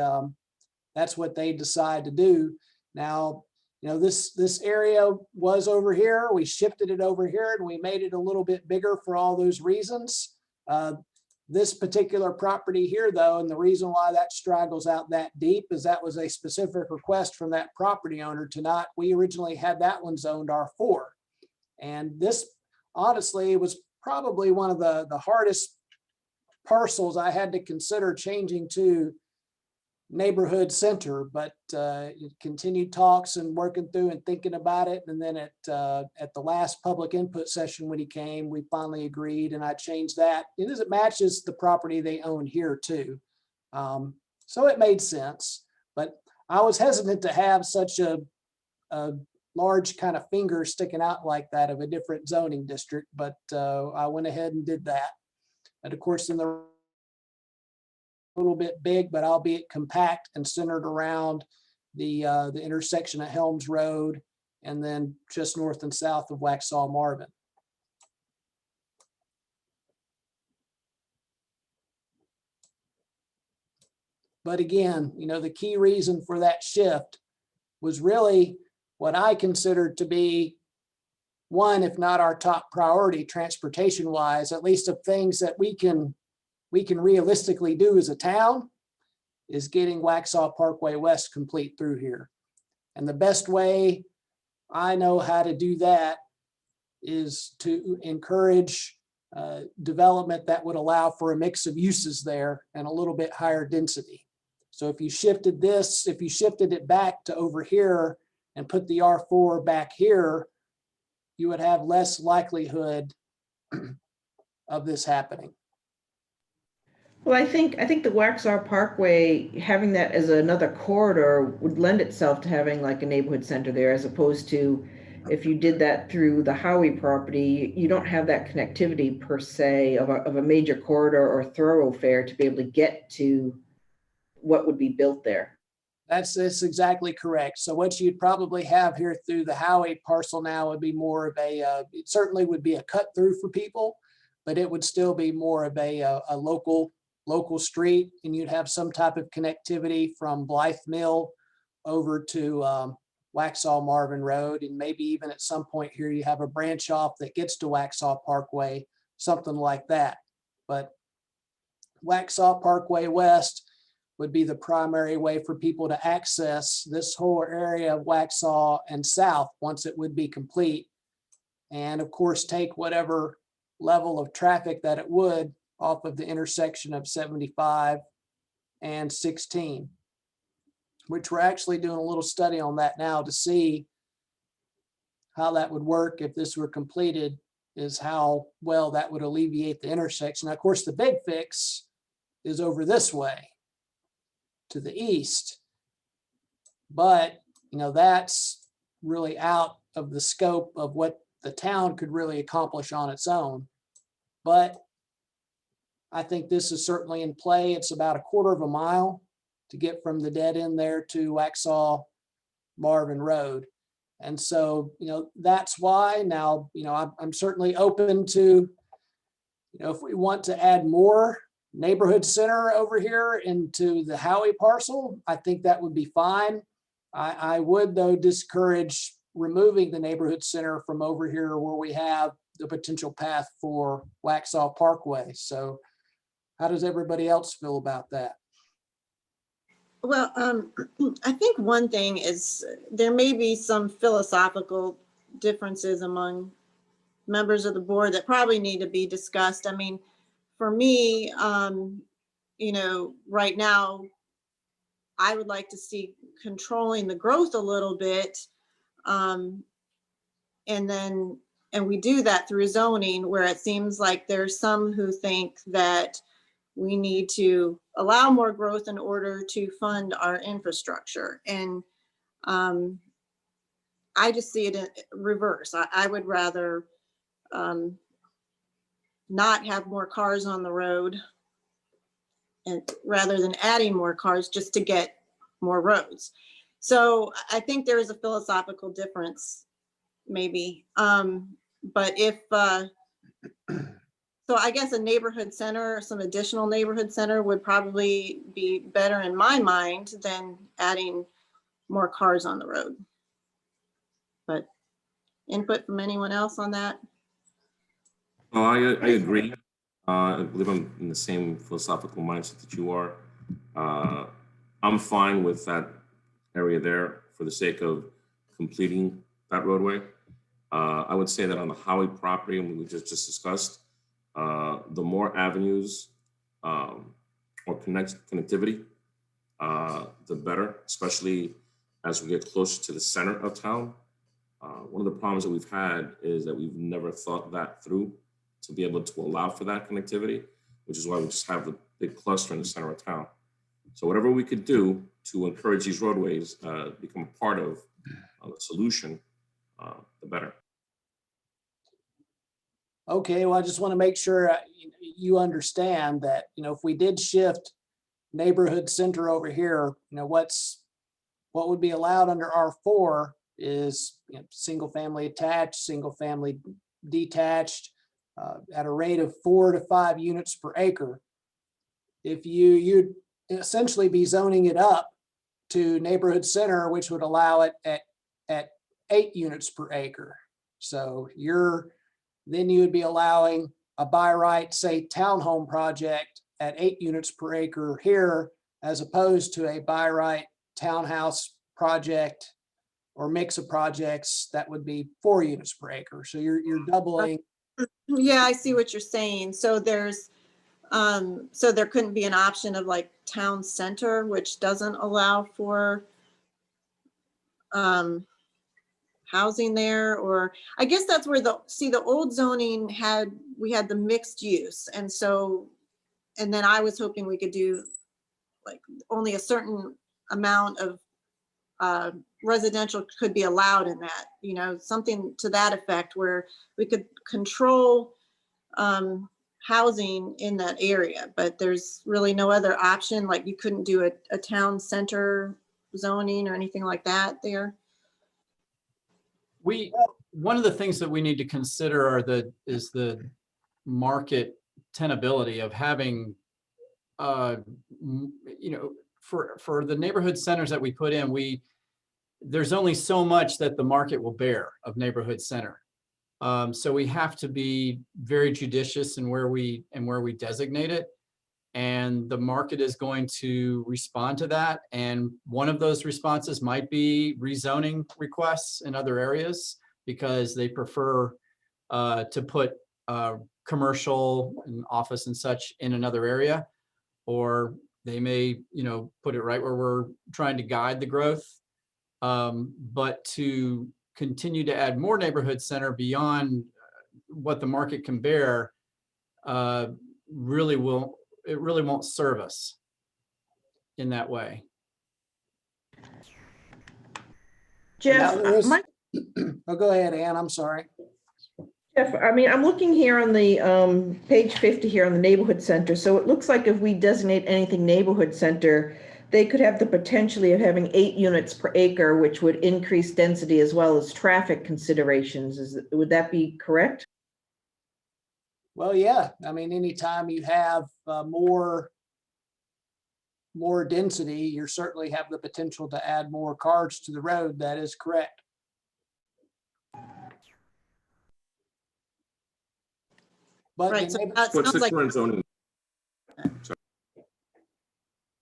decide to do. Now, you know, this area was over here. We shifted it over here, and we made it a little bit bigger for all those reasons. This particular property here, though, and the reason why that straggles out that deep is that was a specific request from that property owner to not, we originally had that one zoned R4. And this honestly was probably one of the hardest parcels I had to consider changing to neighborhood center, but continued talks and working through and thinking about it. And then at the last public input session when he came, we finally agreed, and I changed that. It matches the property they own here too. So it made sense, but I was hesitant to have such a large kind of finger sticking out like that of a different zoning district, but I went ahead and did that. And of course, in the little bit big, but albeit compact and centered around the intersection of Helms Road and then just north and south of Waxhaw Marvin. But again, you know, the key reason for that shift was really what I considered to be one, if not our top priority transportation wise, at least of things that we can realistically do as a town, is getting Waxhaw Parkway West complete through here. And the best way I know how to do that is to encourage development that would allow for a mix of uses there and a little bit higher density. So if you shifted it back to over here and put the R4 back here, you would have less likelihood of this happening. Well, I think the Waxhaw Parkway, having that as another corridor would lend itself to having like a neighborhood center there, as opposed to if you did that through the Howie property, you don't have that connectivity per se of a major corridor or thoroughfare to be able to get to what would be built there. That's exactly correct. So what you'd probably have here through the Howie parcel now would be more of it certainly would be a cut through for people, but it would still be more of a local street, and you'd have some type of connectivity from Blythe Mill over to Waxhaw Marvin Road, and maybe even at some point here you have a branch off that gets to Waxhaw Parkway, something like that. But Waxhaw Parkway West would be the primary way for people to access this whole area of Waxhaw and south once it would be complete. And of course, take whatever level of traffic that it would off of the intersection of 75 and 16, which we're actually doing a little study on that now to see how that would work if this were completed, is how well that would alleviate the intersection. Now, of course, the big fix is over this way to the east. But, you know, that's really out of the scope of what the town could really accomplish on its own. But I think this is certainly in play. It's about a quarter of a mile to get from the dead end there to Waxhaw Marvin Road. And so, you know, that's why now, you know, I'm certainly open to, you know, if we want to add more neighborhood center over here into the Howie parcel, I think that would be fine. I would, though, discourage removing the neighborhood center from over here where we have the potential path for Waxhaw Parkway. So how does everybody else feel about that? Well, I think one thing is there may be some philosophical differences among members of the board that probably need to be discussed. I mean, for me, you know, right now, I would like to see controlling the growth a little bit. And we do that through zoning, where it seems like there's some who think that we need to allow more growth in order to fund our infrastructure. And I just see it in reverse. I would rather not have more cars on the road, and rather than adding more cars just to get more roads. So I think there is a philosophical difference, maybe. But if, so I guess a neighborhood center, some additional neighborhood center would probably be better in my mind than adding more cars on the road. But input from anyone else on that? Oh, I agree. I believe I'm in the same philosophical mindset that you are. I'm fine with that area there for the sake of completing that roadway. I would say that on the Howie property, and we just discussed, the more avenues or connectivity, the better, especially as we get closer to the center of town. One of the problems that we've had is that we've never thought that through to be able to allow for that connectivity, which is why we just have the big cluster in the center of town. So whatever we could do to encourage these roadways become a part of the solution, the better. Okay, well, I just want to make sure you understand that, you know, if we did shift neighborhood center over here, you know, what would be allowed under R4 is, you know, single family attached, single family detached, at a rate of 4 to 5 units per acre. If you'd essentially be zoning it up to neighborhood center, which would allow it at 8 units per acre. So then you would be allowing a by right, say, townhome project at 8 units per acre here, as opposed to a by right townhouse project or mix of projects that would be 4 units per acre. So you're doubling. Yeah, I see what you're saying. So there's, so there couldn't be an option of like town center, which doesn't allow for housing there, or I guess that's where the old zoning we had the mixed use. And so, and then I was hoping we could do like only a certain amount of residential could be allowed in that, you know, something to that effect where we could control housing in that area, but there's really no other option. Like you couldn't do a town center zoning or anything like that there. One of the things that we need to consider is the market tenability of having, you know, for the neighborhood centers that we put in, there's only so much that the market will bear of neighborhood center. So we have to be very judicious in where we designate it. And the market is going to respond to that. And one of those responses might be rezoning requests in other areas because they prefer to put commercial and office and such in another area. Or They may, put it right where we're trying to guide the growth. But to continue to add more neighborhood center beyond what the market can bear, really won't serve us in that way. Jeff, Now there is- Oh, go ahead, Ann, I'm sorry. Jeff, I mean, I'm looking here on the page 50 here on the neighborhood center. So it looks like if we designate anything neighborhood center, they could have the potentially of having 8 units per acre, which would increase density as well as traffic considerations. Would that be correct? Well, yeah, I mean, anytime you have more density, you certainly have the potential to add more cars to the road. That is correct. But Right, the so neighbor- that What's sounds the like, current zoning?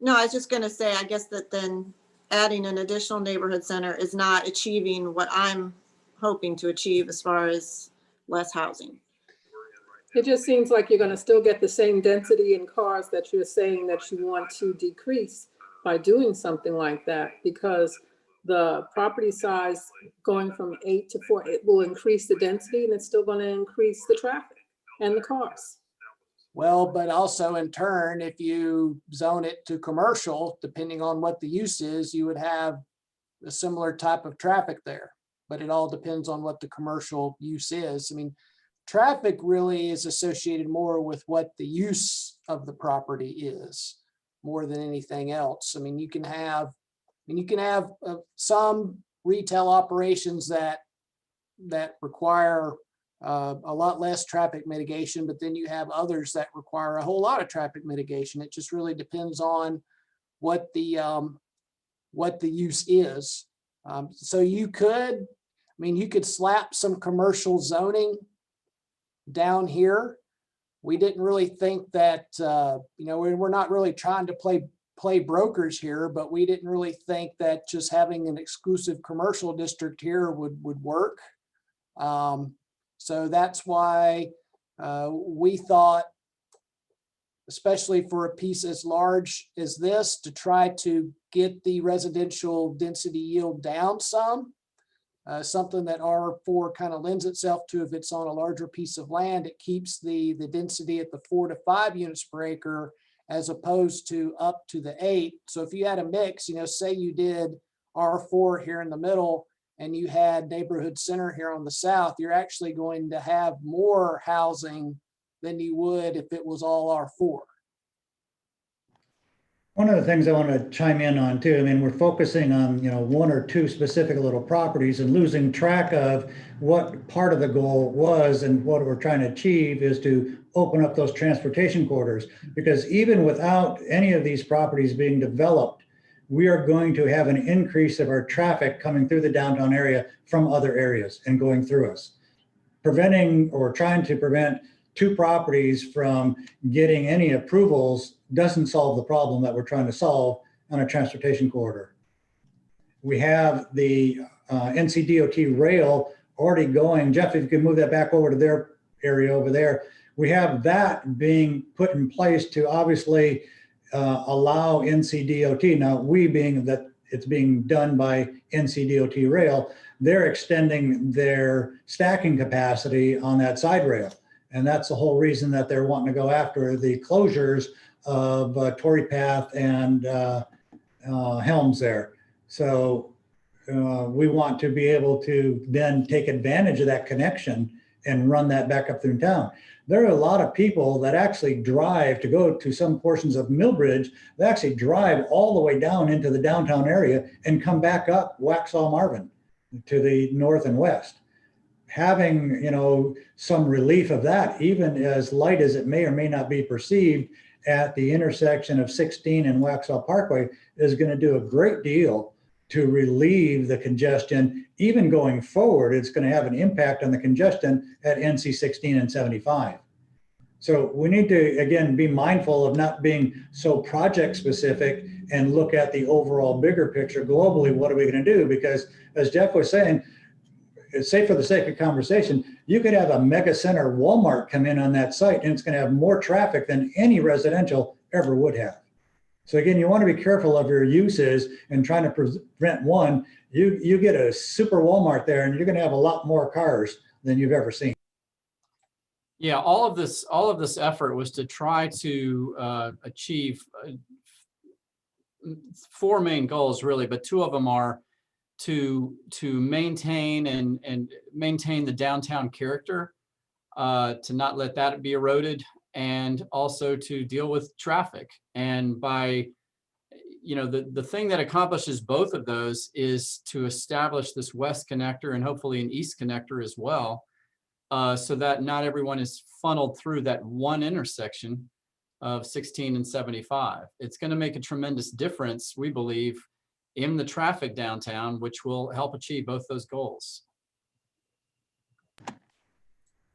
no, I was just gonna say, I guess that then adding an additional neighborhood center is not achieving what I'm hoping to achieve as far as less housing. It just seems like you're gonna still get the same density in cars that you're saying that you want to decrease by doing something like that, because the property size going from 8 to 4, it will increase the density and it's still gonna increase the traffic and the cars. Well, but also in turn, if you zone it to commercial, depending on what the use is, you would have a similar type of traffic there. But it all depends on what the commercial use is. I mean, traffic really is associated more with what the use of the property is, more than anything else. I mean, you can have some retail operations that require a lot less traffic mitigation, but then you have others that require a whole lot of traffic mitigation. It just really depends on what the use is. So you could slap some commercial zoning down here. We didn't really think that, we're not really trying to play brokers here, but we didn't really think that just having an exclusive commercial district here would work. So that's why we thought, especially for a piece as large as this, to try to get the residential density yield down some. Something that R4 kind of lends itself to. If it's on a larger piece of land, it keeps the density at the 4 to 5 units per acre, as opposed to up to the 8. So if you had a mix, say you did R4 here in the middle and you had neighborhood center here on the south, you're actually going to have more housing than you would if it was all R4. One of the things I want to chime in on too, I mean, we're focusing on, 1 or 2 specific little properties and losing track of what part of the goal was, and what we're trying to achieve is to open up those transportation corridors. Because even without any of these properties being developed, we are going to have an increase of our traffic coming through the downtown area from other areas and going through us. Preventing or trying to prevent 2 properties from getting any approvals doesn't solve the problem that we're trying to solve on a transportation corridor. We have the NCDOT rail already going. Jeff, if you could move that back over to their area over there. We have that being put in place to obviously allow NCDOT, now we being that it's being done by NCDOT rail, they're extending their stacking capacity on that side rail. And that's the whole reason that they're wanting to go after the closures of Torrey Path and Helms there. So we want to be able to then take advantage of that connection and run that back up through town. There are a lot of people that actually drive to go to some portions of Millbridge. They actually drive all the way down into the downtown area and come back up Waxhaw Marvin to the north and west. Having, some relief of that, even as light as it may or may not be perceived at the intersection of 16 and Waxhaw Parkway, is going to do a great deal to relieve the congestion. Even going forward, it's going to have an impact on the congestion at NC 16 and 75. So we need to, again, be mindful of not being so project specific and look at the overall bigger picture globally. What are we going to do? Because as Jeff was saying, say for the sake of conversation, you could have a mega center Walmart come in on that site and it's going to have more traffic than any residential ever would have. So again, you want to be careful of your uses and trying to prevent one. You get a super Walmart there and you're going to have a lot more cars than you've ever seen. Yeah, all of this effort was to try to achieve four main goals really, but two of them are to maintain and maintain the downtown character, to not let that be eroded, and also to deal with traffic. And by, you know, the thing that accomplishes both of those is to establish this west connector and hopefully an east connector as well, so that not everyone is funneled through that one intersection of 16 and 75. It's going to make a tremendous difference, we believe, in the traffic downtown, which will help achieve both those goals.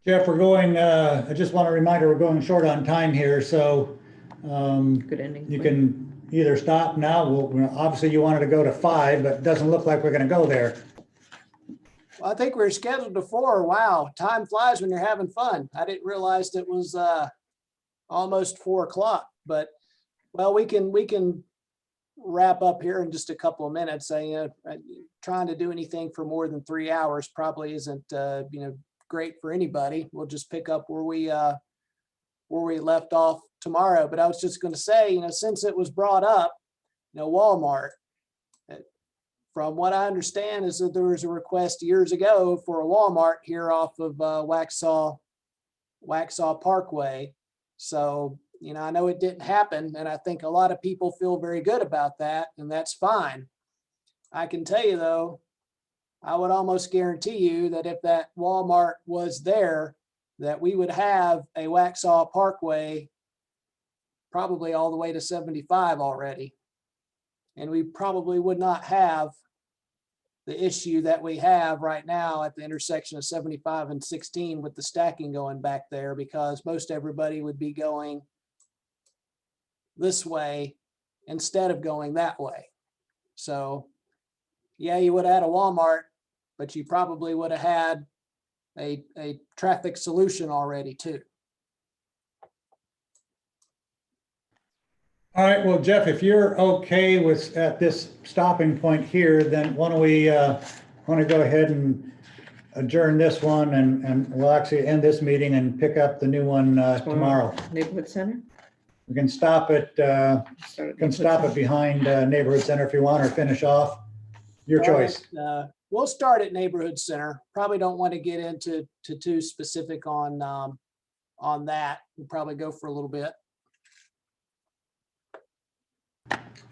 Jeff, we're going, I just want to remind you, we're going short on time here, so Good ending. you can either stop now. Obviously you wanted to go to 5, but it doesn't look like we're going to go there. Well, I think we were scheduled to 4. Wow, time flies when you're having fun. I didn't realize it was almost 4 o'clock, but well, we can wrap up here in just a couple of minutes. Trying to do anything for more than 3 hours probably isn't great for anybody. We'll just pick up where we left off tomorrow. But I was just going to say, since it was brought up, Walmart. From what I understand is that there was a request years ago for a Walmart here off of Waxhaw Parkway. So, I know it didn't happen, and I think a lot of people feel very good about that, and that's fine. I can tell you though, I would almost guarantee you that if that Walmart was there, that we would have a Waxhaw Parkway probably all the way to 75 already. And we probably would not have the issue that we have right now at the intersection of 75 and 16 with the stacking going back there, because most everybody would be going this way instead of going that way. So yeah, you would have had a Walmart, but you probably would have had a traffic solution already too. All right, well, Jeff, if you're okay with at this stopping point here, then why don't we want to go ahead and adjourn this one, and we'll actually end this meeting and pick up the new one tomorrow. Neighborhood Center? We can stop it. Behind Neighborhood Center if you want, or finish off. Your choice. We'll start at Neighborhood Center. Probably don't want to get into too specific on that. We'll probably go for a little bit.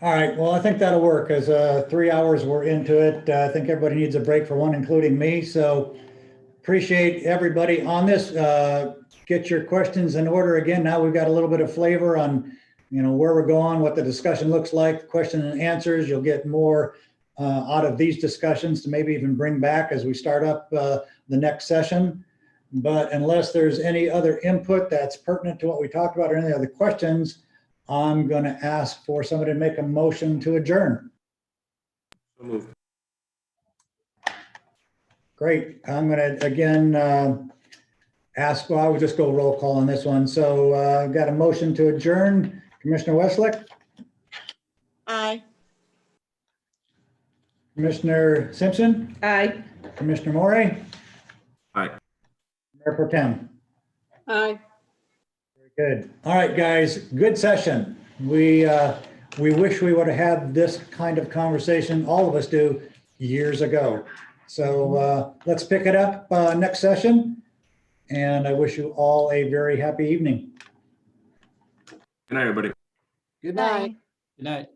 All right, well, I think that'll work, as 3 hours we're into it. I think everybody needs a break for one, including me. So appreciate everybody on this. Get your questions in order. Again, now we've got a little bit of flavor on, where we're going, what the discussion looks like, question and answers. You'll get more out of these discussions to maybe even bring back as we start up the next session. But unless there's any other input that's pertinent to what we talked about or any other questions, I'm going to ask for somebody to make a motion to adjourn. So moved. Great. I'm going to again ask, I would just go roll call on this one. So I've got a motion to adjourn. Commissioner Westlake? Aye. Commissioner Simpson? Aye. Commissioner Morey? Aye. Mayor Pro Tem? Aye. Good. All right, guys, good session. We wish we would have had this kind of conversation, all of us do, years ago. So let's pick it up next session. And I wish you all a very happy evening. Good night, everybody. Good night. Good night.